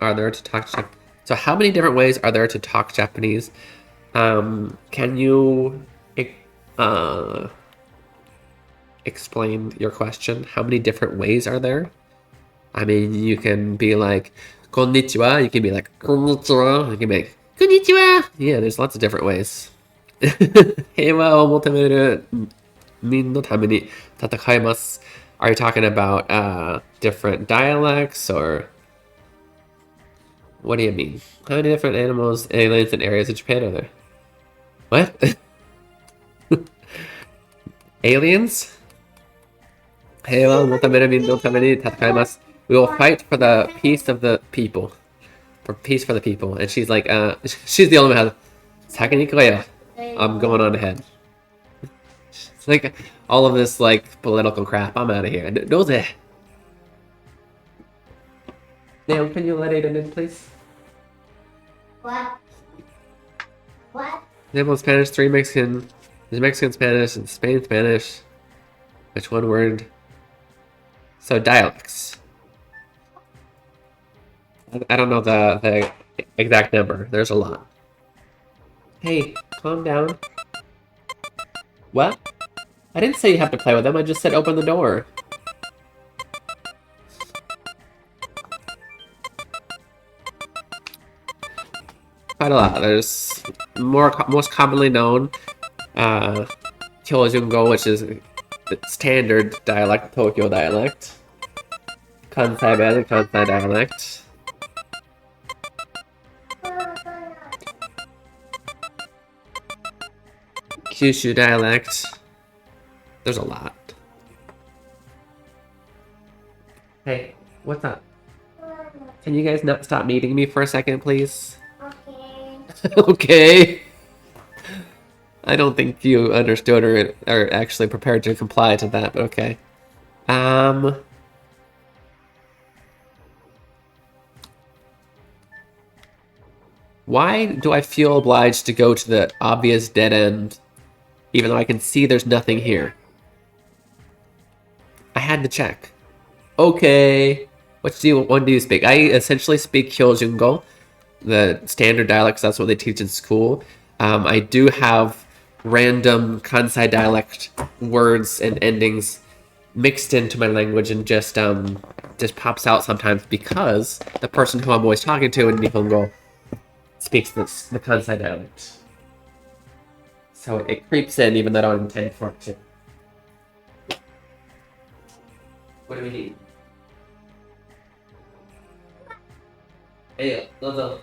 [SPEAKER 2] are there to talk Japanese. So how many different ways are there to talk Japanese? Can you explain your question? How many different ways are there? I mean, you can be like, konnichiwa. You can be like, konnichiwa. You can be like, konnichiwa. Yeah, there's lots of different ways. 平和を求める民のために戦います. Are you talking about different dialects or what do you mean? How many different animals, aliens, and areas of Japan are there? What? Aliens? 平和を求める民のために戦います. We will fight for the peace of the people. For peace for the people. And she's like, she's the only one who has, 先に行こうよ. I'm going on ahead. It's like, all of this, like, political crap. I'm out of here. Doze. Nail, can you let Aiden in, please?
[SPEAKER 5] What? What?
[SPEAKER 2] Example Spanish, 3 Mexican. There's Mexican Spanish and Spain Spanish. Which one word? So dialects. I don't know the exact number. There's a lot. Hey, calm down. What? I didn't say you have to play with them. I just said open the door. Quite a lot. There's most commonly known Kyojungo, which is the standard dialect, Tokyo dialect. Kansai Ben and Kansai dialect. Kyushu dialect. There's a lot. Hey, what's up? Can you guys not stop needing me for a second, please?
[SPEAKER 5] Okay.
[SPEAKER 2] Okay. I don't think you understood or are actually prepared to comply to that, but okay. Why do I feel obliged to go to the obvious dead end, even though I can see there's nothing here? I had to check. Okay. What do you speak? I essentially speak Kyojungo, the standard dialects. That's what they teach in school. I do have random Kansai dialect words and endings mixed into my language and just pops out sometimes because the person who I'm always talking to in Nihongo speaks the Kansai dialect. So it creeps in even though I don't intend for it to. What do we need? Hey, Lozo.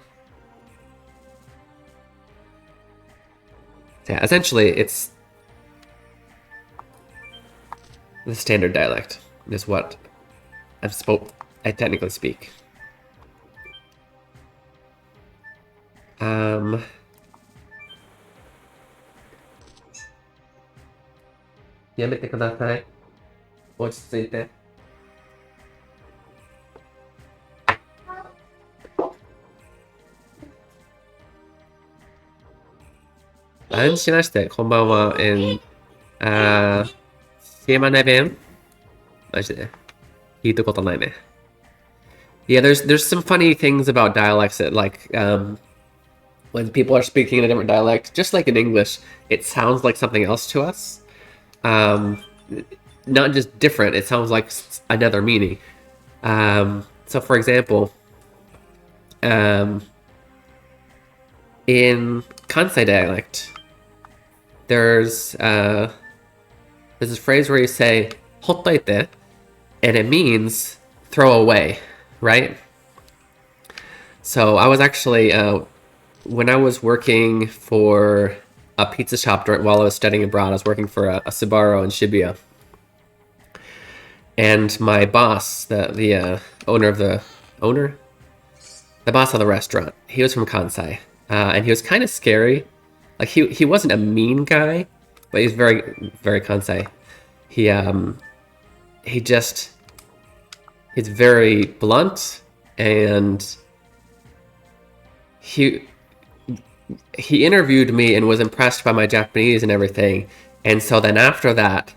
[SPEAKER 2] Yeah, essentially it's the standard dialect is what I technically speak. やめてください。落ち着いて。安心しまして、こんばんは。島根弁マジで。聞いたことないね。Yeah, there's some funny things about dialects that like when people are speaking in a different dialect, just like in English, it sounds like something else to us. Not just different, it sounds like another meaning. So for example, in Kansai dialect, there's this phrase where you say "hottoite," and it means throw away, right? So I was actually when I was working for a pizza shop while I was studying abroad, I was working for a Sbarro in Shibuya, and my boss, the boss of the restaurant, he was from Kansai, and he was kind of scary. Like he wasn't a mean guy, but he's very, very Kansai. He's very blunt, and he interviewed me and was impressed by my Japanese and everything. And so then after that,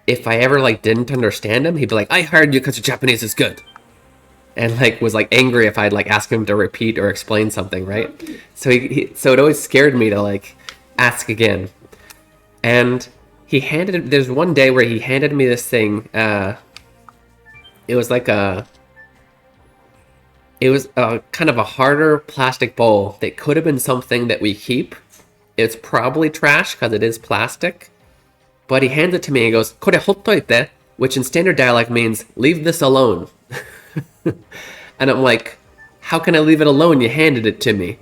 [SPEAKER 2] if I ever like didn't understand him, he'd be like, "I hired you because your Japanese is good," and like was like angry if I'd like ask him to repeat or explain something, right? So so it always scared me to like ask again. And there's one day where he handed me this thing. It was a kind of a harder plastic bowl that could have been something that we keep, it's probably trash because it is plastic. But he hands it to me and goes, これほっといて, which in standard dialect means, leave this alone. And I'm like, how can I leave it alone? You handed it to me.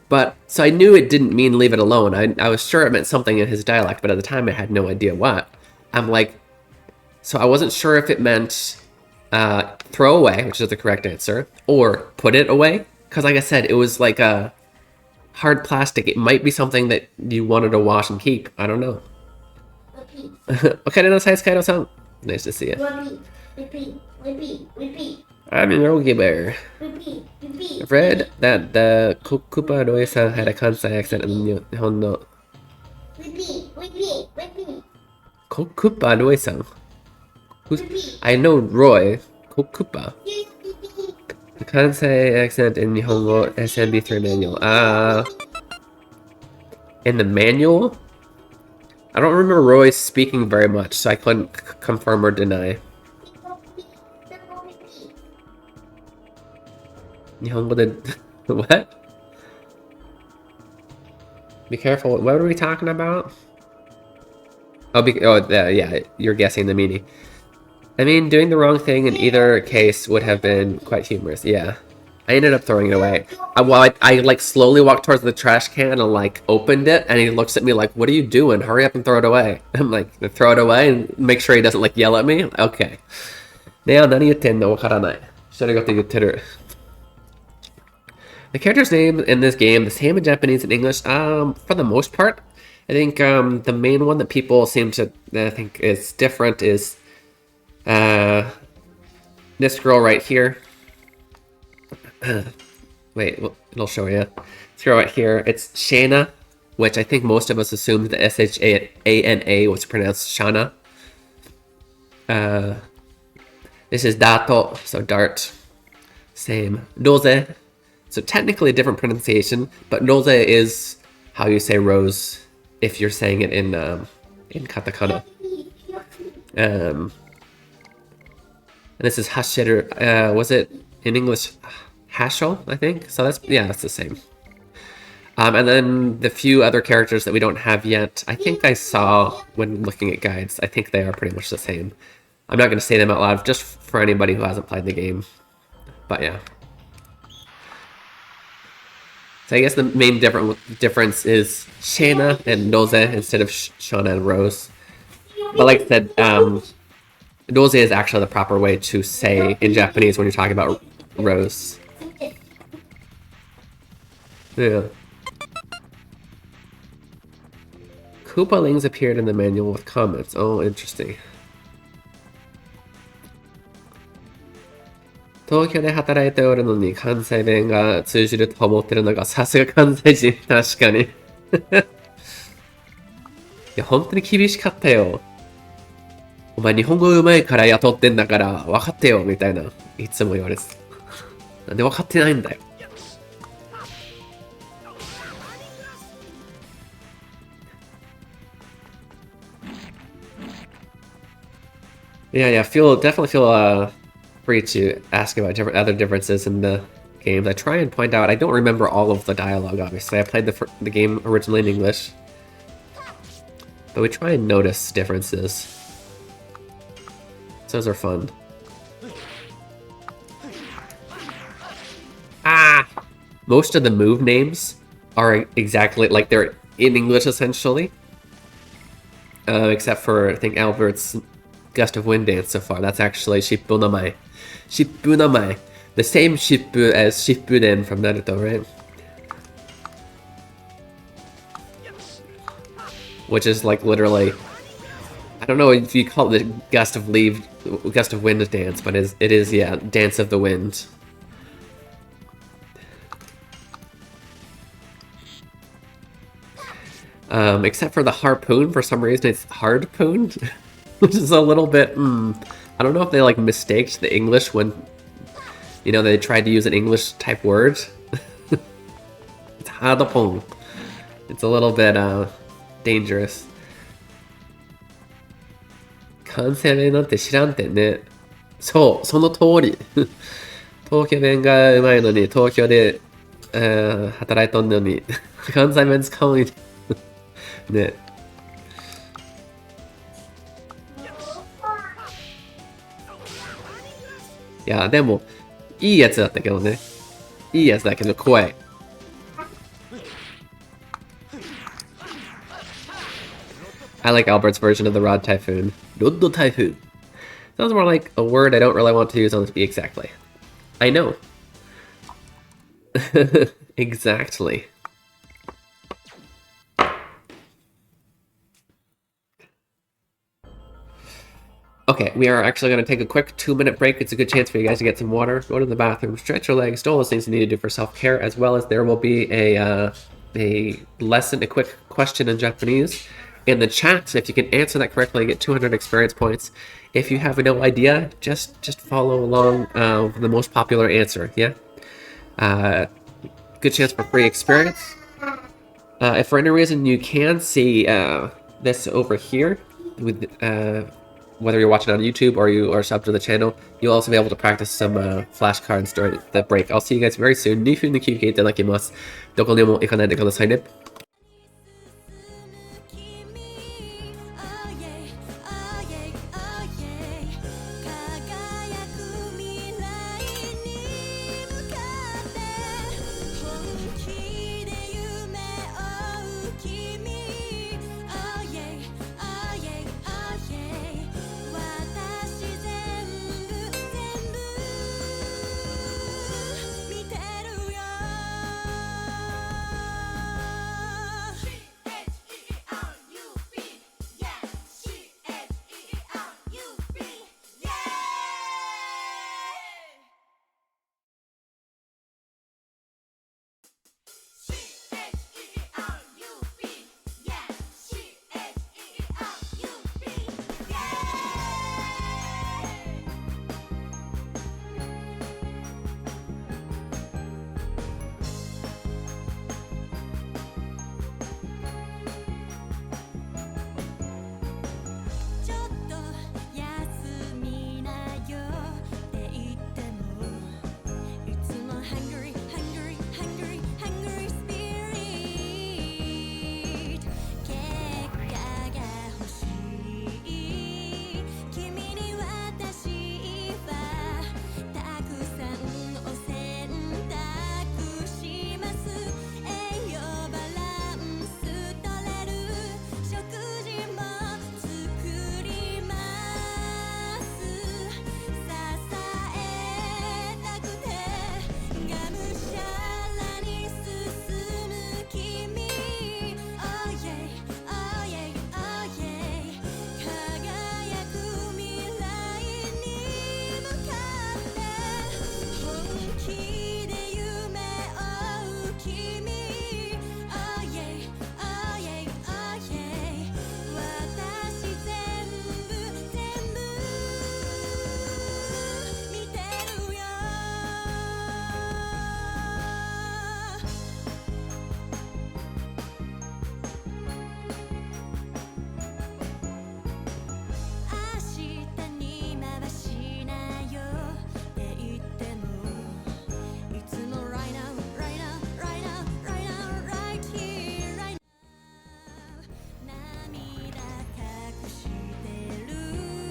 [SPEAKER 2] But, so I knew it didn't mean leave it alone. I was sure it meant something in his dialect, but at the time I had no idea what. I'm like, so I wasn't sure if it meant throw away, which is the correct answer, or put it away. Because like I said, it was like a hard plastic. It might be something that you wanted to wash and keep. I don't know.
[SPEAKER 5] Repeat.
[SPEAKER 2] Okay, no size, Kaido-san. Nice to see you.
[SPEAKER 5] Repeat. Repeat. Repeat. Repeat.
[SPEAKER 2] I'm an Yogi Bear.
[SPEAKER 5] Repeat. Repeat.
[SPEAKER 2] I've read that the Koopa Roy-san had a Kansai accent in Nihon no...
[SPEAKER 5] Repeat. Repeat. Repeat.
[SPEAKER 2] Koopa Roy-san? Who's...
[SPEAKER 5] Repeat.
[SPEAKER 2] I know Roy. Koopa.
[SPEAKER 5] Repeat.
[SPEAKER 2] The Kansai accent in Nihongo SMB3 manual. In the manual? I don't remember Roy speaking very much, so I couldn't confirm or deny. Nihongo did... What? Be careful. What were we talking about? Oh, yeah, you're guessing the meaning. I mean, doing the wrong thing in either case would have been quite humorous, yeah. I ended up throwing it away. I like slowly walked towards the trash can and like opened it, and he looks at me like, what are you doing? Hurry up and throw it away. I'm like, throw it away and make sure he doesn't like yell at me? Okay. Now, 何言ってんの? わからない. それがと言ってる. The character's name in this game, the same in Japanese and English, for the most part. I think the main one that people seem to think is different is this girl right here. Wait, it'll show you. This girl right here, it's Shana, which I think most of us assumed the Shana was pronounced Shana. This is Dato, so Dart. Same. Rose. So technically a different pronunciation, but Rose is how you say rose if you're saying it in katakana. And this is Hashiru. Was it in English Hasho, I think? So that's the same. And then the few other characters that we don't have yet, I think I saw when looking at guides, I think they are pretty much the same. I'm not going to say them out loud just for anybody who hasn't played the game. But yeah. So I guess the main difference is Shana and Rose instead of Shauna and Rose. But like I said, Rose is actually the proper way to say in Japanese when you're talking about Rose. Yeah. Koopalings appeared in the manual with comments. Oh, interesting. 東京で働いておるのに関西弁が通じると思ってるのがさすが関西人。確かに。いや、本当に厳しかったよ。お前日本語上手いから雇ってんだから分かってよみたいな。いつも言われてた。なんで分かってないんだよ。Yeah, definitely feel free to ask about other differences in the games. I try and point out. I don't remember all of the dialogue. Obviously, I played the game originally in English, but we try and notice differences. Those are fun. Most of the move names are exactly like they're in English essentially, except for I think Albert's Gust of Wind dance so far. That's actually Shippunamai. Shippunamai. The same Shippu as Shippuden from Naruto, right? Which is like literally, I don't know if you call it the Gust of Wind dance, but it is, yeah, Dance of the Wind. Except for the harpoon, for some reason it's hardpoon. Which is a little bit, I don't know if they like mistaked the English when, you know, they tried to use an English type word. It's hadapong. It's a little bit dangerous. 関西弁なんて知らんてね。そう、その通り。東京弁が上手いのに東京で働いとんのに関西弁使うんね。いや、でも、いいやつだったけどね。いいやつだけど怖い。I like Albert's version of the Rod Typhoon. Rod Typhoon. Sounds more like a word I don't really want to use on the exactly. I know. Exactly. Okay, we are actually going to take a quick 2-minute break. It's a good chance for you guys to get some water, go to the bathroom, stretch your legs, do all those things you need to do for self-care, as well as there will be a lesson, a quick question in Japanese in the chat. If you can answer that correctly, you get 200 experience points. If you have no idea, just follow along the most popular answer, yeah? Good chance for free experience. If for any reason you can see this over here, with whether you're watching on YouTube or you are subbed to the channel, you'll also be able to practice some flashcards during the break. I'll see you guys very soon. 2分の休憩いただきます。どこにも行かないでくださいね。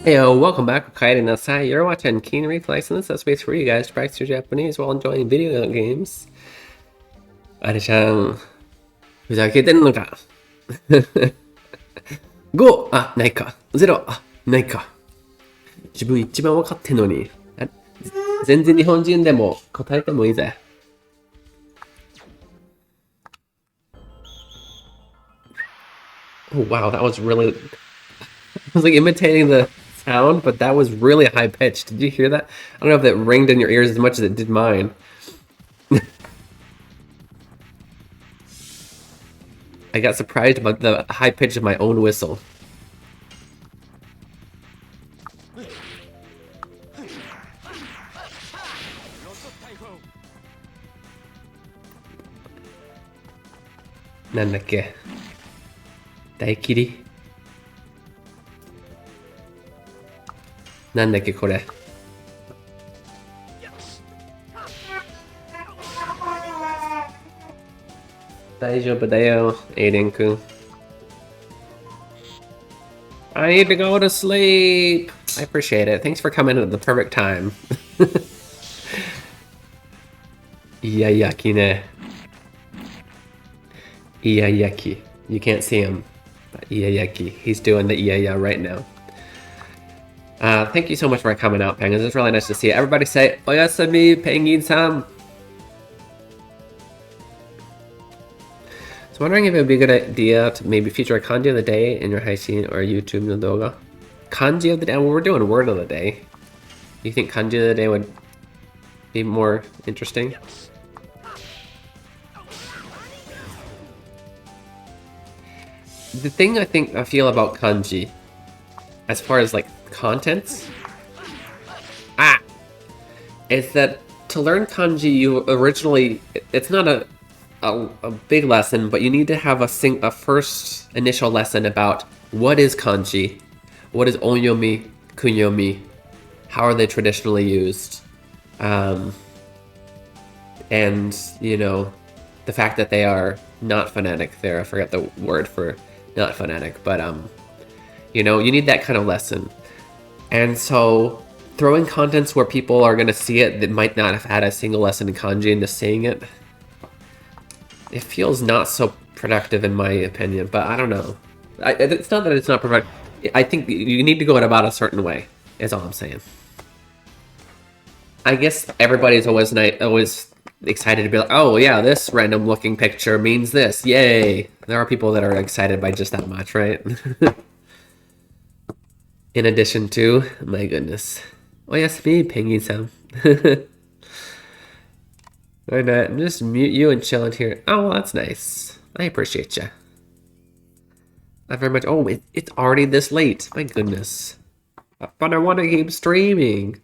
[SPEAKER 2] Hey, welcome back. Kaede Nasai. You're watching Keen Replays, and this is a space for you guys to practice your Japanese while enjoying video games. あれちゃん、ふざけてんのか。5! あ、ないか。0! あ、ないか。自分一番分かってんのに。全然日本人でも答えてもいいぜ。Oh, wow, that was really... I was like imitating the sound, but that was really high pitched. Did you hear that? I don't know if that ringed in your ears as much as it did mine. I got surprised by the high pitch of my own whistle. Nandake? Daikiri? なんだっけこれ。Daijoubu da yo, Aiden-kun. I need to go to sleep. I appreciate it. Thanks for coming at the perfect time. Iyayaki ne. Iyayaki. You can't see him. But Iyayaki. He's doing the Iyaya right now. Thank you so much for coming out, Penguins. It's really nice to see you. Everybody say, Oyasumi, Penguin-san. So wondering if it would be a good idea to maybe feature a kanji of the day in your Haishin or YouTube no doga. Kanji of the day? Well, we're doing word of the day. You think kanji of the day would be more interesting? The thing I feel about kanji, as far as like contents, is that to learn kanji, you originally, it's not a big lesson, but you need to have a first initial lesson about what is kanji, what is onyomi, kunyomi, how are they traditionally used, and you know, the fact that they are not phonetic. There, I forgot the word for not phonetic, but you know, you need that kind of lesson. And so throwing contents where people are going to see it that might not have had a single lesson in kanji and just saying it, it feels not so productive in my opinion, but I don't know. It's not that it's not productive. I think you need to go about a certain way, is all I'm saying. I guess everybody's always excited to be like, oh yeah, this random looking picture means this, yay. There are people that are excited by just that much, right? In addition to, my goodness. Oh yes, me, Penguin-san. Alright, I'm just mute you and chilling here. Oh, well, that's nice. I appreciate you. Not very much. Oh, it's already this late. My goodness. But I want to keep streaming.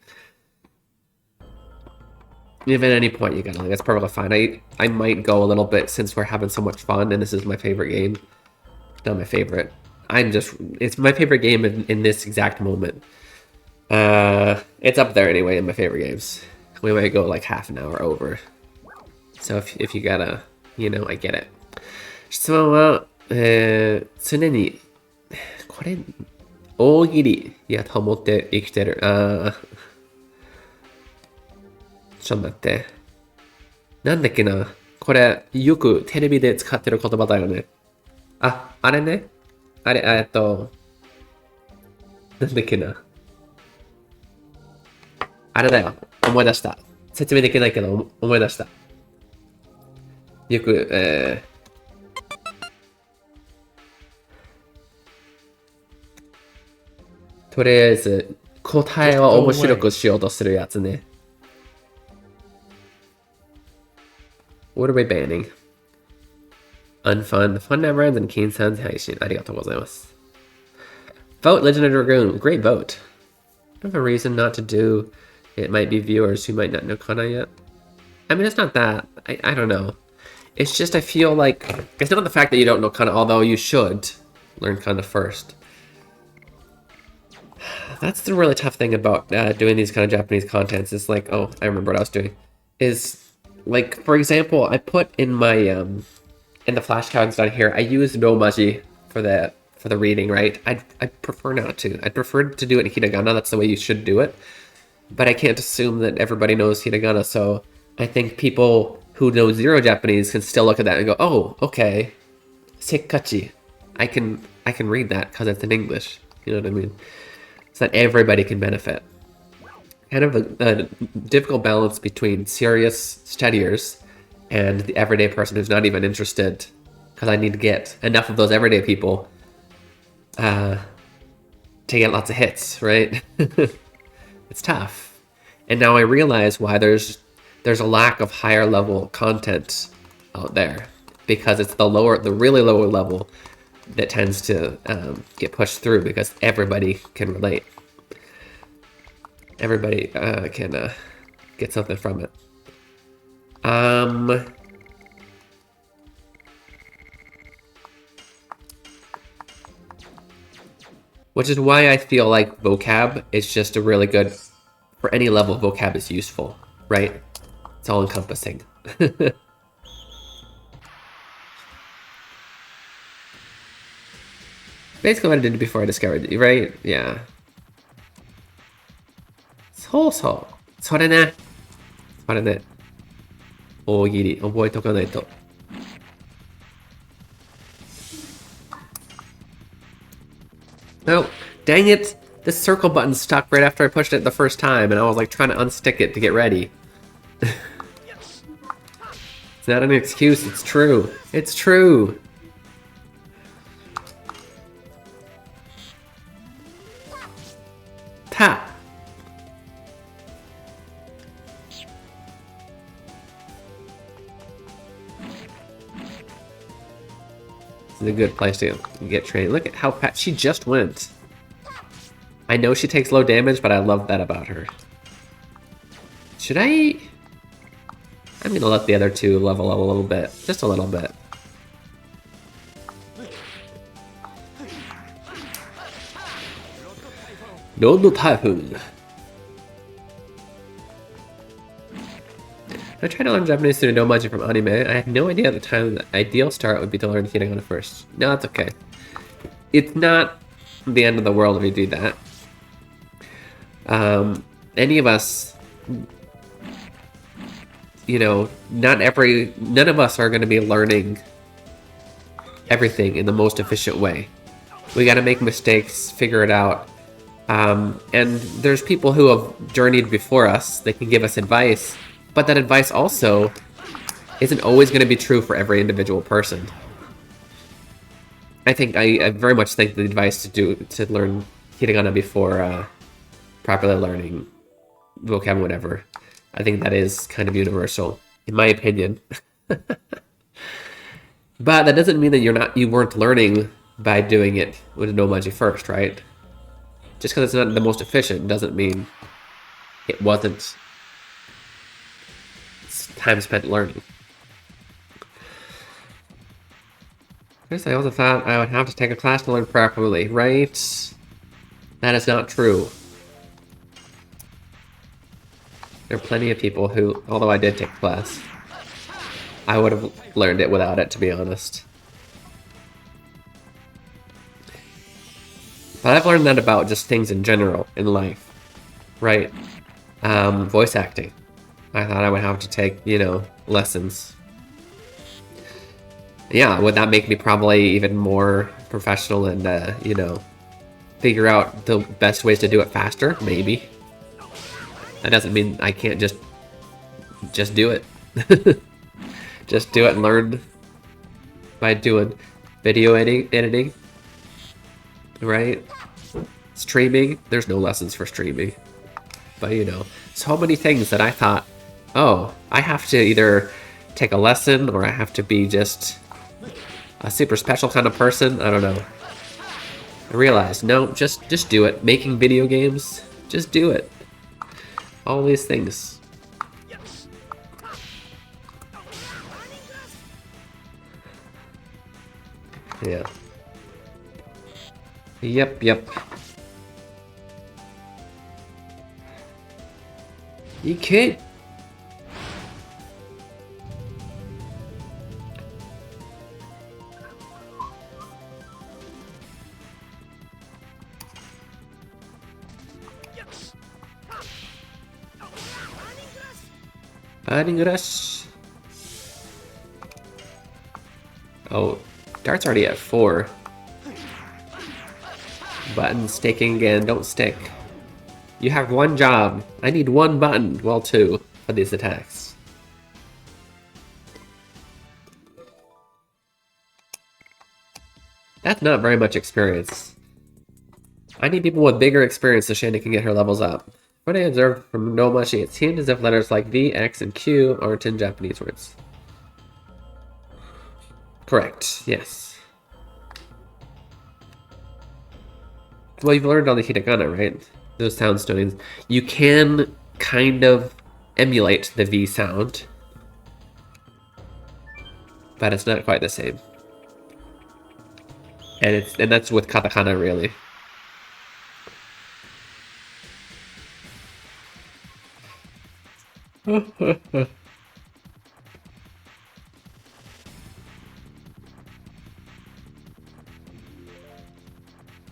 [SPEAKER 2] If at any point you gotta leave, that's perfectly fine. I might go a little bit since we're having so much fun and this is my favorite game. Not my favorite. It's my favorite game in this exact moment. It's up there anyway in my favorite games. We might go like half an hour over. So if you gotta, you know, I get it. 質問は、常に、これ、大喜利やと思って生きてる。ちょっと待って。なんだっけな。これ、よくテレビで使ってる言葉だよね。あれね。なんだっけな。あれだよ。思い出した。説明できないけど思い出した。よく、とりあえず答えを面白くしようとするやつね。What are we banning? Unfun. Fun never ends in Keen-san's 配信。ありがとうございます。Vote Legend of Dragoon. Great vote. I have a reason not to do it. Might be viewers who might not know Kana yet. I mean, it's not that. I don't know. It's just I feel like it's not the fact that you don't know Kana, although you should learn Kana first. That's the really tough thing about doing these kind of Japanese contents. Is like, oh, I remember what I was doing. Is like, for example, I put in my in the flashcards down here, I used romaji for the reading, right? I'd prefer not to. I'd prefer to do it in hiragana. That's the way you should do it. But I can't assume that everybody knows hiragana, so I think people who know zero Japanese can still look at that and go, oh, okay, sekkachi. I can read that because it's in English. You know what I mean? So that everybody can benefit. Kind of a difficult balance between serious studiers and the everyday person who's not even interested, because I need to get enough of those everyday people to get lots of hits, right? It's tough. And now I realize why there's a lack of higher level content out there, because it's the really lower level that tends to get pushed through, because everybody can relate. Everybody can get something from it. Which is why I feel like vocab is just a really good, for any level, vocab is useful, right? It's all encompassing. Basically what I did before I discovered you, right? Yeah. So. それね。それね。大喜利、覚えとかないと。Oh, dang it! This circle button stuck right after I pushed it the first time, and I was like trying to unstick it to get ready. It's not an excuse, it's true. It's true! Ta! This is a good place to get trained. Look at how fast she just went. I know she takes low damage, but I love that about her. Should I... I'm gonna let the other two level up a little bit. Just a little bit. No Typhoon. I tried to learn Japanese through no Maji from anime. I had no idea at the time the ideal start would be to learn hiragana first. No, that's okay. It's not the end of the world if you do that. Any of us, you know, none of us are going to be learning everything in the most efficient way. We got to make mistakes, figure it out. And there's people who have journeyed before us. They can give us advice, but that advice also isn't always going to be true for every individual person. I very much think the advice to learn hiragana before properly learning vocab, whatever, I think that is kind of universal, in my opinion. But that doesn't mean that you weren't learning by doing it with no Maji first, right? Just because it's not the most efficient doesn't mean it wasn't time spent learning. First, I also thought I would have to take a class to learn properly, right? That is not true. There are plenty of people who, although I did take a class, I would have learned it without it, to be honest. But I've learned that about just things in general in life, right? Voice acting. I thought I would have to take, you know, lessons. Yeah, would that make me probably even more professional and, you know, figure out the best ways to do it faster? Maybe. That doesn't mean I can't just do it. Just do it and learn by doing video editing, right? Streaming, there's no lessons for streaming. But you know, so many things that I thought, oh, I have to either take a lesson or I have to be just a super special kind of person. I don't know. I realized, no, just do it. Making video games, just do it. All these things. Yeah. Yep. You can't. Burning Rush. Oh, Dart's already at 4. Button sticking again, don't stick. You have one job. I need one button, well 2, for these attacks. That's not very much experience. I need people with bigger experience so Shanda can get her levels up. What I observed from no Mashi, it seemed as if letters like V, X, and Q aren't in Japanese words. Correct, yes. Well, you've learned all the hiragana, right? Those sound stonings. You can kind of emulate the V sound, but it's not quite the same. And that's with katakana, really.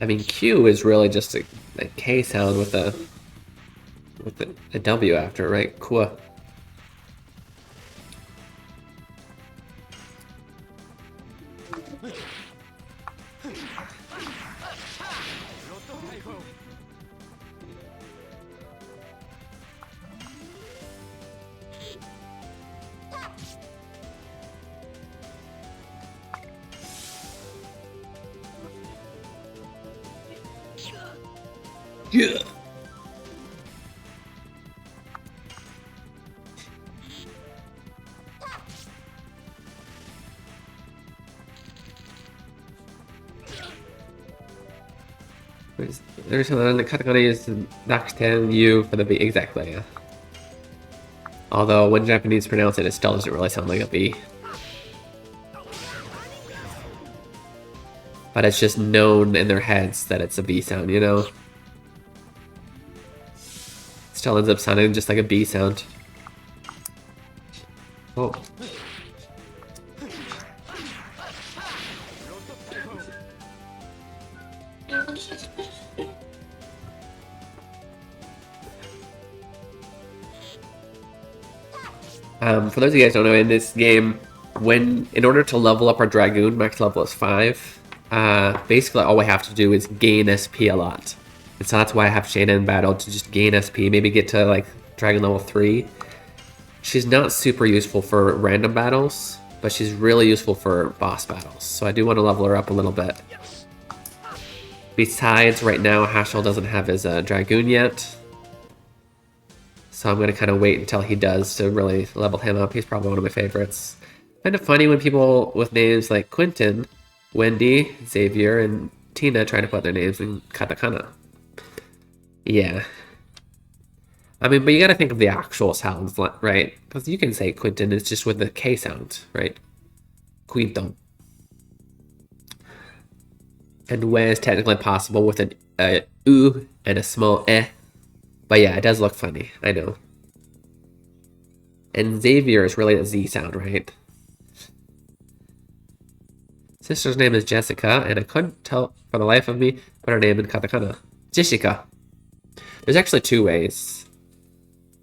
[SPEAKER 2] I mean, Q is really just a K sound with a W after, right? Cool. Yeah. There's another katakana is Nakuten U for the B. Exactly, yeah. Although when Japanese pronounce it, it still doesn't really sound like a B. But it's just known in their heads that it's a B sound, you know? Still ends up sounding just like a B sound. Oh. For those of you guys who don't know, in this game, in order to level up our Dragoon, max level is 5. Basically all we have to do is gain SP a lot. And so that's why I have Shayna in battle, to just gain SP, maybe get to like Dragon level 3. She's not super useful for random battles, but she's really useful for boss battles. So I do want to level her up a little bit. Besides, right now Hashel doesn't have his Dragoon yet. So I'm going to kind of wait until he does to really level him up. He's probably one of my favorites. Kind of funny when people with names like Quentin, Wendy, Xavier, and Tina try to put their names in katakana. Yeah. I mean, but you got to think of the actual sounds, right? Because you can say Quentin, it's just with the K sound, right? Quinton. And Wei is technically possible with an U and a small E. But yeah, it does look funny, I know. And Xavier is really a Z sound, right? Sister's name is Jessica, and I couldn't tell for the life of me put her name in katakana. Jessica. There's actually 2 ways,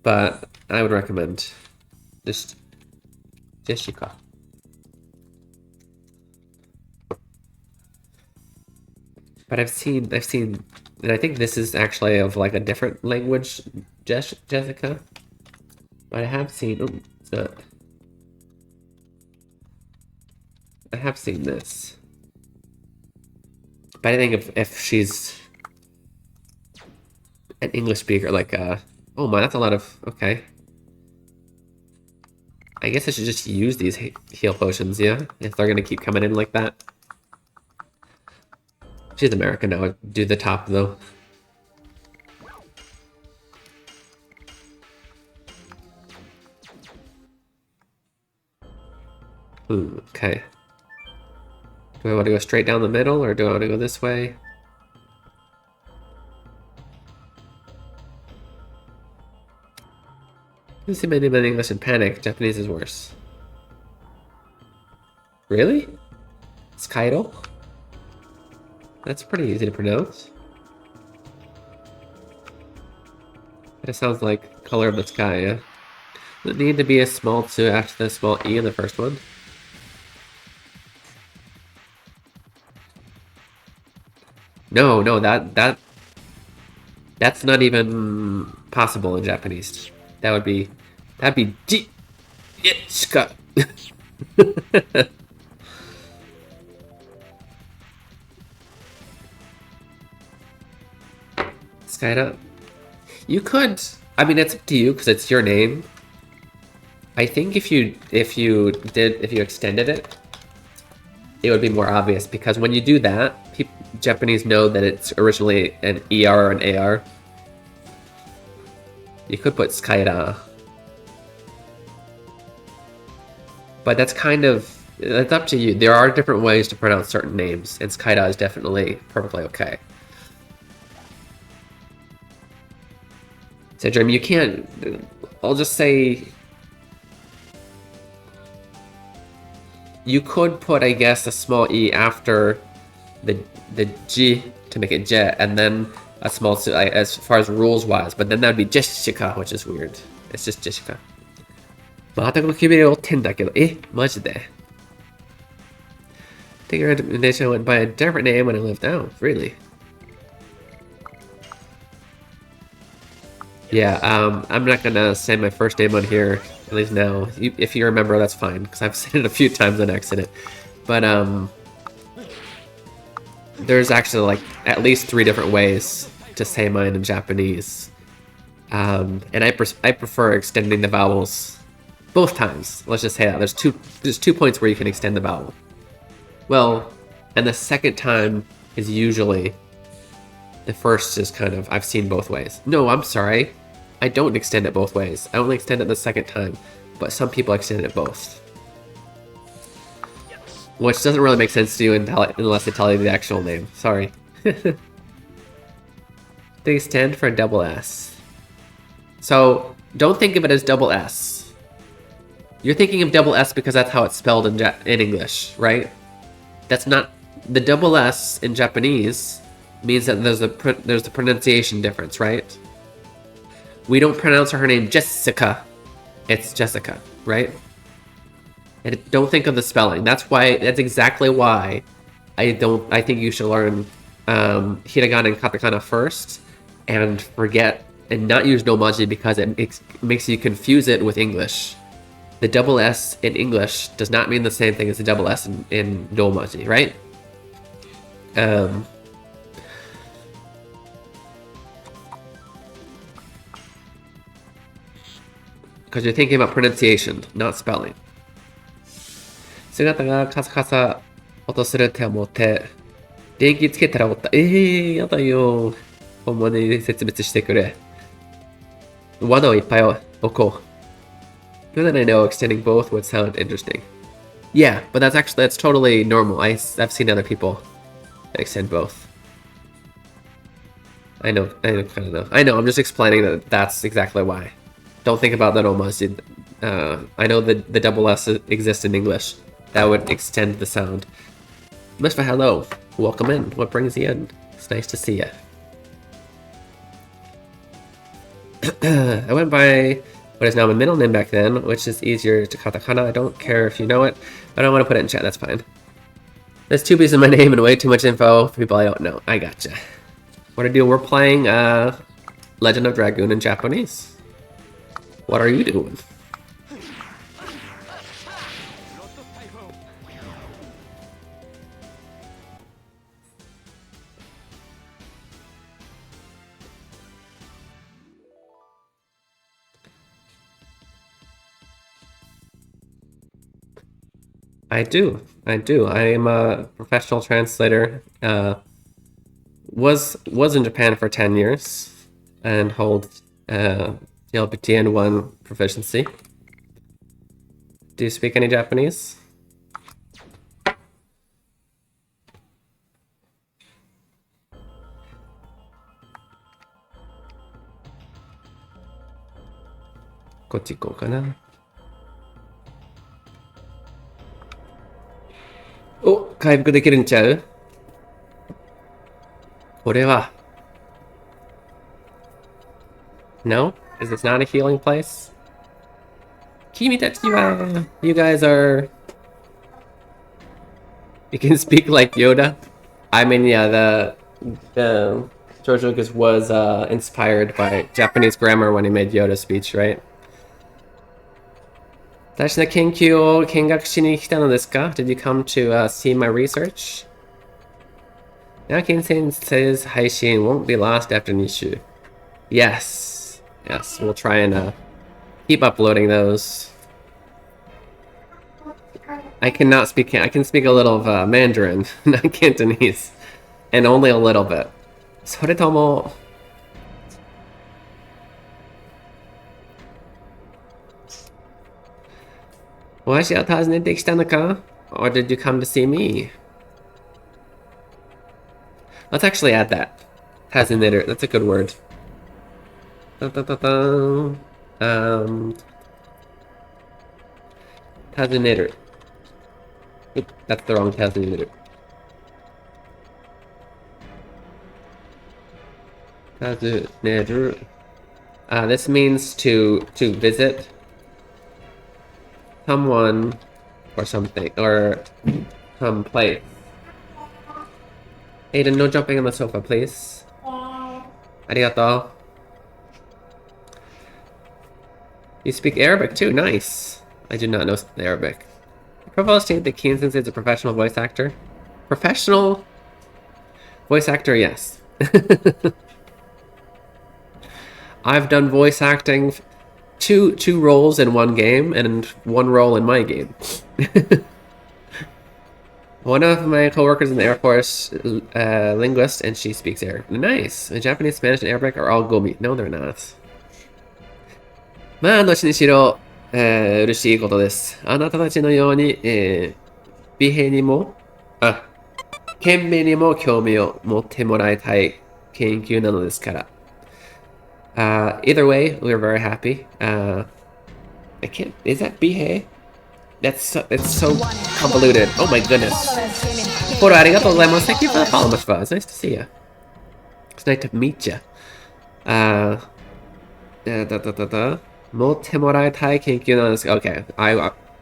[SPEAKER 2] but I would recommend just Jessica. But I've seen, and I think this is actually of like a different language, Jessica. But I have seen, oh, it's not. I have seen this. But I think if she's an English speaker, like, oh my, that's a lot of, okay. I guess I should just use these heal potions, yeah? If they're gonna keep coming in like that. She's American now, do the top though. Okay. Do I want to go straight down the middle, or do I want to go this way? You see my name in English and panic. Japanese is worse. Really? Skydo? That's pretty easy to pronounce. It sounds like color of the sky, yeah? Does it need to be a small 2 after the small E in the first one? No, that's not even possible in Japanese. That'd be Ji Itsuka. Skyda. You could, I mean, it's up to you because it's your name. I think if you extended it, it would be more obvious, because when you do that, Japanese know that it's originally an ER or an AR. You could put Skyda. But that's up to you. There are different ways to pronounce certain names, and Skyda is definitely perfectly okay. So, Jeremy, you can't, I'll just say, you could put, I guess, a small E after the G to make it jet, and then a small as far as rules wise. But then that would be Jessica, which is weird. It's just Jessica. またゴキブリを追ってんだけど、マジで I think your recommendation went by a different name when I lived out. Really? Yeah, I'm not gonna say my first name on here, at least now. If you remember, that's fine, because I've said it a few times on accident. But, there's actually, like, at least 3 different ways to say mine in Japanese. And I prefer extending the vowels both times. Let's just say that. There's two points where you can extend the vowel. Well, and the second time is usually... The first is kind of, I've seen both ways. No, I'm sorry. I don't extend it both ways. I only extend it the second time. But some people extend it both. Which doesn't really make sense to you unless they tell you the actual name. Sorry. They stand for double S. So, don't think of it as double S. You're thinking of double S because that's how it's spelled in English, right? That's not... The double S in Japanese means that there's a pronunciation difference, right? We don't pronounce her name Jessica. It's Jessica, right? And don't think of the spelling. That's exactly why I think you should learn hiragana and katakana first and forget and not use nomaji because it makes you confuse it with English. The double S in English does not mean the same thing as the double S in nomaji, right? Because you're thinking about pronunciation, not spelling. 姿がカサカサ音するって思って電気つけたらおった。やだよ。ほんまに説明してくれ。罠をいっぱい置こう。Now that I know extending both would sound interesting. Yeah, but that's totally normal. I've seen other people extend both. I know, kind of know. I know, I'm just explaining that that's exactly why. Don't think about that omaji. I know the double S exists in English. That would extend the sound. Mr. Hello, welcome in. What brings you in? It's nice to see you. I went by what is now my middle name back then, which is easier to katakana. I don't care if you know it, but I don't want to put it in chat, that's fine. There's 2 B's in my name and way too much info for people I don't know. I gotcha. What I do, we're playing Legend of Dragoon in Japanese. What are you doing? I do. I am a professional translator. Was in Japan for 10 years and hold LPT 1 proficiency. Do you speak any Japanese? Kochiko kana? Oh, 回復できるんちゃう? これは No? Is this not a healing place? Kimitachi wa... You guys are... You can speak like Yoda? I mean, yeah, the George was inspired by Japanese grammar when he made Yoda's speech, right? 私の研究を見学しに来たのですか? Did you come to see my research? Nakin says Haishin won't be lost after Nishu. Yes, we'll try and keep uploading those. I can speak a little of Mandarin, not Cantonese, and only a little bit. それとも Washiを訪ねてきたのか? Or did you come to see me? Let's actually add that. Tazuneru, that's a good word. Tazuneru. Oop, that's the wrong Tazuneru. Kazuneru. This means to visit someone or something or some place. Aiden, no jumping on the sofa, please. Arigato. You speak Arabic too, nice. I do not know Arabic. The profile stated that Keenson is a professional voice actor. Professional voice actor, yes. I've done voice acting, two roles in one game and one role in my game. One of my coworkers in the Air Force, linguist, and she speaks Arabic. Nice. Japanese, Spanish, and Arabic are all gomi. No, they're not. まあ、どっちにしろ、嬉しいことです。あなたたちのように、美兵にも、県名にも興味を持ってもらいたい研究なのですから。Either way, we're very happy. I can't. Is that Bihei? It's so convoluted. Oh my goodness. Poro, arigatou gozaimasu. Thank you for the follow, much fun. It's nice to see you. It's nice to meet you. Okay,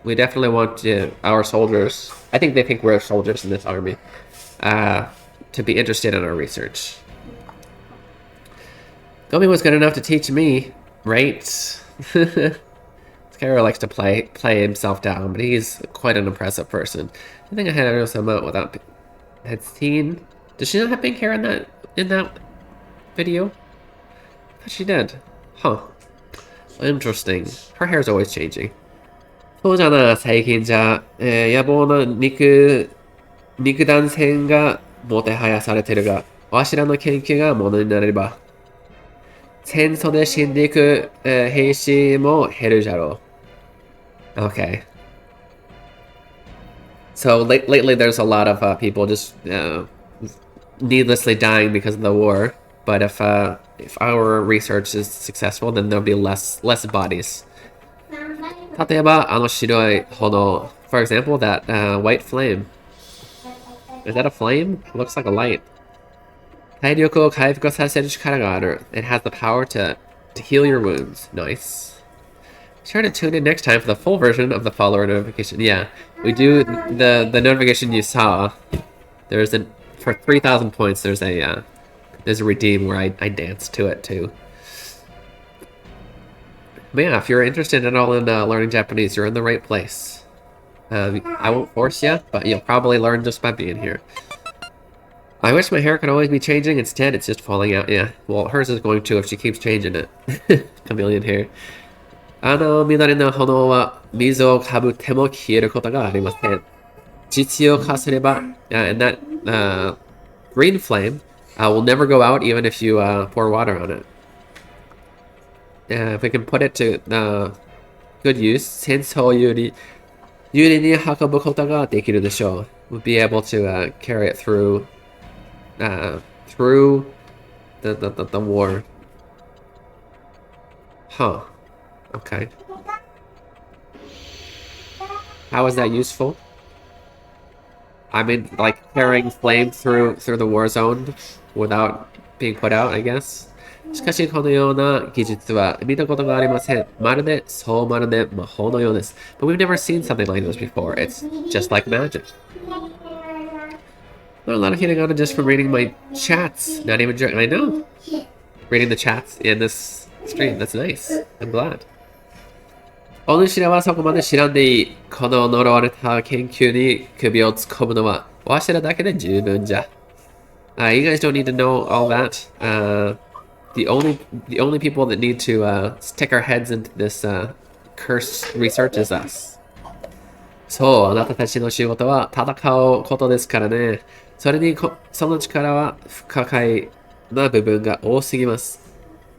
[SPEAKER 2] we definitely want our soldiers. I think they think we're soldiers in this army. To be interested in our research. Gomi was good enough to teach me, right? Skyro likes to play himself down, but he's quite an impressive person. I think I had some without had seen. Does she not have pink hair in that video? I thought she did. Huh. Interesting. Her hair's always changing. そうじゃな、最近じゃ、野望の肉弾戦がもてはやされてるが、わしらの研究がものになれば、戦争で死んでいく、兵士も減るじゃろう。Okay. So lately there's a lot of people just needlessly dying because of the war. But if our research is successful, then there'll be less bodies. 例えば、あの白い炎. For example, that white flame. Is that a flame? It looks like a light. 体力を回復させる力がある. It has the power to heal your wounds. Nice. Sure to tune in next time for the full version of the follower notification. Yeah, we do the notification you saw. There's for 3,000 points. There's a redeem where I dance to it too. But yeah, if you're interested at all in learning Japanese, you're in the right place. I won't force you, but you'll probably learn just by being here. I wish my hair could always be changing. Instead, it's just falling out. Yeah, well, hers is going to if she keeps changing it. Chameleon hair. 緑の炎は水をかぶっても消えることがありません。実用化すれば、and that green flame will never go out even if you pour water on it. If we can put it to good use, 戦争より有利に運ぶことができるでしょう。We'll be able to carry it through the war. Huh. Okay. How is that useful? I mean, like carrying flame through the war zone without being put out, I guess. しかしこのような技術は見たことがありません。まるで魔法のようです。But we've never seen something like this before. It's just like magic. Not a lot of hitting on it just from reading my chats. Not even I know. Reading the chats in this stream. That's nice. I'm glad. お主らはそこまで知らんでいい。この呪われた研究に首を突っ込むのはわしらだけで十分じゃ。You guys don't need to know all that. The only people that need to stick our heads into this cursed research is us. そう、あなたたちの仕事は戦うことですからね。それにその力は不可解な部分が多すぎます。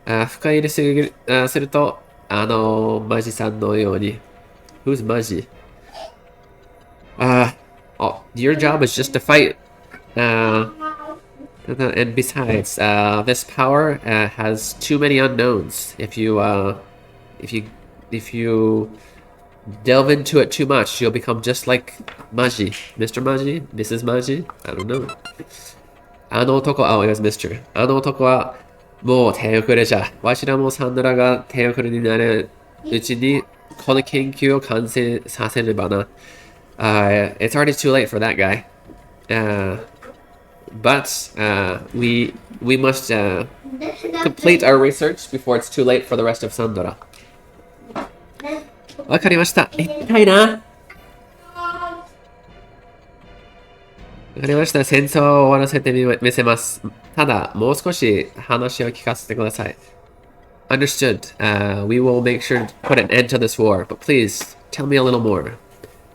[SPEAKER 2] 深入りすると、マジさんのように。Who's Maji? Your job is just to fight. And besides, this power has too many unknowns. If you delve into it too much, you'll become just like Maji. Mr. Maji? Mrs. Maji? I don't know. あの男は、Mr. あの男はもう手遅れじゃ。わしらもサンドラが手遅れになるうちに、この研究を完成させればな。It's already too late for that guy. But we must complete our research before it's too late for the rest of Sandora. わかりました。痛いな。わかりました。戦争を終わらせてみせます。ただ、もう少し話を聞かせてください。Understood. We will make sure to put an end to this war, but please tell me a little more.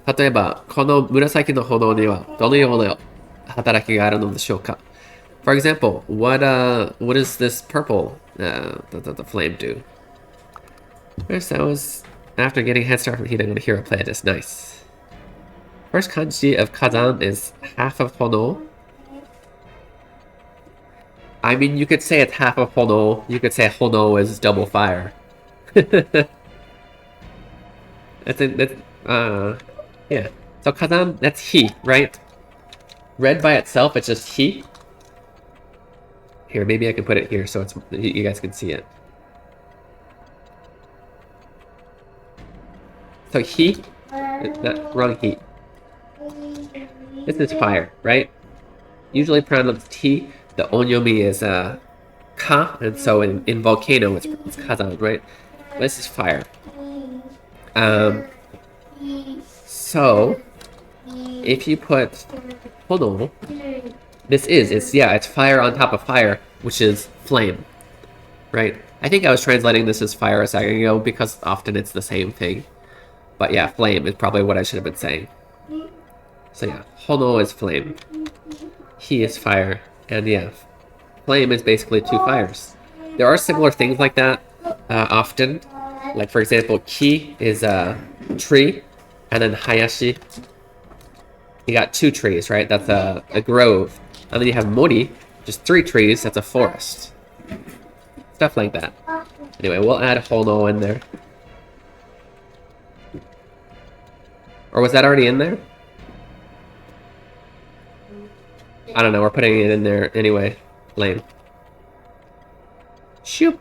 [SPEAKER 2] 例えば、この紫の炎にはどのような働きがあるのでしょうか For example, what does this purple the flame do? First, that was after getting a head start from Hida and Hero play it is nice. First kanji of Kazan is half of Hono. I mean, you could say it's half of Hono. You could say Hono is double fire. Yeah. So Kazan, that's he, right? Red by itself, it's just he. Here, maybe I can put it here so it's you guys can see it. So he, wrong he. This is fire, right? Usually pronounced T. The onyomi is ka, and so in volcano it's kazan, right? This is fire. So if you put hono, it's fire on top of fire, which is flame, right? I think I was translating this as fire a second ago because often it's the same thing. But yeah, flame is probably what I should have been saying. So yeah, hono is flame. He is fire. And yeah, flame is basically two fires. There are similar things like that often. Like for example, ki is a tree, and then hayashi. You got two trees, right? That's a grove. And then you have mori, just three trees, that's a forest. Stuff like that. Anyway, we'll add hono in there. Or was that already in there? I don't know, we're putting it in there anyway. Lame. Shoop!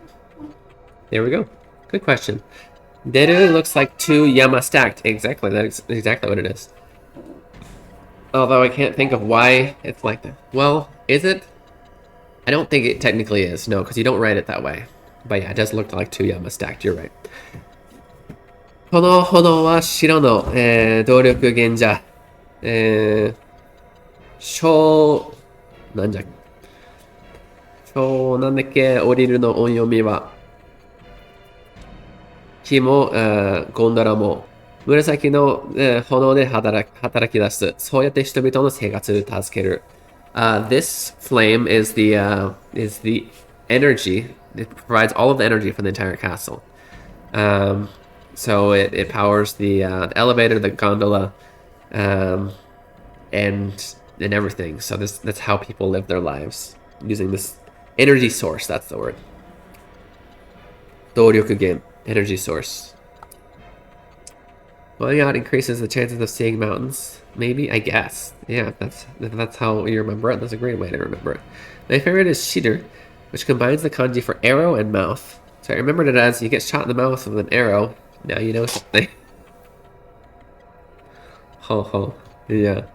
[SPEAKER 2] There we go. Good question. Deru looks like two yama stacked. Exactly, that's exactly what it is. Although I can't think of why it's like that. Well, is it? I don't think it technically is, no, because you don't write it that way. But yeah, it does look like two yama stacked, you're right. この炎は白の、動力源じゃ。なんだっけ、降りるの音読みは。木も、ゴンドラも、紫の、炎で働き出す。そうやって人々の生活を助ける。This flame is the energy. It provides all of the energy for the entire castle. So it powers the elevator, the gondola, and everything. So that's how people live their lives, using this energy source. That's the word. 動力源, energy source. Going out increases the chances of seeing mountains. Maybe, I guess. Yeah, if that's how you remember it. That's a great way to remember it. My favorite is shider, which combines the kanji for arrow and mouth. So I remembered it as you get shot in the mouth with an arrow. Now you know something. Ho ho. Yeah.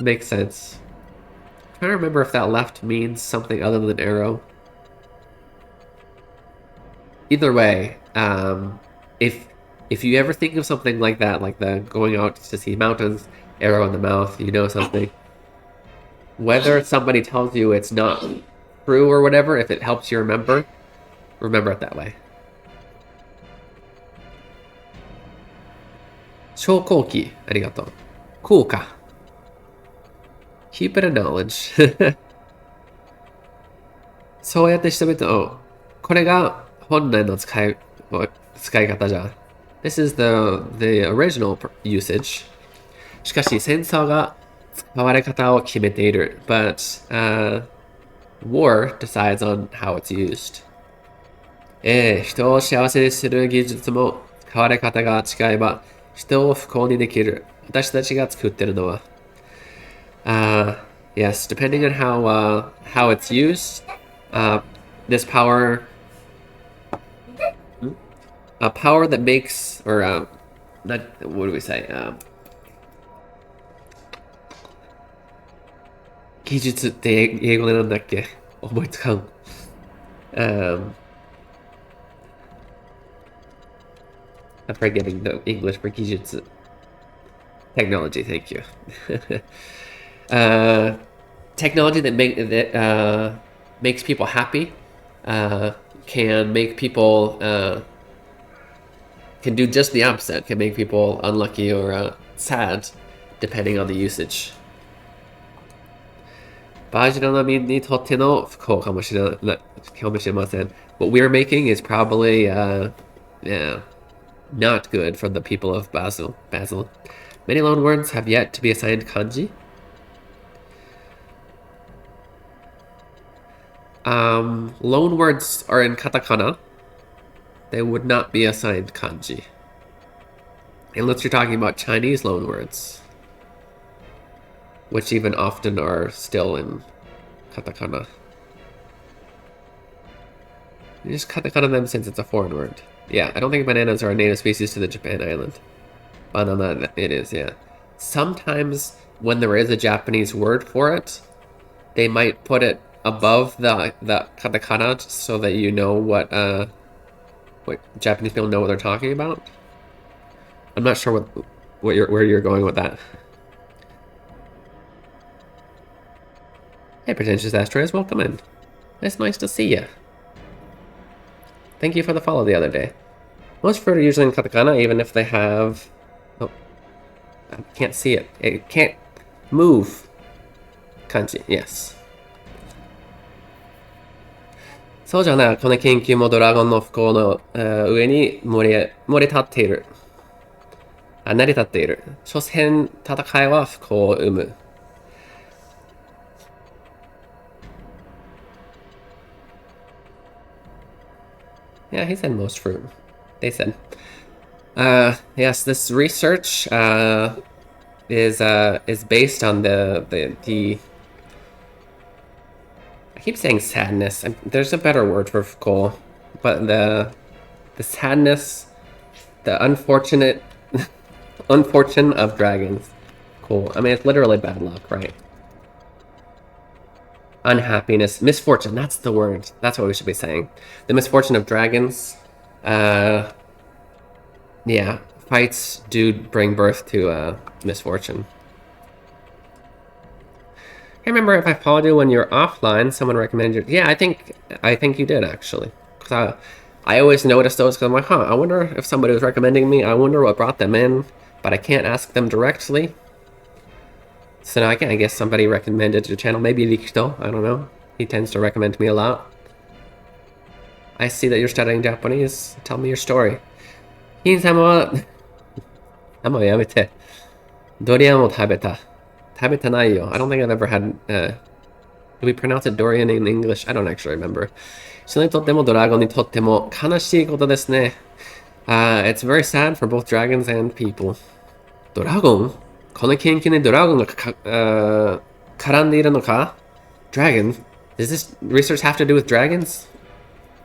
[SPEAKER 2] Makes sense. I'm trying to remember if that left means something other than arrow. Either way, if you ever think of something like that, like the going out to see mountains, arrow in the mouth, you know something. Whether somebody tells you it's not true or whatever, if it helps you remember it that way. 昇降機、ありがとう。効果。Keep it a knowledge. そうやって人々を、これが本来の使い方じゃ。This is the original usage. しかし戦争が使われ方を決めている。But war decides on how it's used. 人を幸せにする技術も使われ方が違えば人を不幸にできる。私たちが作ってるのは。Yes, depending on how it's used, this power, a power that makes, or not, what do we say? 技術って英語でなんだっけ思いつかん。I'm forgetting the English for 技術. Technology, thank you. Technology that makes people happy, can make people can do just the opposite. Can make people unlucky or sad, depending on the usage. バージョナミにとっての不幸かもしれません. What we're making is probably yeah, not good for the people of Basil. Many loanwords have yet to be assigned kanji. Loanwords are in katakana. They would not be assigned kanji. Unless you're talking about Chinese loanwords, which even often are still in katakana. You just katakana them since it's a foreign word. Yeah, I don't think bananas are a native species to the Japan island. Banana, it is, yeah. Sometimes when there is a Japanese word for it, they might put it above the katakana so that you know what Japanese people know what they're talking about. I'm not sure where you're going with that. Hey, pretentious asteroids, welcome in. It's nice to see you. Thank you for the follow the other day. Most fruit are usually in katakana, even if they have... Oh, I can't see it. It can't move. Kanji, yes. そうじゃな、この研究もドラゴンの不幸の上に成り立っている。所詮戦いは不幸を生む。Yeah, he said most fruit. They said. Yes, this research is based on the I keep saying sadness. There's a better word for fuko, but the sadness, the unfortunate of dragons. Cool. I mean, it's literally bad luck, right? Unhappiness, misfortune, that's the word. That's what we should be saying. The misfortune of dragons. Yeah, fights do bring birth to misfortune. I remember if I followed you when you're offline, someone recommended you. Yeah, I think you did actually. Cause I always notice those because I'm like, I wonder if somebody was recommending me. I wonder what brought them in, but I can't ask them directly. So now I guess somebody recommended your channel. Maybe Rikito, I don't know. He tends to recommend me a lot. I see that you're studying Japanese. Tell me your story. Hin-sama wa... もうやめて。ドリアンを食べた。食べてないよ。I don't think I've ever had... do we pronounce it durian in English? I don't actually remember. 人にとってもドラゴンにとっても悲しいことですね。It's very sad for both dragons and people. ドラゴンこの研究にドラゴンが絡んでいるのか Dragon? Does this research have to do with dragons?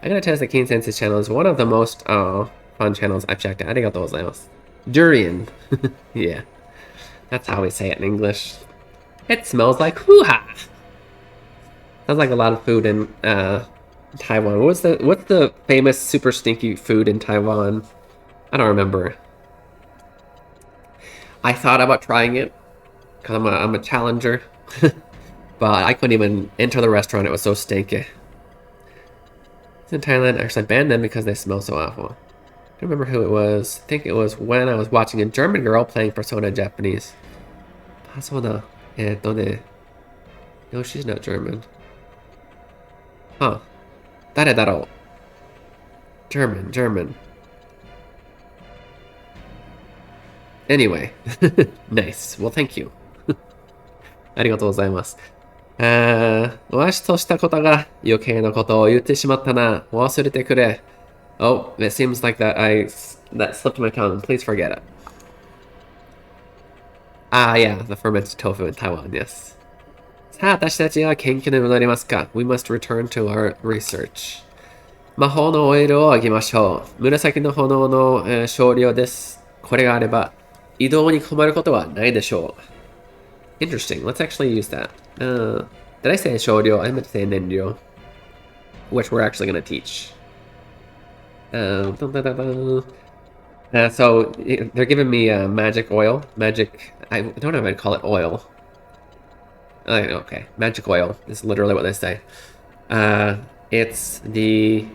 [SPEAKER 2] I gotta test that Keen Sensei's channel is one of the most fun channels I've checked out. ありがとうございます. Durian. Yeah. That's how we say it in English. It smells like hoo-ha! Sounds like a lot of food in Taiwan. What's the famous super stinky food in Taiwan? I don't remember. I thought about trying it because I'm a challenger, but I couldn't even enter the restaurant. It was so stinky. It's in Thailand. Actually, I banned them because they smell so awful. I don't remember who it was. I think it was when I was watching a German girl playing Persona Japanese. Persona. No, she's not German. Huh. 誰だろう? German. Anyway. Nice. Well, thank you. ありがとうございます。私としたことが余計なことを言ってしまったな。忘れてくれ。Oh, it seems like that slipped my tongue. Please forget it. Yeah, the fermented tofu in Taiwan, yes. さあ、私たちは研究に戻りますか。We must return to our research. 魔法のオイルをあげましょう。紫の炎の、少量です。これがあれば、移動に困ることはないでしょう。Interesting. Let's actually use that. Did I say 少量? I meant to say 燃料. Which we're actually going to teach. So they're giving me magic oil. Magic. I don't know if I'd call it oil. Okay, magic oil is literally what they say. It's the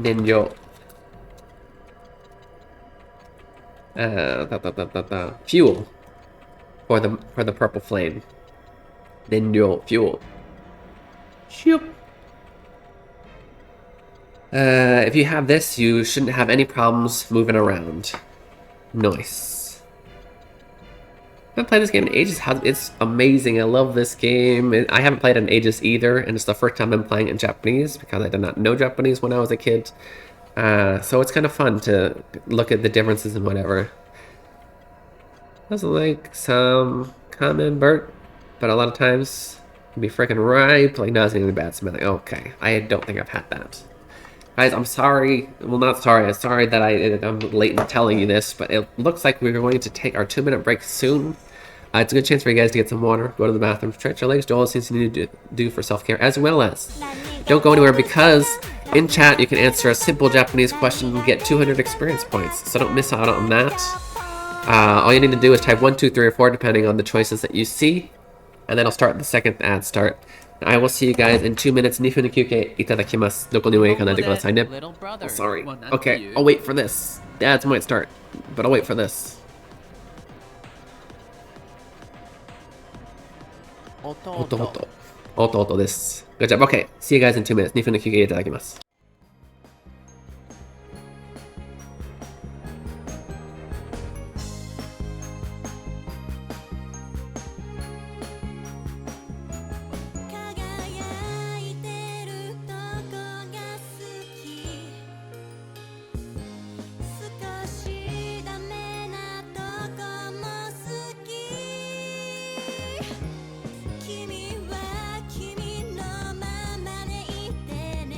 [SPEAKER 2] ninjo. Fuel for the purple flame. Ninjo fuel. Shoop. If you have this, you shouldn't have any problems moving around. Nice. I haven't played this game in ages. It's amazing. I love this game. I haven't played it in ages either, and it's the first time I'm playing it in Japanese because I did not know Japanese when I was a kid. So it's kind of fun to look at the differences and whatever. That's like some common Bert, but a lot of times it can be freaking ripe. Like, no, it's even bad smelling. Okay, I don't think I've had that. Guys, I'm sorry. Well, not sorry. I'm sorry that I'm late in telling you this, but it looks like we're going to take our 2-minute break soon. It's a good chance for you guys to get some water, go to the bathroom, stretch your legs, do all the things you need to do for self-care, as well as don't go anywhere because in chat you can answer a simple Japanese question and get 200 experience points. So don't miss out on that. All you need to do is type 1, 2, 3, or 4 depending on the choices that you see, and then I'll start the second ad start. I will see you guys in 2 minutes. 2分の休憩いただきます。どこにも行かないでくださいね。Oh, sorry. Okay, I'll wait for this. The ads might start, but I'll wait for this. 弟です。Good job. Okay, see you guys in 2 minutes. 2分の休憩いただきます。
[SPEAKER 7] 君は君のままでいてね。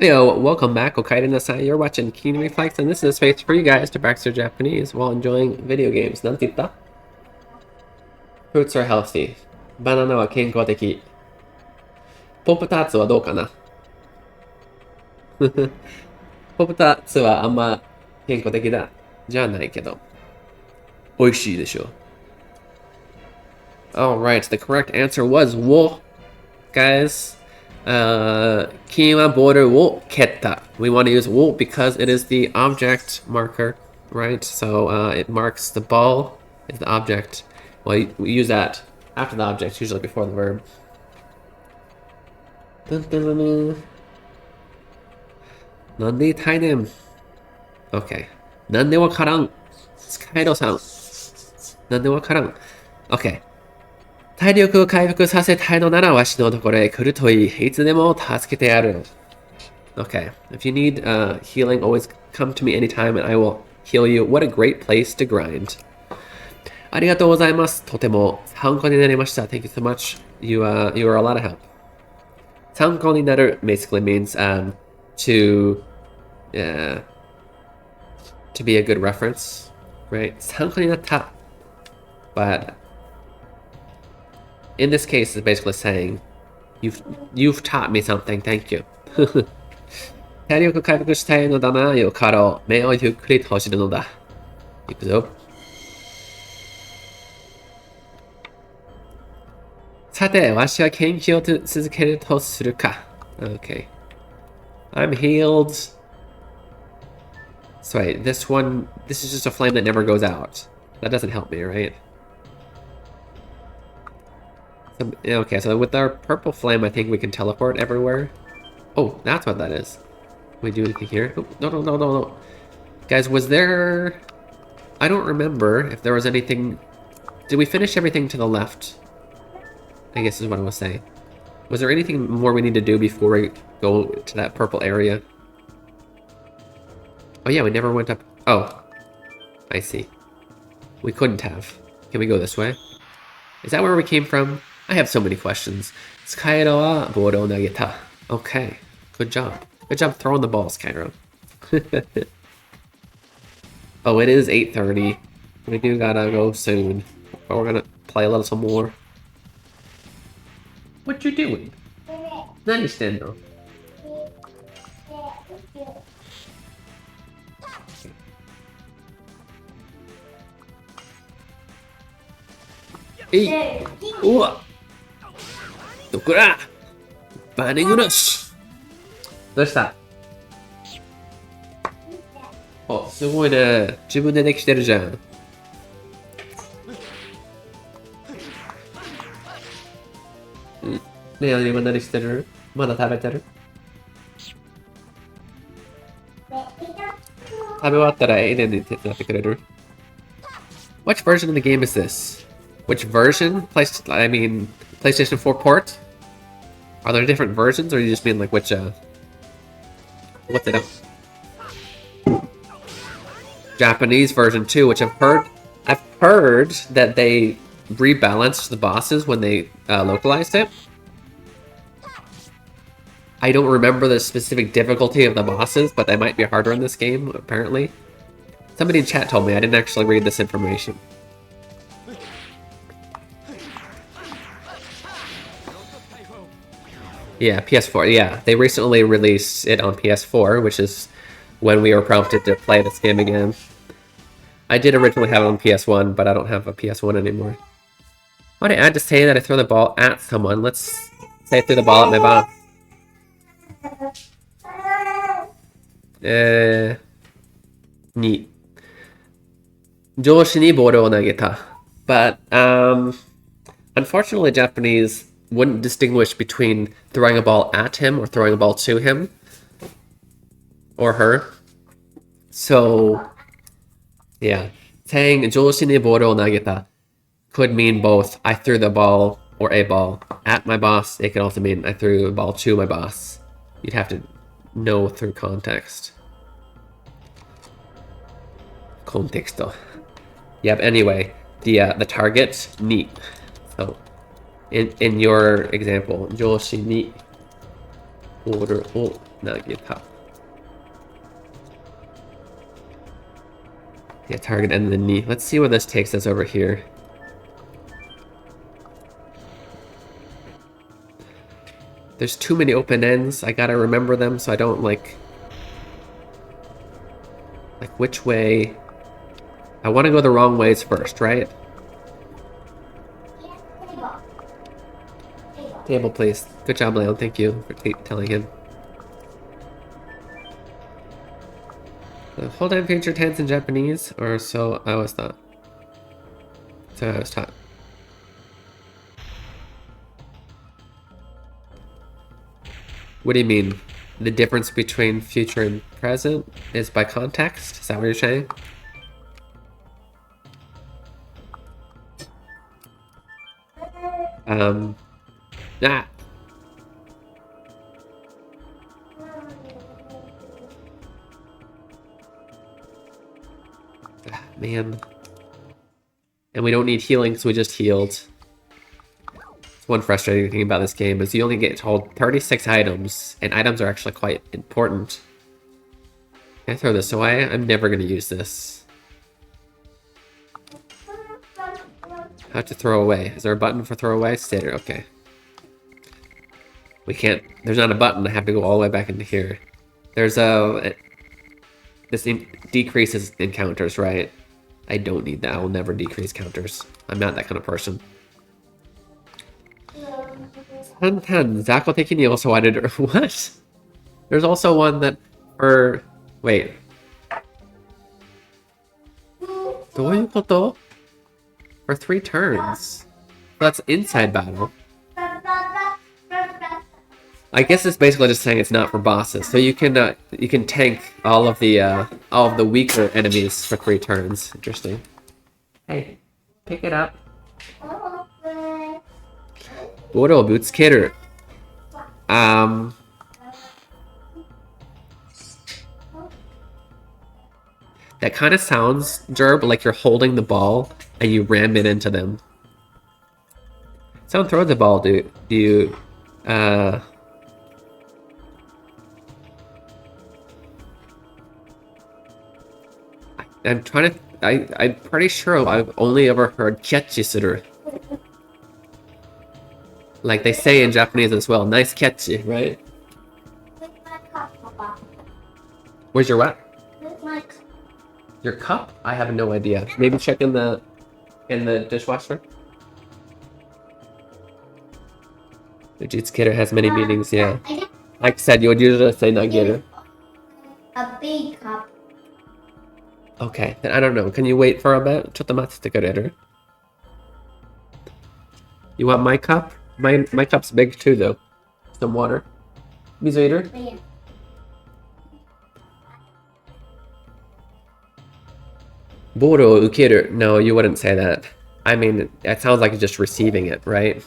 [SPEAKER 2] Yo, welcome back, Okaide-nasai. You're watching Keen Reflex, and this is a space for you guys to practice your Japanese while enjoying video games. Nantita? Fruits are healthy. Banana wa kenkou-teki. Pop-tarts はどうかなポップターツはあんま健康的だじゃないけど美味しいでしょ Alright, the correct answer was wo, guys. 金はボールを蹴った We want to use wo because it is the object marker, right? So it marks the ball is the object. Well, we use that after the object, usually before the verb. Dun, dun, dun, dun. なんで痛いねん Okay. なんでわからんスカイドさんなんでわからん Okay. 体力を回復させたいのならわしのところへ来るといい。いつでも助けてやる。Okay. If you need healing, always come to me anytime and I will heal you. What a great place to grind. ありがとうございます。とても参考になりました。Thank you so much. You are a lot of help. 参考になる basically means to be a good reference, right? 参考になった But in this case, it's basically saying, you've taught me something, thank you. 体力回復したいのだな、よかろう。目をゆっくり閉じるのだ。いくぞ。さて、わしは研究を続けるとするか。Okay. I'm healed. So wait, this is just a flame that never goes out. That doesn't help me, right? Okay, so with our purple flame, I think we can teleport everywhere. Oh, that's what that is. Can we do anything here? Oh, no. Guys, was there... I don't remember if there was anything... Did we finish everything to the left? I guess is what I was saying. Was there anything more we need to do before we go to that purple area? Oh yeah, we never went up... Oh. I see. We couldn't have. Can we go this way? Is that where we came from? I have so many questions. Skyro wa boru o nageta. Okay. Good job. Good job throwing the ball, Skyro. Oh, it is 8:30. We do gotta go soon. But we're gonna play a little some more. What you doing? 何してんの? Hey! うわ! どこだ? バーニングラッシュ! どうした? お、すごいね。自分でできてるじゃん。ねえ、今何してる? まだ食べてる? 食べ終わったらエイデンに手伝ってくれる? Which version of the game is this? Which version? PlayStation 4 port? Are there different versions, or you just mean like which, what's it up? Japanese version too, which I've heard that they rebalanced the bosses when they localized it. I don't remember the specific difficulty of the bosses, but they might be harder in this game, apparently. Somebody in chat told me, I didn't actually read this information. Yeah, PS4, yeah. They recently released it on PS4, which is when we were prompted to play this game again. I did originally have it on PS1, but I don't have a PS1 anymore. Why did I add to say that I throw the ball at someone? Let's say I threw the ball at my boss. 2. 上司にボールを投げた. But, unfortunately, Japanese wouldn't distinguish between throwing a ball at him or throwing a ball to him. Or her. So, yeah. Saying 上司にボールを投げた could mean both I threw the ball or a ball at my boss. It could also mean I threw a ball to my boss. You'd have to know through context. Contexto. Yep, anyway, the target, ni. So, in your example, 上司にボールを Nagita. Yeah, target end of the knee. Let's see where this takes us over here. There's too many open ends. I gotta remember them so I don't like which way. I want to go the wrong ways first, right? Table, please. Good job, Leon. Thank you for telling him. Hold on, future tense in Japanese, or so I was thought. So I was taught. What do you mean? The difference between future and present is by context? Is that what you're saying? Ah. Man. And we don't need healing, so we just healed. One frustrating thing about this game is you only get told 36 items, and items are actually quite important. Can I throw this away? I'm never going to use this. How to throw away? Is there a button for throw away? Stay there, okay. We can't, there's not a button, I have to go all the way back into here. There's this decreases encounters, right? I don't need that, I will never decrease counters. I'm not that kind of person. 雑魚的に襲われる What? There's also one that for wait. どういうこと? For 3 turns. That's inside battle. I guess it's basically just saying it's not for bosses. So you can tank all of the weaker enemies for 3 turns. Interesting. Hey, pick it up. ボールをぶつける。That kind of sounds, Jerb, like you're holding the ball and you ram it into them. Someone throws the ball, do you, I'm trying to, I'm pretty sure I've only ever heard kyatchisuru. Like they say in Japanese as well, nice catchy, right? Where's your what? Your cup? I have no idea. Maybe check in the dishwasher. The Jutsukeru has many meanings, yeah. Like I said, you would usually say nageru.
[SPEAKER 5] A big cup.
[SPEAKER 2] Okay, then I don't know. Can you wait for a bit? ちょっと待ってくれる? You want my cup? My cup's big too, though. Some water. Mizu eater?
[SPEAKER 5] Yeah.
[SPEAKER 2] Boru ukeru. No, you wouldn't say that. I mean, it sounds like you're just receiving it, right?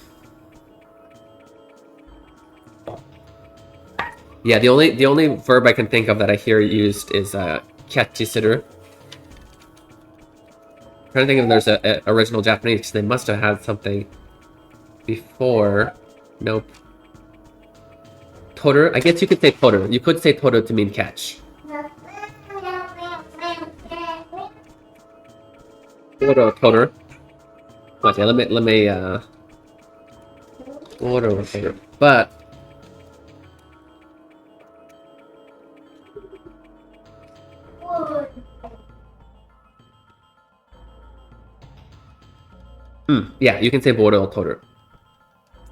[SPEAKER 2] Yeah, the only verb I can think of that I hear used is kyatchisuru. I'm trying to think if there's a original Japanese, because they must have had something before. Nope. Toru? I guess you could say toru. You could say toru to mean catch. Toru. Okay, let me toru. But yeah, you can say boru or toru.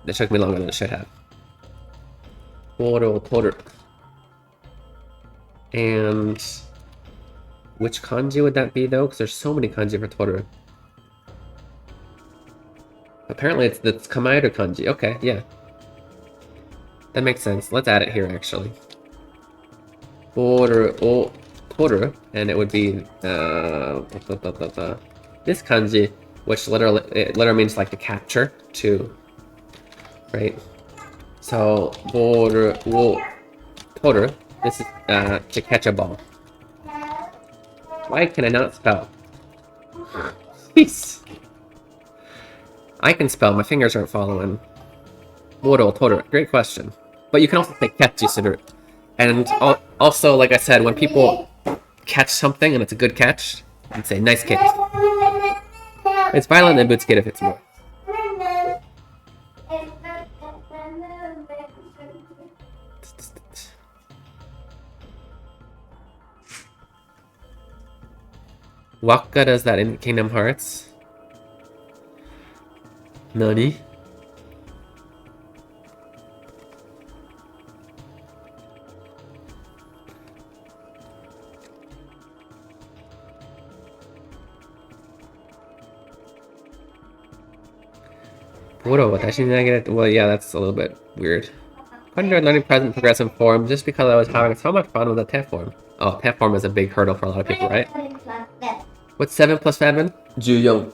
[SPEAKER 2] That took me longer than it should have. Boru or toru. And which kanji would that be though? Because there's so many kanji for toru. Apparently it's kamaeru kanji. Okay, yeah. That makes sense. Let's add it here actually. Boru or toru, and it would be this kanji, which literally means like to capture, to, right? So boru wo toru. This is to catch a ball. Why can I not spell? Jeez. I can spell, my fingers aren't following. Boru toru. Great question. But you can also say kyatchisuru. And also, like I said, when people catch something and it's a good catch, and say nice kick. It's violent and boots get if it's more. Waka does that in Kingdom Hearts. Nani? Well, yeah, that's a little bit weird. I enjoyed learning present progressive form just because I was having so much fun with the TEF form. Oh, TEF form is a big hurdle for a lot of people, right? What's 7 plus 7? 14.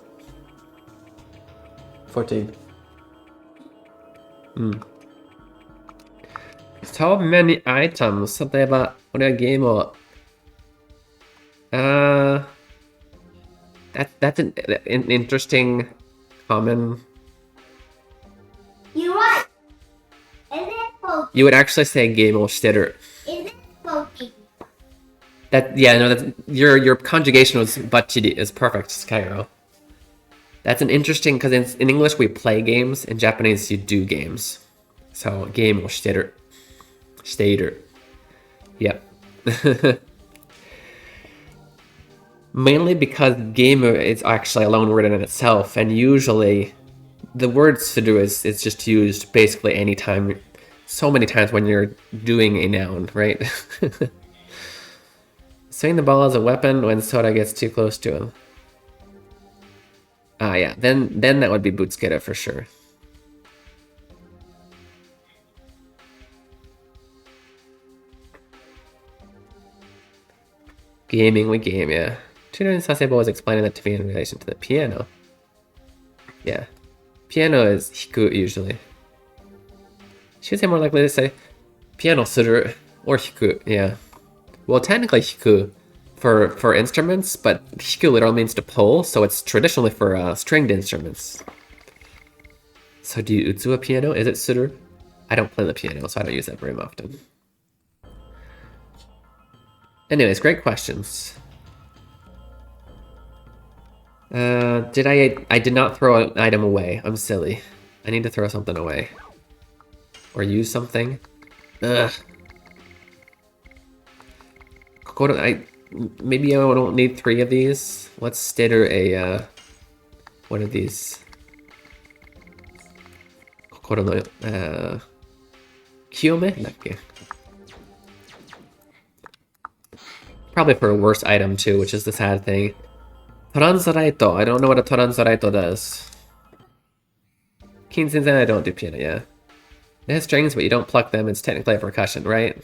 [SPEAKER 2] 14. So many items. 例えば、俺はゲームをthat's an interesting common.
[SPEAKER 5] You're right. Is it pokey?
[SPEAKER 2] You would actually say game or stitter.
[SPEAKER 5] Is it pokey?
[SPEAKER 2] That yeah, no, that's your conjugation was bachiri is perfect, Skyro. That's an interesting because in English we play games, in Japanese you do games. So game or stitter. Stater. Yep. Mainly because gamer is actually a loan word in itself, and usually the word sudo is just used basically anytime, so many times when you're doing a noun, right? Swing the ball as a weapon when Sora gets too close to him. Ah, yeah, then that would be Bootsketa for sure. Gaming, we game, yeah. Tutoring Sasebo was explaining that to me in relation to the piano. Yeah. Piano is hiku usually. She would say more likely to say piano suru or hiku, yeah. Well, technically hiku for instruments, but hiku literally means to pull, so it's traditionally for stringed instruments. So do you utsu a piano? Is it suru? I don't play the piano, so I don't use that very often. Anyways, great questions. I did not throw an item away. I'm silly. I need to throw something away. Or use something. Ugh. Maybe I don't need 3 of these. Let's stitter a, one of these. Kiyome? Probably for a worse item too, which is the sad thing. Toranzaraito. I don't know what a Toranzaraito does. Kinsenzen, I don't do piano, yeah. It has strings, but you don't pluck them. It's technically a percussion, right?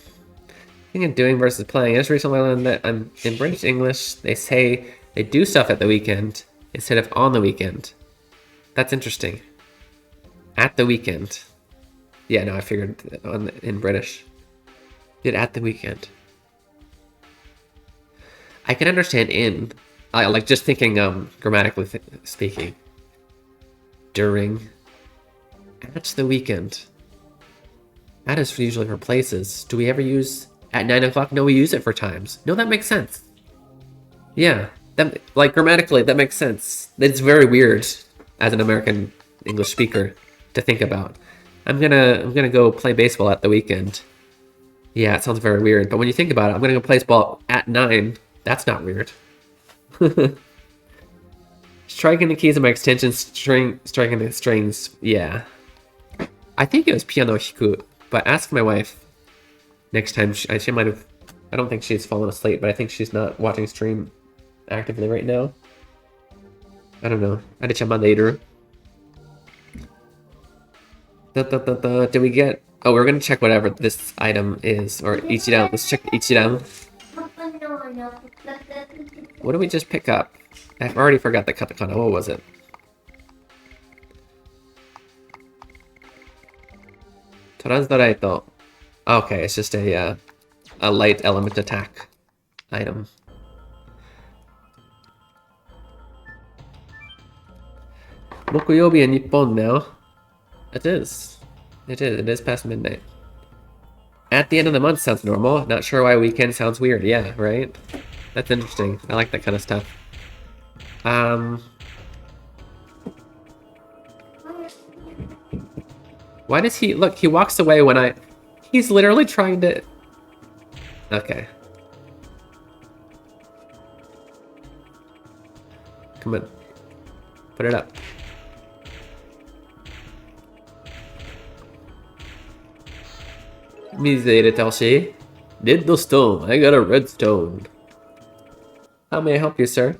[SPEAKER 2] Thinking of doing versus playing. I just recently learned that in British English, they say they do stuff at the weekend instead of on the weekend. That's interesting. At the weekend. Yeah, no, I figured in British. Did at the weekend. I can understand in. Like just thinking grammatically speaking. During. At the weekend. That is usually for places. Do we ever use at 9 o'clock? No, we use it for times. No, that makes sense. Yeah, that, like grammatically, that makes sense. It's very weird as an American English speaker to think about. I'm gonna go play baseball at the weekend. Yeah, it sounds very weird, but when you think about it, I'm gonna go play baseball at 9. That's not weird. Striking the keys of my extension striking the strings. Yeah. I think it was piano hiku, but ask my wife next time. She might have. I don't think she's fallen asleep, but I think she's not watching stream actively right now. I don't know. Ada chama later. Did we get? Oh, we're gonna check whatever this item is, or Ichiran. Let's check Ichiran. What did we just pick up? I've already forgot the katakana. What was it? Toranzaraito. Okay, it's just a light element attack item. Mokuyobi in Nippon now. It is. It is past midnight. At the end of the month sounds normal. Not sure why weekend sounds weird. Yeah, right? That's interesting. I like that kind of stuff. Why does he... Look, he walks away when I... He's literally trying to... Okay. Come on. Put it up. Miseritashi. Did the stone. I got a red stone. How may I help you, sir?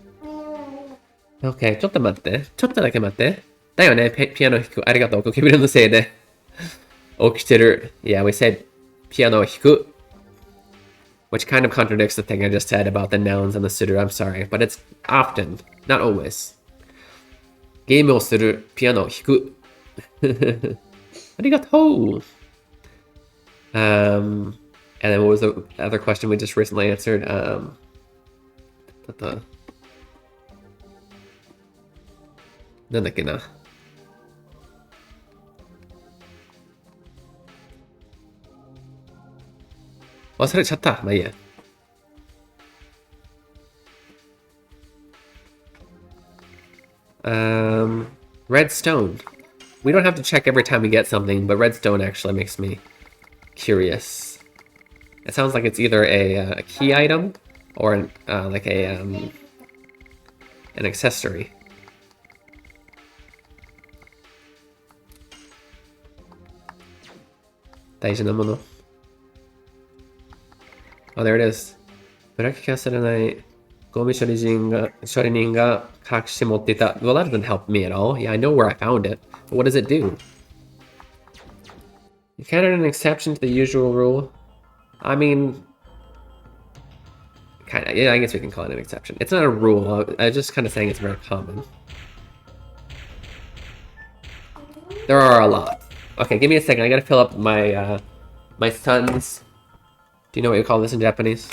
[SPEAKER 2] Okay, ちょっと待って。ちょっとだけ待って。だよね、ピアノ弾く。ありがとう、ゴキブリのせいで。起きてる。Yeah, we said ピアノ弾く. Which kind of contradicts the thing I just said about the nouns and the suitor. I'm sorry, but it's often, not always. ゲームをする。ピアノを弾く。ありがとう. And then what was the other question we just recently answered? なんだっけな。忘れちゃった。まあいいや。Redstone. We don't have to check every time we get something, but redstone actually makes me curious. It sounds like it's either a key item or like an accessory. Oh, there it is. ブラックキャッスル内ゴミ処理人が隠し持っていた. Well, that doesn't help me at all. Yeah, I know where I found it. But what does it do? You can't add an exception to the usual rule. I mean, kind of. Yeah, I guess we can call it an exception. It's not a rule. I'm just kind of saying it's very common. There are a lot. Okay, give me a second. I gotta fill up my my son's. Do you know what you call this in Japanese?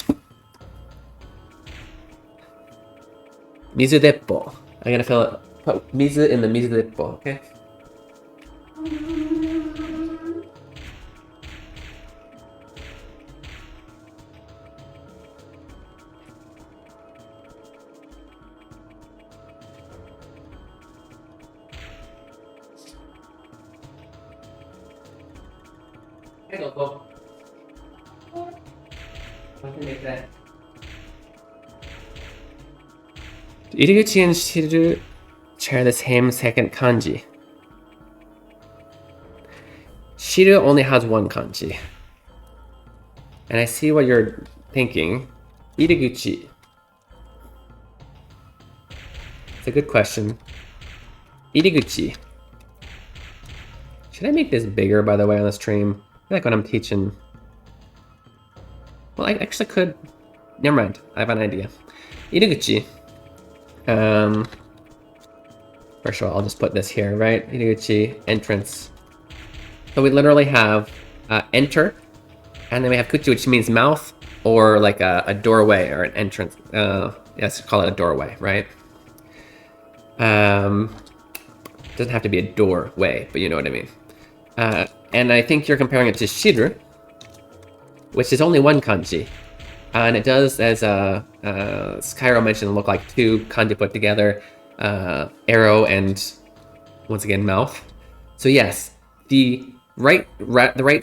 [SPEAKER 2] Mizu deppo. I gotta fill it. Put mizu in the mizu deppo. Okay. Iriguchi and Shiru share the same second kanji. Shiru only has one kanji. And I see what you're thinking. Iriguchi. It's a good question. Iriguchi. Should I make this bigger, by the way, on the stream? I feel like when I'm teaching... Well, I actually could... Never mind. I have an idea. Iriguchi. First of all, I'll just put this here, right? Iriguchi, entrance. So we literally have enter, and then we have kuchi, which means mouth, or like a doorway or an entrance. Let's call it a doorway, right? Doesn't have to be a doorway, but you know what I mean. And I think you're comparing it to shiru, which is only one kanji. And it does, as Skyro mentioned, look like two kanji put together, arrow and, once again, mouth. So yes, the right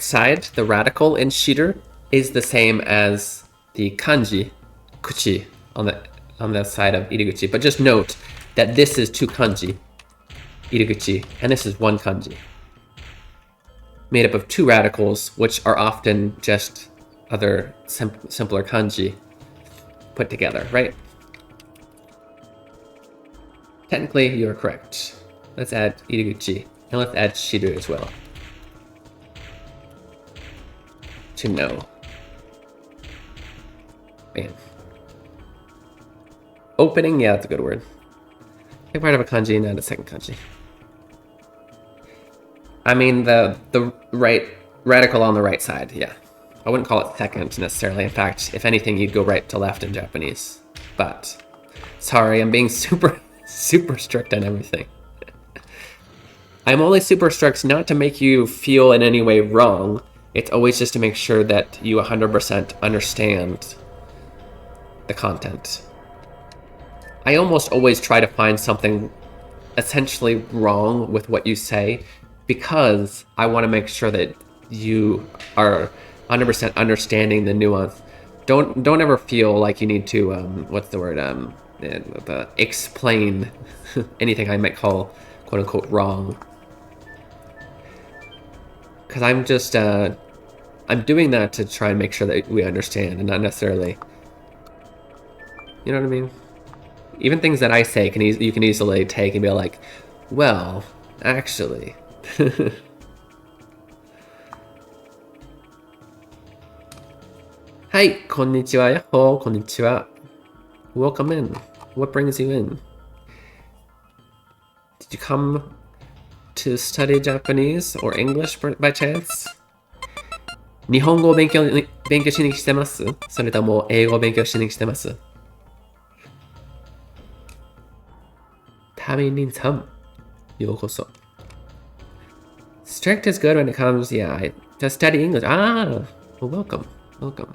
[SPEAKER 2] side, the radical in shiru, is the same as the kanji, kuchi, on the side of iriguchi. But just note that this is two kanji, iriguchi, and this is one kanji, made up of two radicals, which are often just other simpler kanji put together, right? Technically, you're correct. Let's add iriguchi, and let's add shiru as well. To know. Bam. Opening, yeah, that's a good word. Take part of a kanji and add a second kanji. I mean the right radical on the right side, yeah. I wouldn't call it second necessarily. In fact, if anything, you'd go right to left in Japanese. But sorry, I'm being super strict on everything. I'm only super strict not to make you feel in any way wrong, It's always just to make sure that you 100% understand the content. I almost always try to find something essentially wrong with what you say because I want to make sure that you are 100% understanding the nuance. Don't ever feel like you need to what's the word explain anything I might call quote unquote wrong. Because I'm just I'm doing that to try and make sure that we understand and not necessarily, you know what I mean? Even things that I say you can easily take and be like, well, actually. Hi, konnichiwa, yahoo, konnichiwa. Welcome in. What brings you in? Did you come to study Japanese or English by chance? 日本語を勉強しに来てます？それとも英語を勉強しに来てます？タミニンさん、ようこそ。Strict is good when it comes, yeah, to study English. Ah, well, welcome, welcome.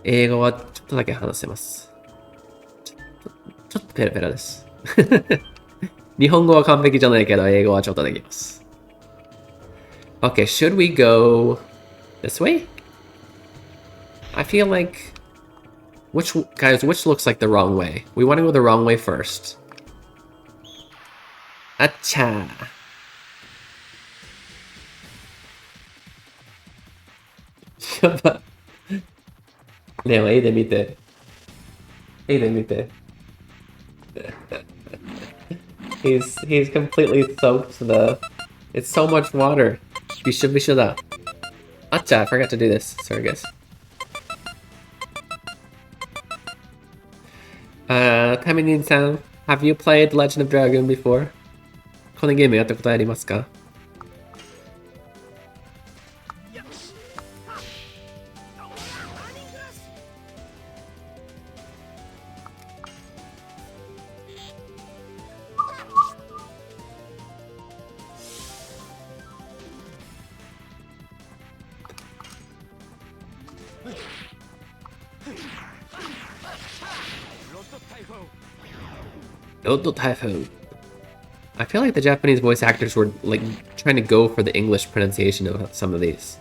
[SPEAKER 2] 英語はちょっとだけ話せます。ちょっとペラペラです。日本語は完璧じゃないけど、英語はちょっとできます。Okay, should we go this way? I feel like... Which looks like the wrong way? We want to go the wrong way first. Acha. Leo, ahí de mite. Ahí de mite. He's completely soaked the... It's so much water. Bishuda. Acha, I forgot to do this. Sorry, guys. Taminin-san, have you played Legend of Dragoon before? このゲームやったことありますか? Typhoon. I feel like the Japanese voice actors were like trying to go for the English pronunciation of some of these.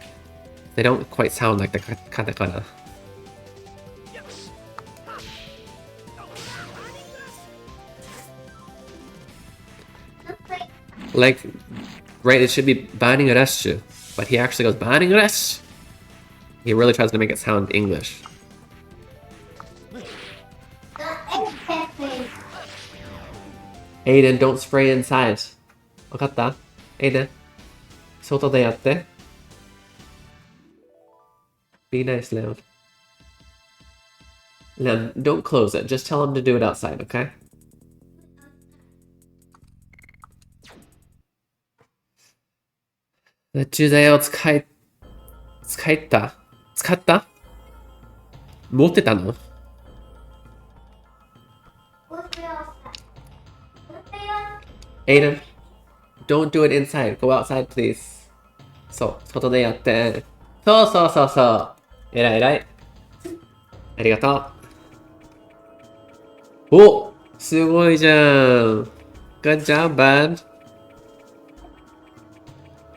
[SPEAKER 2] They don't quite sound like the katakana. Like, right, it should be Banning Reshu, but he actually goes Banning Resh. He really tries to make it sound English. Aiden, don't spray inside. わかった? Aiden, 外でやって. Be nice, Leon. Leon, don't close it. Just tell him to do it outside, okay? The 駐在を使った持ってたの? Aiden, don't do it inside. Go outside, please. そう、外でやって。そう。えらい。ありがとう。お、すごいじゃん。Good job, bud.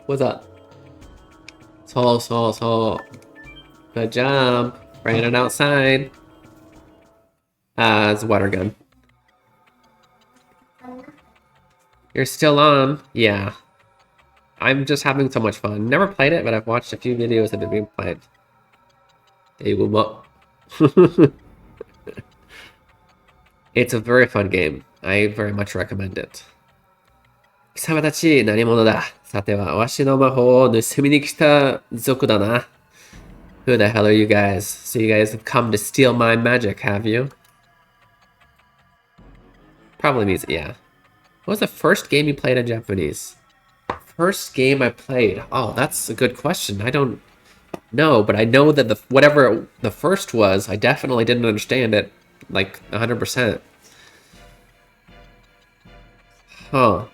[SPEAKER 2] What's that? そう。Good job. Bring it outside. It's a water gun. You're still on? Yeah. I'm just having so much fun. Never played it, but I've watched a few videos of it being played. It's a very fun game. I very much recommend it. 貴様たち、何者だ? さては、わしの魔法を盗みに来た族だな. Who the hell are you guys? So you guys have come to steal my magic, have you? Probably means, yeah. What was the first game you played in Japanese? First game I played. Oh, that's a good question. I don't know, but I know that whatever the first was, I definitely didn't understand it like 100%. Huh.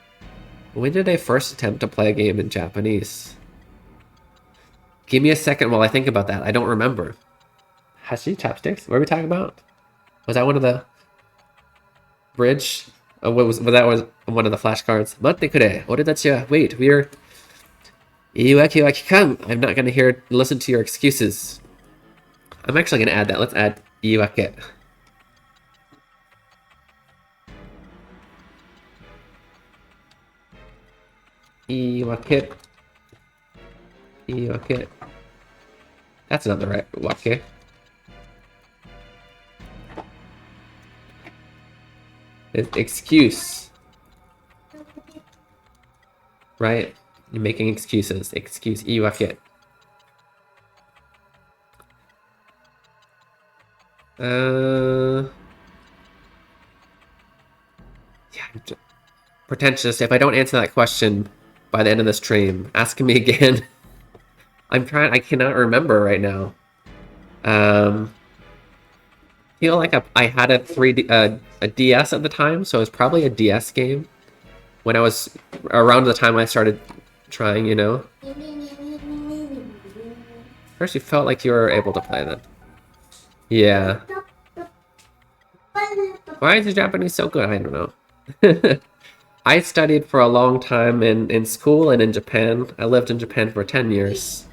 [SPEAKER 2] When did I first attempt to play a game in Japanese? Give me a second while I think about that. I don't remember. Hashi? Chopsticks? What are we talking about? Was that one of the... Bridge? Oh, was that one of the flashcards? Matte kure. Oretachi wa... Wait, we're... Iiwaki wa kikan. I'm not going to listen to your excuses. I'm actually going to add that. Let's add iiwake. Iiwake. Iiwake. That's not the right wake. Excuse. Right? You're making excuses. Excuse. Iiwake. Yeah, pretentious. If I don't answer that question by the end of the stream, ask me again. I cannot remember right now. Feel like I had a DS at the time, so it was probably a DS game. When I was around the time I started trying, you know. First, you felt like you were able to play that. Yeah. Why is the Japanese so good? I don't know. I studied for a long time in school and in Japan. I lived in Japan for 10 years.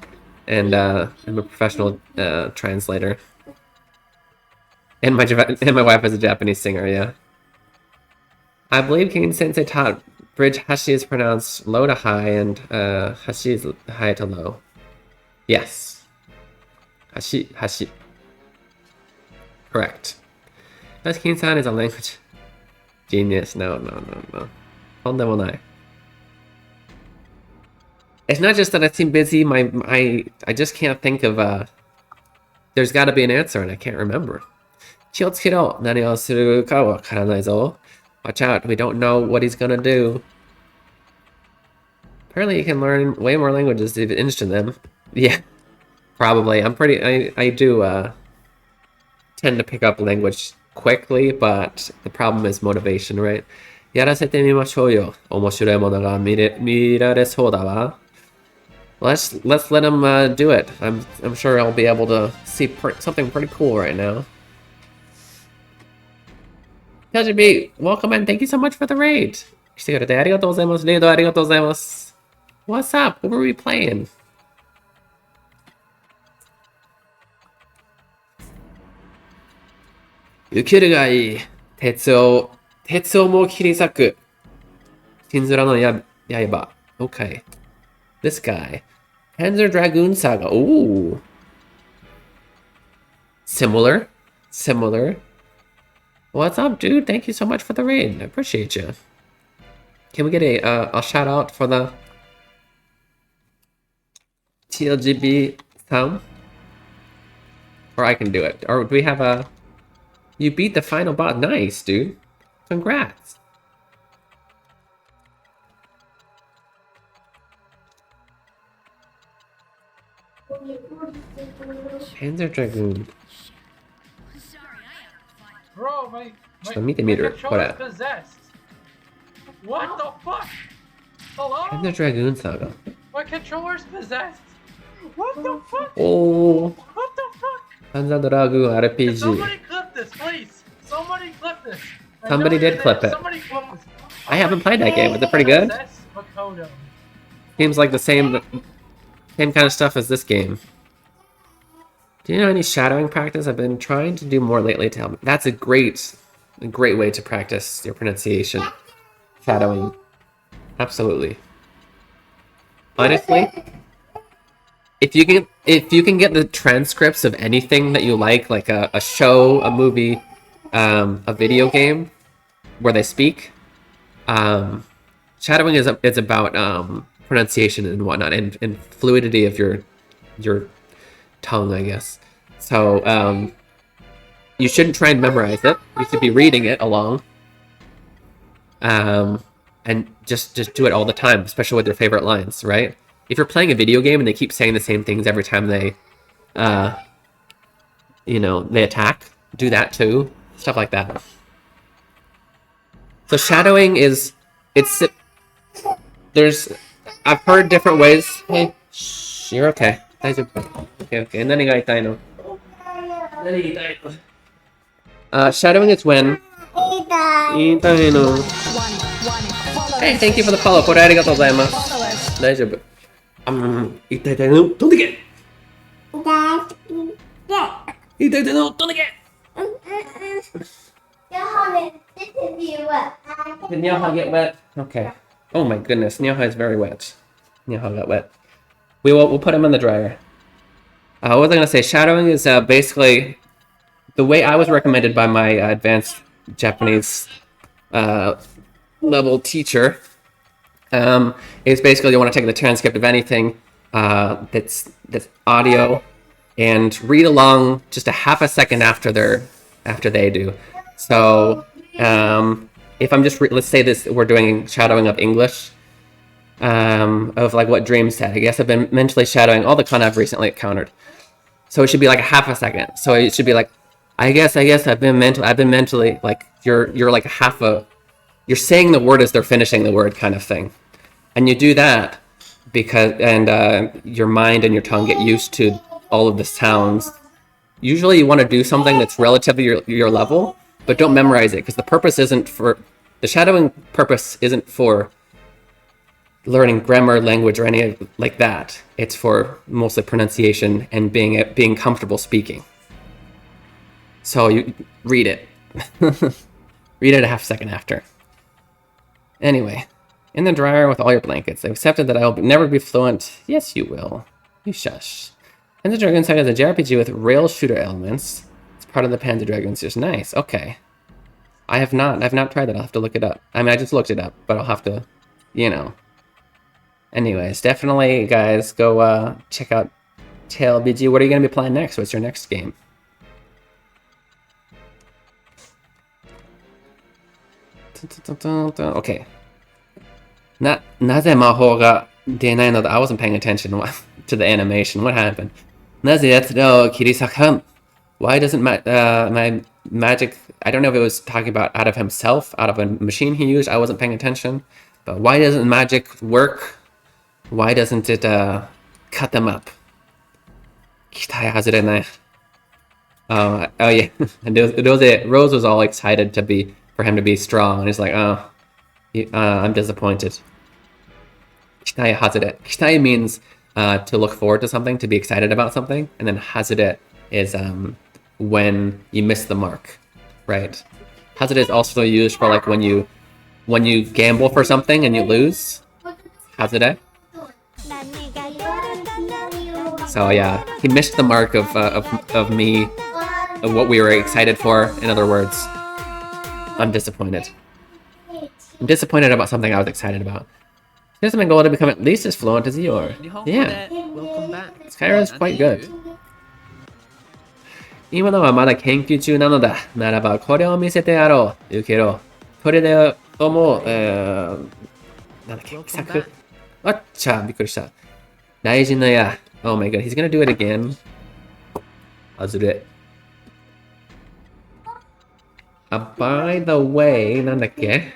[SPEAKER 2] And I'm a professional translator. And my wife is a Japanese singer, yeah. I believe King Sensei taught bridge hashi is pronounced low to high and hashi is high to low. Yes. Hashi. Correct. Does King-san is a language genius? No. Hondemonai. It's not just that I seem busy, I just can't think of there's gotta be an answer and I can't remember. 気をつけろ。何をするかわからないぞ. Watch out, we don't know what he's gonna do. Apparently you can learn way more languages if you're interested in them. Yeah, probably. I do tend to pick up language quickly, but the problem is motivation, right? やらせてみましょうよ。面白いものが見られそうだわ. Let's let him do it. I'm sure I'll be able to see something pretty cool right now. KJB, welcome and thank you so much for the raid. 来てくれてありがとうございます。レイドありがとうございます。What's up? What were we playing? Yukiru ga ii. Tetsuo mo kirisaku. Shinzura no yaiba. Okay. This guy. Panzer Dragoon Saga. Ooh. Similar. What's up, dude? Thank you so much for the raid. I appreciate you. Can we get a shout out for the TLGB sound? Or I can do it. Or do we have a... You beat the final boss. Nice, dude. Congrats. Panzer Dragoon.
[SPEAKER 7] Bro, my
[SPEAKER 2] Meet the meter.
[SPEAKER 7] controller's possessed. What the fuck? Hello?
[SPEAKER 2] Panzer Dragoon Saga.
[SPEAKER 7] My controller's possessed. What the fuck?
[SPEAKER 2] Oh.
[SPEAKER 7] What the fuck?
[SPEAKER 2] Panzer Dragoon RPG.
[SPEAKER 7] Somebody clip this, please. Somebody clip this.
[SPEAKER 2] Somebody did clip it.
[SPEAKER 7] Somebody clip this.
[SPEAKER 2] I haven't played that game. Was it pretty good?
[SPEAKER 7] Possessed Makoto.
[SPEAKER 2] Seems like the same kind of stuff as this game. Do you know any shadowing practice? I've been trying to do more lately to help me. That's a great way to practice your pronunciation. Shadowing. Absolutely. Honestly, if you can get the transcripts of anything that you like a show, a movie, a video game where they speak, shadowing is about pronunciation and whatnot and fluidity of your tongue, I guess. So you shouldn't try and memorize it. You should be reading it along. And just do it all the time, especially with your favorite lines, right? If you're playing a video game and they keep saying the same things every time they attack, do that too. Stuff like that. So shadowing is there's I've heard different ways. Hey, shh, you're okay. 大丈夫。Okay, okay. 何が痛いの？何が痛いの？Shadowing is when 痛いの。
[SPEAKER 3] One, follow
[SPEAKER 2] Hey,
[SPEAKER 3] us.
[SPEAKER 2] thank you for the follow. これありがとうございます。
[SPEAKER 3] Follow us.
[SPEAKER 2] 大丈夫。痛い痛いの。飛んでけ。痛い痛いの。飛んでけ。Did Nyaha get wet? Okay. Oh my goodness, Nyaha is very wet. Nyaha got wet. We'll put him in the dryer. What was I gonna say? Shadowing is basically the way I was recommended by my advanced Japanese level teacher. Is basically you want to take the transcript of anything that's audio and read along just a half a second after they do. So if I'm just let's say this we're doing shadowing of English of like what Dream said. I guess I've been mentally shadowing all the con I've recently encountered. So it should be like a half a second. So it should be like I guess I've been mentally like you're like you're saying the word as they're finishing the word kind of thing. And you do that because your mind and your tongue get used to all of the sounds. Usually you want to do something that's relatively your level, but don't memorize it because the shadowing purpose isn't for learning grammar, language, or any like that. It's for mostly pronunciation and being comfortable speaking. So you read it. Read it a half second after. Anyway, in the dryer with all your blankets. I've accepted that I will never be fluent. Yes, you will. You shush. And the Dragoon Saga is a JRPG with rail shooter elements. It's part of the Panzer Dragoon series. Nice. Okay. I've not tried that. I'll have to look it up. I mean, I just looked it up, but I'll have to, Anyways, definitely, guys, go check out TLBG. What are you going to be playing next? What's your next game? Okay. なぜ魔法が出ないのだ I wasn't paying attention to the animation. What happened? なぜ奴らを切り裂かん Why doesn't my magic... I don't know if it was talking about out of himself, out of a machine he used. I wasn't paying attention. But why doesn't magic work? Why doesn't it cut them up? 期待外れない Oh yeah. Rose was all excited for him to be strong. And he's like, I'm disappointed. 期待外れ Kitai means to look forward to something, to be excited about something. And then hazure is when you miss the mark, right? Hazure is also used for like when you gamble for something and you lose. Hazure. So yeah, he missed the mark of what we were excited for. In other words, I'm disappointed. I'm disappointed about something I was excited about. Here's my goal to become at least as fluent as you are. Yeah.
[SPEAKER 1] Welcome back.
[SPEAKER 2] Skyrim is quite good. 今のはまだ研究中なのだ。ならばこれを見せてやろう。受けろ。これで思う、なんだっけ、奇策。あっちゃ、びっくりした。大事なや。Oh my god, he's gonna do it again. 外れ。by the way, なんだっけ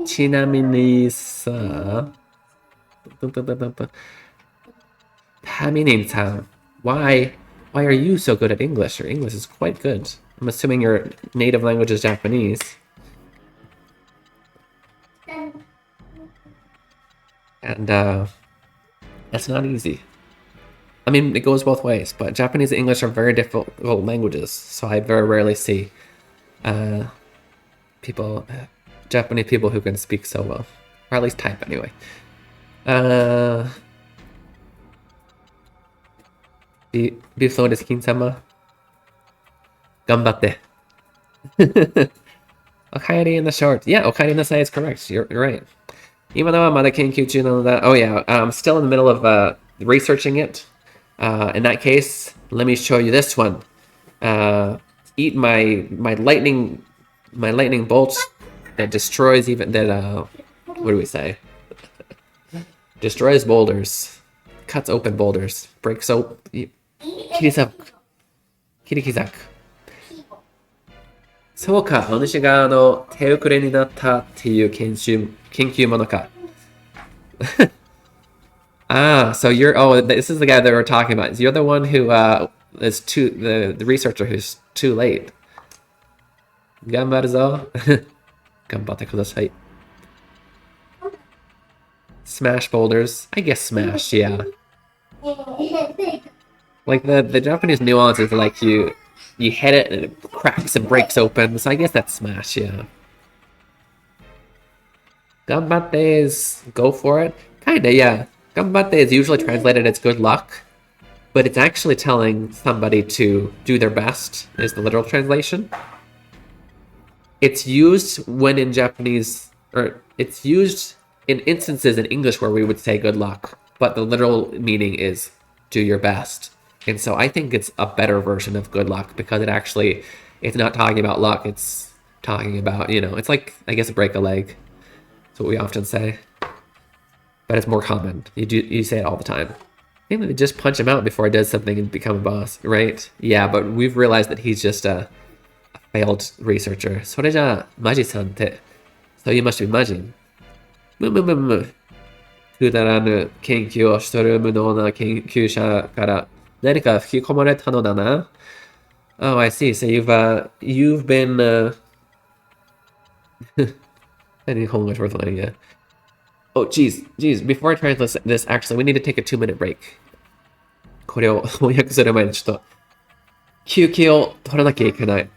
[SPEAKER 2] ちなみにさ、タミニンさん、why are you so good at English? Your English is quite good. I'm assuming your native language is Japanese. And that's not easy. I mean, it goes both ways, but Japanese and English are very difficult languages, so I very rarely see Japanese people who can speak so well, or at least type anyway. Be fluent as Kin-sama. Ganbatte. Okaeri in the short. Yeah, Okaeri in the side is correct. You're right. Even though I'm on the Kenkyuchi and that. Oh yeah, I'm still in the middle of researching it. In that case, let me show you this one. Eat my lightning bolts that destroys what do we say? Destroys boulders, cuts open boulders, breaks open. Kirikizak. そうか、お主が手遅れになったっていう研究ものか。Ah, so you're, oh, this is the guy that we're talking about. You're the one who is the researcher who's too late. 頑張るぞ。頑張ってください. Smash boulders. I guess smash, yeah. Like the Japanese nuance is like you hit it and it cracks and breaks open. So I guess that's smash, yeah. Ganbatte is go for it. Kinda, yeah. Ganbatte is usually translated as good luck, but it's actually telling somebody to do their best, is the literal translation. It's used when in Japanese, or it's used in instances in English where we would say good luck, but the literal meaning is do your best. And so I think it's a better version of good luck because it's not talking about luck, it's talking about, it's like, I guess, break a leg. That's what we often say. But it's more common. You say it all the time. I think they just punch him out before he does something and become a boss, right? Yeah, but we've realized that he's just a failed researcher. それじゃあ、マジさんって、So you must be マジ。くだらぬ研究をしとる無能な研究者から何か吹き込まれたのだな。Oh, I see. So you've been any English worth letting you. Oh, geez. Before I translate this, actually, we need to take a 2-minute break. これを翻訳する前にちょっと休憩を取らなきゃいけない。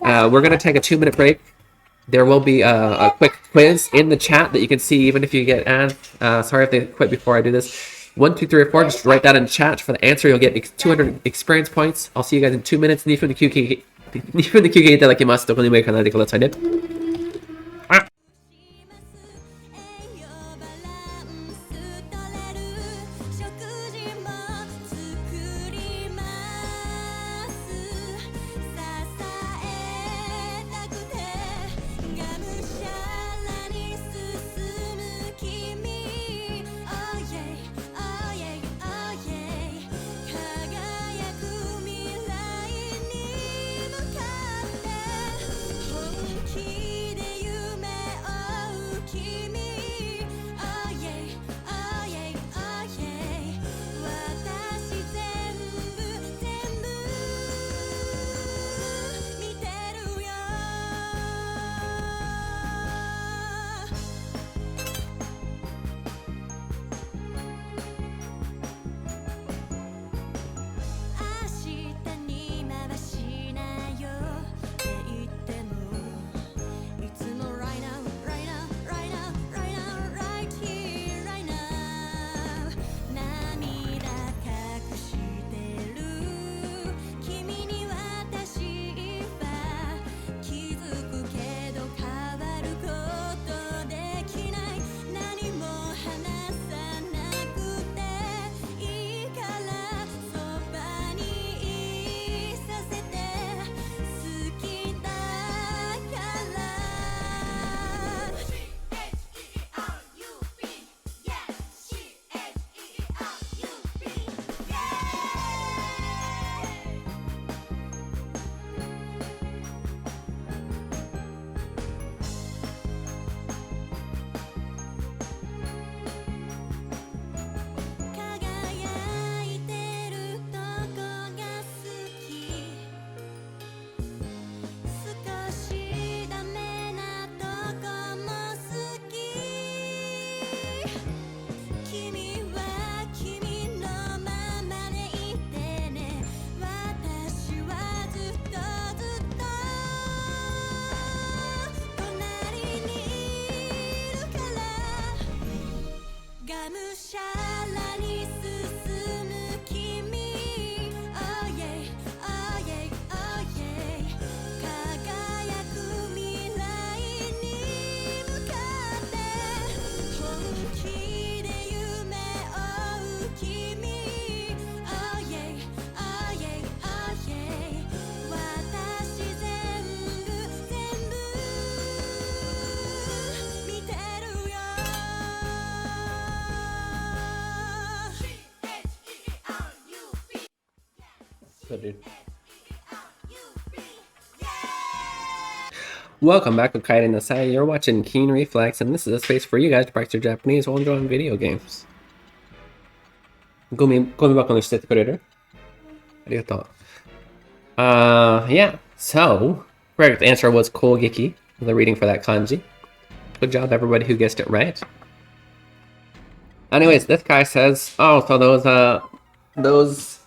[SPEAKER 2] We're gonna take a 2-minute break. There will be a quick quiz in the chat that you can see even if you get ads. Sorry if they quit before I do this. 1, 2, 3, or 4. Just write that in chat for the answer. You'll get 200 experience points. I'll see you guys in 2 minutes. 2分で休憩いただきます。どこにも行かないでくださいね。Welcome back to Kaiden Nasai. You're watching Keen Reflex, and this is a space for you guys to practice your Japanese while enjoying video games. ゴミ箱にしてってくれる？ありがとう。Yeah. So, correct answer was Kogeki, the reading for that kanji. Good job, everybody who guessed it right. Anyways, this guy says, oh, so those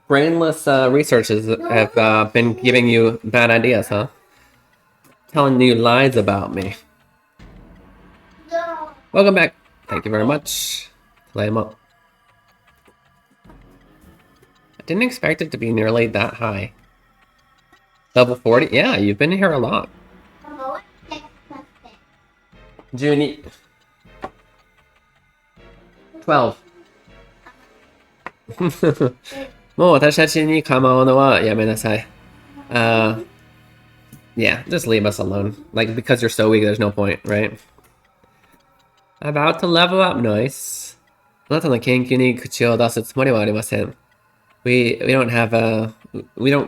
[SPEAKER 2] brainless researchers have been giving you bad ideas, huh? Telling you lies about me. Welcome back. Thank you very much. Lay him up. I didn't expect it to be nearly that high. Level 40? Yeah, you've been here a lot. 12. 12. もう私たちに構うのはやめなさい。Yeah, just leave us alone. Like, because you're so weak, there's no point, right? About to level up, nice. あなたの研究に口を出すつもりはありません。We don't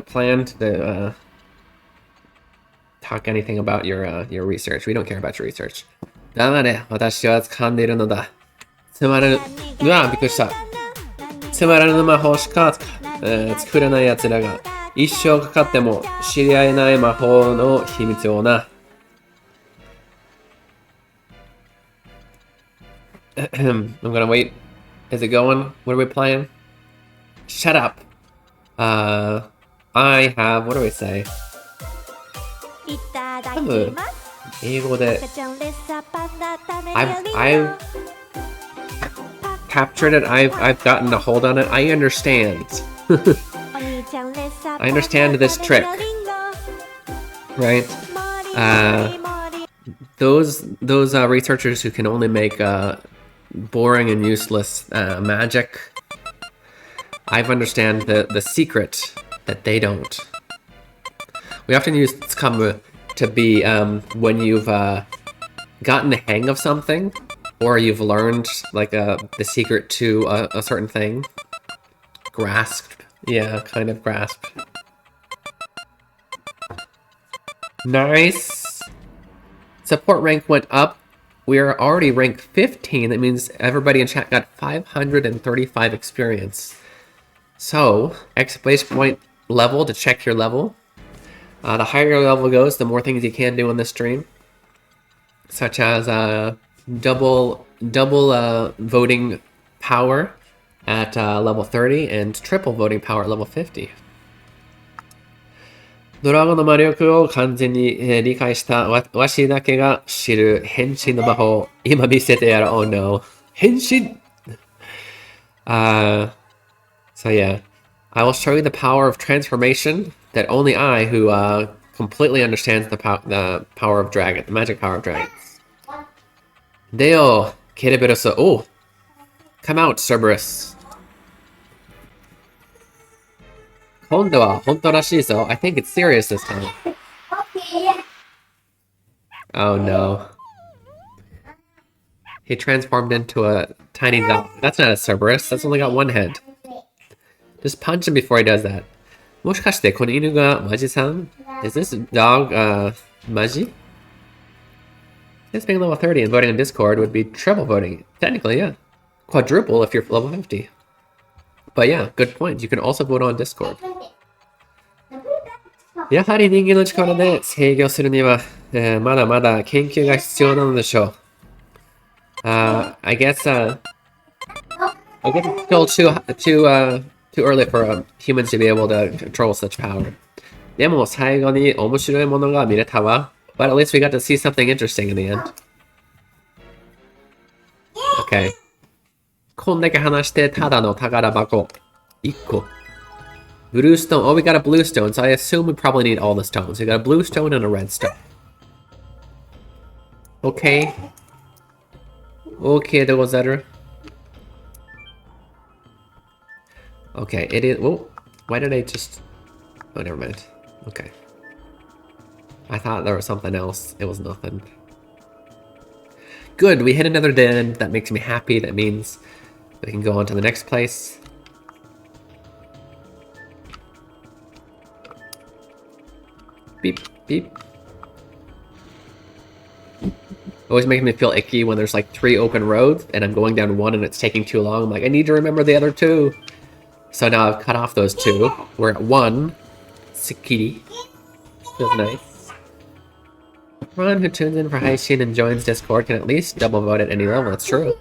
[SPEAKER 2] plan to talk anything about your research. We don't care about your research. 黙れ、私は掴んでいるのだ。つまらぬ、うわ、びっくりした。つまらぬ魔法しか作れない奴らが一生かかっても知り合えない魔法の秘密をな。I'm gonna wait. Is it going? What are we playing? Shut up. I have, what do we say?
[SPEAKER 3] いただき
[SPEAKER 2] 多分
[SPEAKER 3] ます。
[SPEAKER 2] 英語で
[SPEAKER 3] 赤ちゃんレッサーパンダ食べる
[SPEAKER 2] I've captured it. I've gotten a hold on it. I understand.
[SPEAKER 3] お兄ちゃんレッサー
[SPEAKER 2] I understand this trick, right? Those researchers who can only make boring and useless magic. I understand the secret that they don't. We often use tsukamu to be when you've gotten the hang of something, or you've learned like the secret to a certain thing. Grasped. Yeah, kind of grasped. Nice. Support rank went up. We are already ranked 15. That means everybody in chat got 535 experience. So, exclamation point level to check your level. The higher your level goes, the more things you can do in this stream. Such as double voting power at level 30 and triple voting power at level 50. ドラゴンの魔力を完全に理解したわしだけが知る変身の魔法。今見せてやろう。Oh no. 変身! So yeah, I will show you the power of transformation that only I, who completely understands the power of dragon, the magic power of dragons. Deo, Kereberuso. Oh, come out, Cerberus. Hondo wa honto rashii zo. I think it's serious this time. Oh no. He transformed into a tiny dog. That's not a Cerberus. That's only got one head. Just punch him before he does that. もしかしてこの犬がマジさん? Is this dog Maji? This being level 30 and voting on Discord would be triple voting. Technically, yeah. Quadruple if you're level 50. But yeah, good point. You can also vote on Discord. やはり人間の力で制御するには、まだまだ研究が必要なのでしょう。I guess it's still too early for humans to be able to control such power. でも最後に面白いものが見れたわ。But at least we got to see something interesting in the end. Okay. こんだけ話してただの宝箱。1個。Blue stone. Oh, we got a blue stone, so I assume we probably need all the stones. We got a blue stone and a red stone. Okay. Okay, でござる。Okay, it is. Whoa, why did I just. Oh, never mind. Okay. I thought there was something else. It was nothing. Good, we hit another den. That makes me happy. That means we can go on to the next place. Beep, beep. Always makes me feel icky when there's like 3 open roads and I'm going down one and it's taking too long. I'm like, I need to remember the other 2. So now I've cut off those 2. We're at 1. Sikiri. Feels nice. Everyone who tunes in for Haishin and joins Discord can at least double vote at any level. It's true.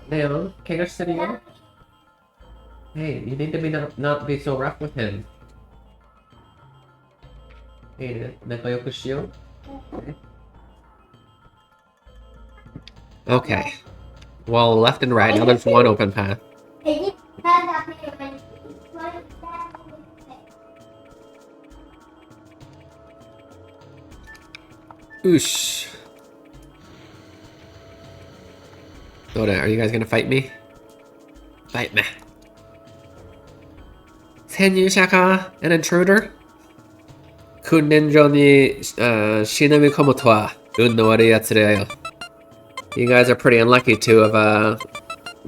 [SPEAKER 2] Leon, can you sit here? Hey, you need to not be so rough with him. Hey, okay. Well, left and right. Now there's one open path. Oosh. Doda, are you guys gonna fight me? Fight me. 潜入者か? An intruder? 訓練場に、忍び込むとは運の悪いやつらよ. You guys are pretty unlucky to have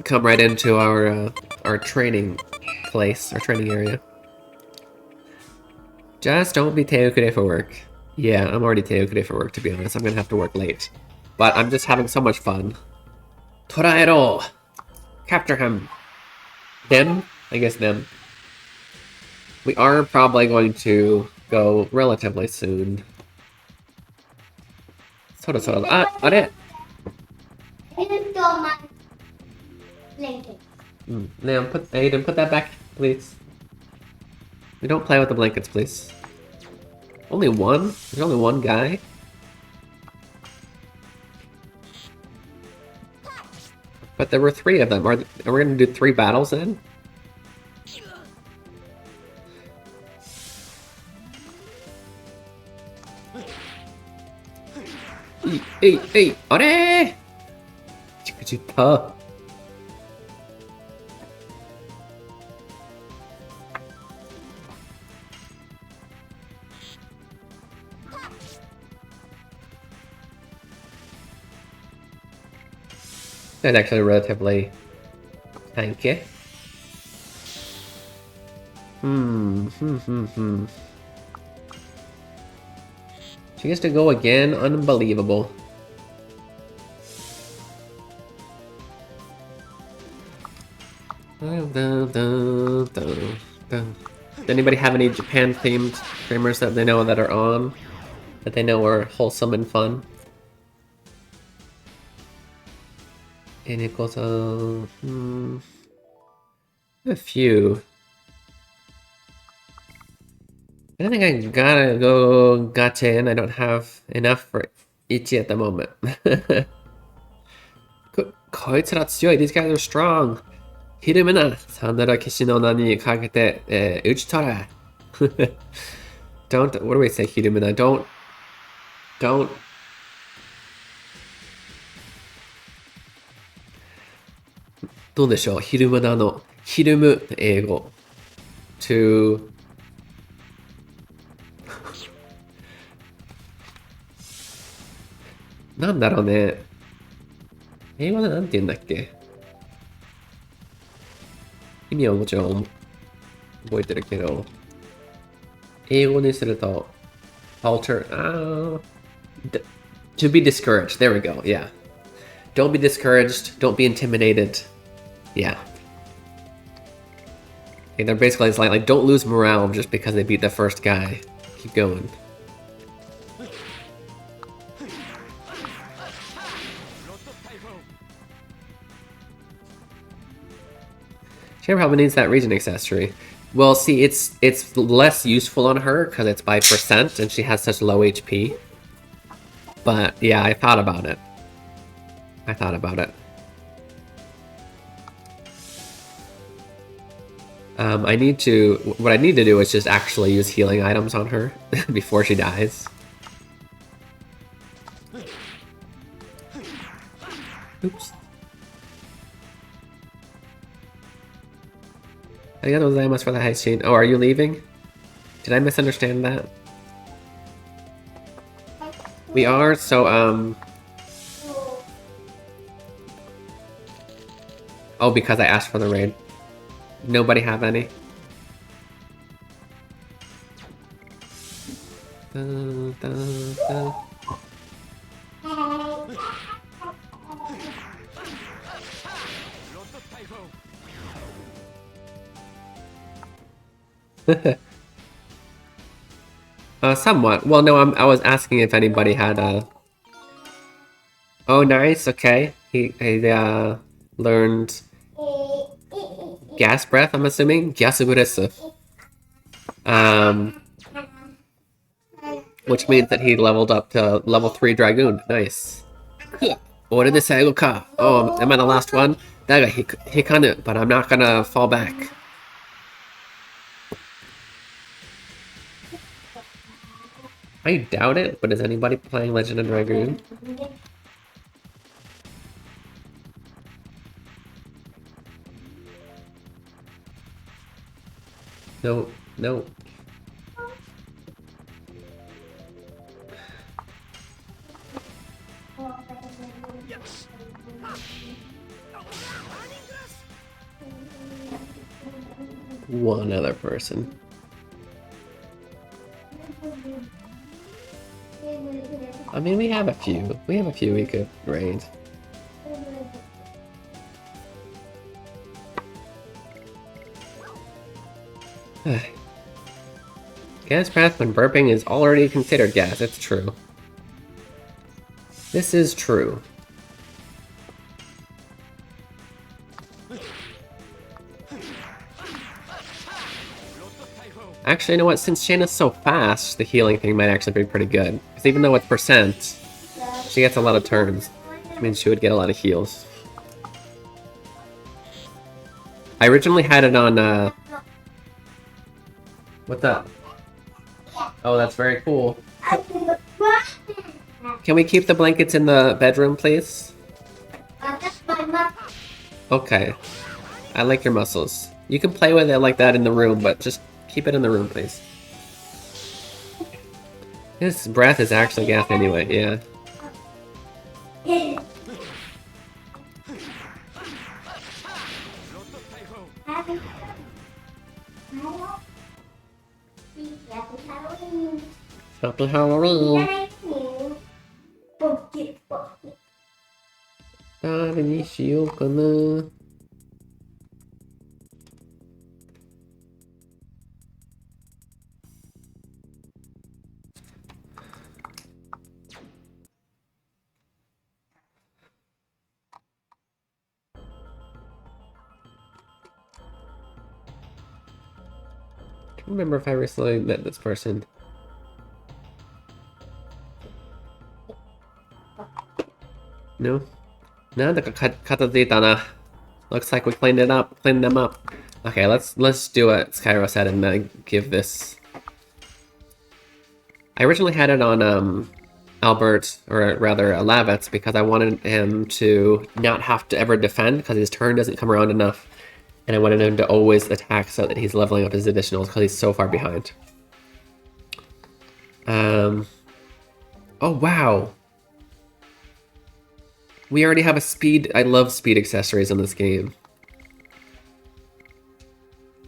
[SPEAKER 2] come right into our training place, our training area. Just don't be teokure for work. Yeah, I'm already teokure for work, to be honest. I'm gonna have to work late. But I'm just having so much fun. Toraero! Capture him. Them? I guess them. We are probably going to go relatively soon. Sort of. Ah, are it? Liam, Aiden, put that back, please. We don't play with the blankets, please. Only one? There's only one guy? But there were 3 of them. Are we gonna do 3 battles then? Hey, are! Chikuchita. That's actually relatively tanky. She gets to go again? Unbelievable. Does anybody have any Japan-themed streamers that they know that are on? That they know are wholesome and fun? Eniko-san... A few. I think I gotta go gacha in. I don't have enough for Ichi at the moment. Koitsura tsuyoi. These guys are strong. Hirumina. Sandara kishi no nani ni kakete uchitora. Don't. What do we say, Hirumina? Don't. どうでしょう、ひるむなの、ひるむ英語 to なんだろうね、英語でなんて言うんだっけ、意味はもちろん覚えてるけど、英語にすると alter to be discouraged. There we go. Yeah. Don't be discouraged. Don't be intimidated. Yeah. Okay, they're basically it's like don't lose morale just because they beat the first guy. Keep going. She probably needs that region accessory. Well, see, it's less useful on her because it's by percent and she has such low HP. But yeah, I thought about it. What I need to do is just actually use healing items on her before she dies. Oops. Arigatou gozaimasu for the Haishin. Oh, are you leaving? Did I misunderstand that? We are, so, oh, because I asked for the raid. Nobody have any? Dun, dun, dun. Somewhat. Well, no, I was asking if anybody had a. Oh, nice. Okay, he learned gas breath. I'm assuming Gyasuburesu. Which means that he leveled up to level 3 Dragoon. Nice. What did this say? Oh, am I the last one? That guy, he kinda, but I'm not gonna fall back. I doubt it, but is anybody playing Legend of Dragoon? No, no. One other person. I mean, we have a few. We have a few we could raid. Gas breath when burping is already considered gas. It's true. This is true. Actually, you know what? Since Shayna's so fast, the healing thing might actually be pretty good. Because even though it's percent, she gets a lot of turns. It means she would get a lot of heals. I originally had it on, What's up? Oh, that's very cool. Can we keep the blankets in the bedroom, please? Okay. I like your muscles. You can play with it like that in the room, but just keep it in the room, please. His breath is actually gas anyway, yeah. Happy Halloween! 誰にしようかな。I don't remember if I recently met this person. No? なんだか片付いたな. Looks like we cleaned them up. Okay, let's do what Skyro said and give this. I originally had it on Albert, or rather Lavitz, because I wanted him to not have to ever defend because his turn doesn't come around enough. And I wanted him to always attack so that he's leveling up his additionals because he's so far behind. Oh wow! We already have a speed. I love speed accessories in this game.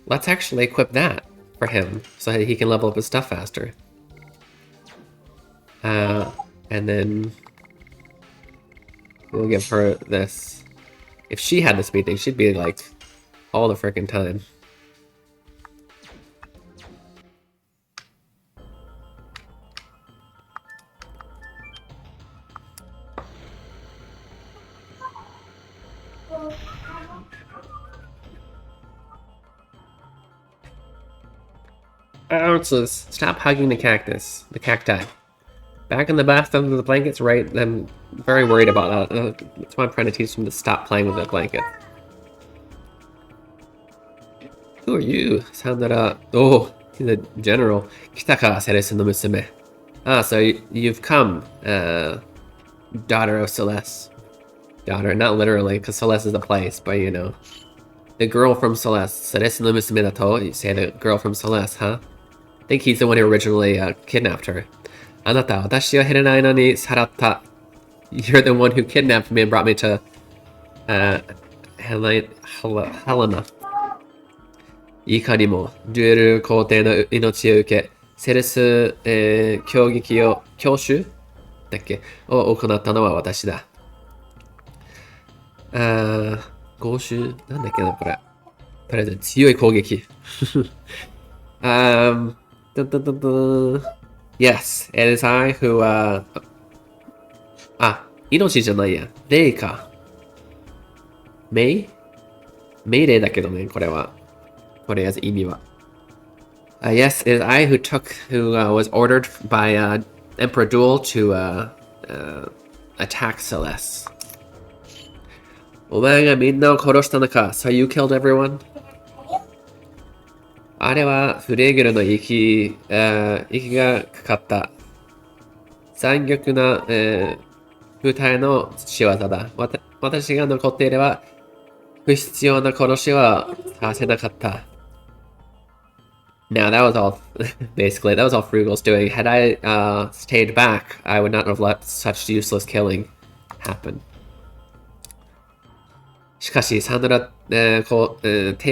[SPEAKER 2] Let's actually equip that for him so that he can level up his stuff faster. And then we'll give her this. If she had the speed thing, she'd be like all the freaking time. Ounces. Stop hugging the cactus. The cacti. Back in the bathtub with the blankets, right? I'm very worried about that. That's why I'm trying to teach him to stop playing with the blanket. Who are you? Sound that oh, he's a general. Kitaka Seresu no Musume. Ah, so you've come, daughter of Celeste. Daughter, not literally, because Celeste is a place, but you know. The girl from Celeste. Seresu no Musume dato, you say the girl from Celeste, huh? I think he's the one who originally kidnapped her. Anata, watashi wa hirenai no ni saratta. You're the one who kidnapped me and brought me to Helena. いかにも、デュエル皇帝の命を受け、セレス、攻撃を、強襲だっけを行ったのは私だ。豪襲なんだっけな、これ。とりあえず強い攻撃。dun, dun, dun, dun. Yes, it is I who, 命じゃないや。霊か。命令だけどね、これは。とりあえず意味は。Yes, it is I who was ordered by Emperor Duel to attack Celeste. お前がみんなを殺したのか So you killed everyone? あれはフレーゲルの息がかかった。残虐な、部隊の仕業だ。私が残っていれば不必要な殺しはさせなかった。Now that was all, basically, that was all Frugal's doing. Had I stayed back, I would not have let such useless killing happen. しかし、サンドラ、帝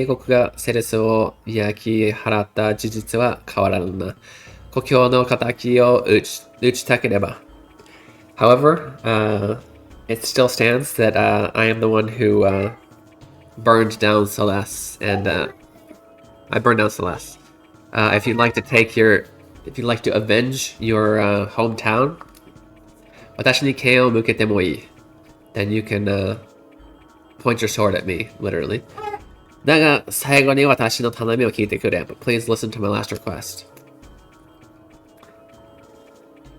[SPEAKER 2] 国がセレスを焼き払った事実は変わらぬな。故郷の仇を打ちたければ。However, it still stands that I am the one who burned down Celeste, and I burned down Celeste. If you'd like to avenge your hometown, 私に剣を向けてもいい。Then you can point your sword at me, literally. だが、最後に私の頼みを聞いてくれ。But please listen to my last request.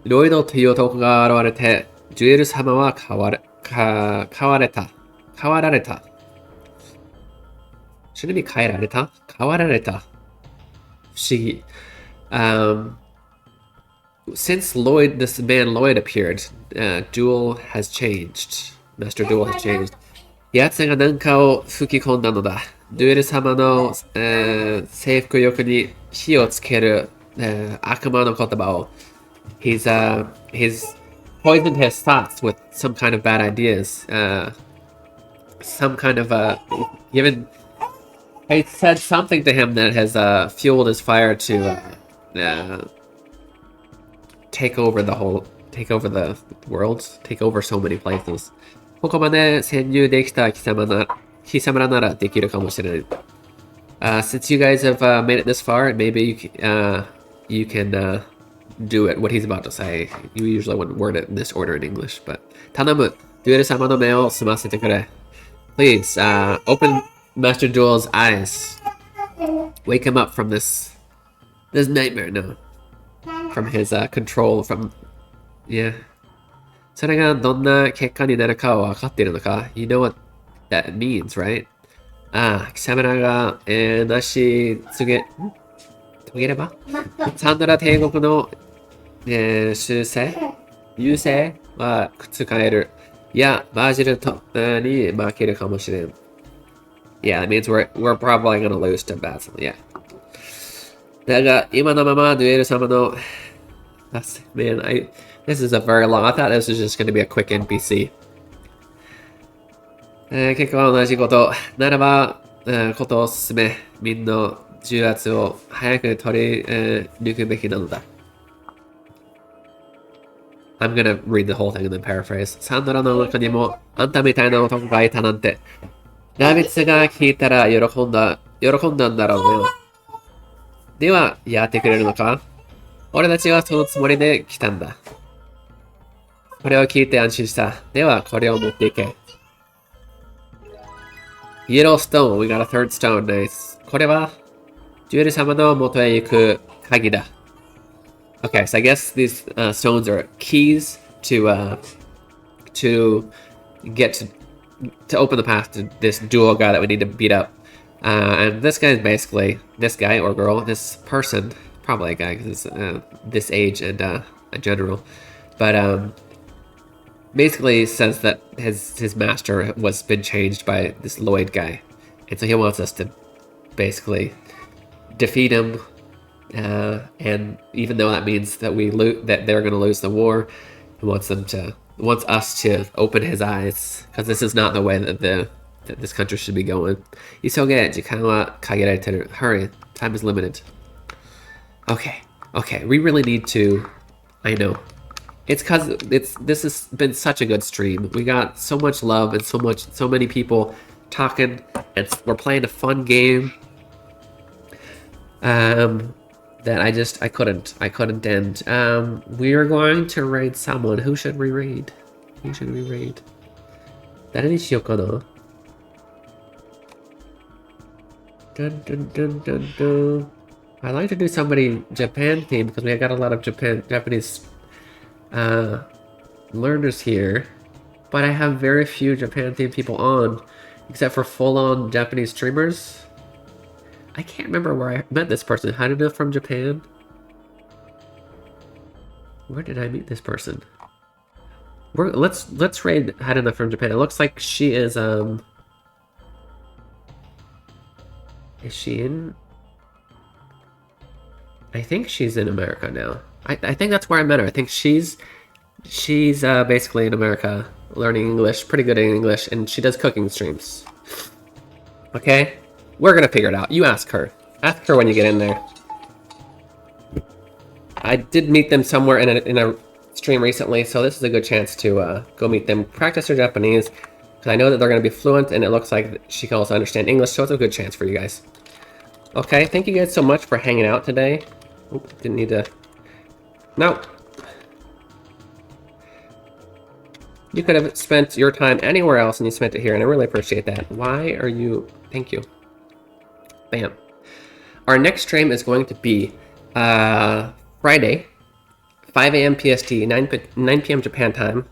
[SPEAKER 2] ロイドという男が現れて、ジュエル様は変わられた。Shouldn't it be 変えられた？変わられた。不思議。Since this man Lloyd appeared, Duel has changed. Master Duel has changed. 奴が何かを吹き込んだのだ。デュエル様の、征服欲に火をつける、悪魔の言葉を。He's poisoned his thoughts with some kind of bad ideas. Some kind of I said something to him that has fueled his fire to take over the world, take over so many places. ここまで潜入できた貴様らならできるかもしれない。Since you guys have made it this far, maybe you can do it. What he's about to say. You usually wouldn't word it in this order in English, but 頼む。デュエル様の目を澄ませてくれ。Please, open Master Duel's eyes. Wake him up from this nightmare, no. From his control, yeah. それがどんな結果になるかは分かっているのか You know what that means, right? 貴様らが、成し遂げればサンドラ帝国の、優勢は覆る。いや、バージルとに負けるかもしれん。Yeah, that means we're probably gonna lose to Basil, yeah. だが、今のままデュエル様のMan, this is a very long. I thought this was just going to be a quick NPC. 結果は同じこと。ならば、ことを進め、民の重圧を早く取り抜くべきなのだ。I'm gonna read the whole thing and then paraphrase. サンドラの中にも、あんたみたいな男がいたなんて。ラビッツが聞いたら喜んだんだろうね。では、やってくれるのか？俺たちはそのつもりで来たんだ。これを聞いて安心した。では、これを持っていけ。Yellow stone. We got a third stone. Nice. これは、ジュエル様の元へ行く鍵だ。Okay, so I guess these stones are keys to get to open the path to this dual guy that we need to beat up. And this guy is basically, this guy or girl, this person, probably a guy because it's this age and a general. But basically says that his master was been changed by this Lloyd guy. And so he wants us to basically defeat him. And even though that means that that they're going to lose the war, he wants us to open his eyes, because this is not the way that this country should be going. 急げ、時間は限られてる. Hurry, time is limited. Okay, Okay, we really need to. I know. It's cause this has been such a good stream. We got so much love and so many people talking, and we're playing a fun game. That I couldn't end. We are going to raid someone. Who should we raid? Who should we raid? 誰にしようかな? Dun dun dun dun dun. I like to do somebody Japan theme because we got a lot of Japanese learners here, but I have very few Japan themed people on, except for full-on Japanese streamers. I can't remember where I met this person. Haruna from Japan? Where did I meet this person? Let's raid Haruna from Japan. It looks like she is she in? I think she's in America now. I think that's where I met her. I think she's basically in America learning English, pretty good at English, and she does cooking streams. Okay? We're gonna figure it out. You ask her. Ask her when you get in there. I did meet them somewhere in a stream recently, so this is a good chance to go meet them, practice her Japanese, because I know that they're gonna be fluent, and it looks like she can also understand English, so it's a good chance for you guys. Okay, thank you guys so much for hanging out today. Oop, didn't need to... No. You could have spent your time anywhere else, and you spent it here, and I really appreciate that. Why are you... Thank you. Bam. Our next stream is going to be Friday, 5 a.m. PST, 9 p.m. Japan time.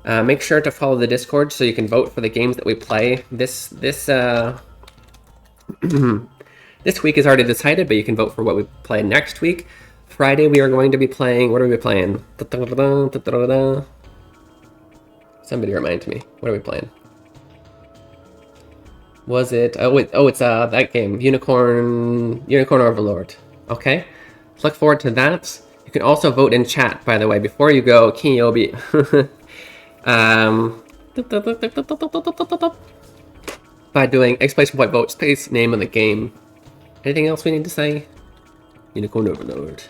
[SPEAKER 2] Make sure to follow the Discord so you can vote for the games that we play. This this week is already decided, but you can vote for what we play next week. Friday we are going to be playing... What are we playing? Somebody remind me. What are we playing? Was it... Oh, wait. Oh, it's that game. Unicorn Overlord. Okay. Look forward to that. You can also vote in chat, by the way. Before you go, Kinyobi. By doing exclamation point vote space name of the game. Anything else we need to say? Unicorn Overlord.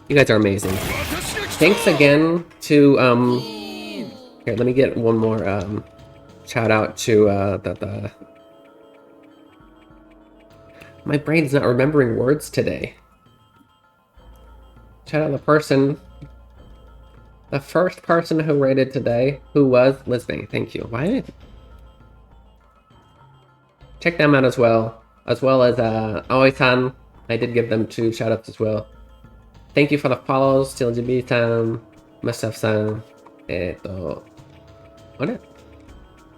[SPEAKER 2] You guys are amazing. Thanks again to here, let me get one more shout out to my brain's not remembering words today. Shout out the first person who rated today, who was listening. Thank you. Why? Check them out as well as Aoi-san. I did give them 2 shout outs as well. Thank you for the follows, TLGB-san, Mustaf-san, あれ?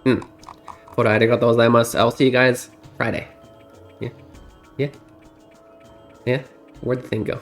[SPEAKER 2] arigatou gozaimasu. I'll see you guys Friday. Yeah. Where'd the thing go?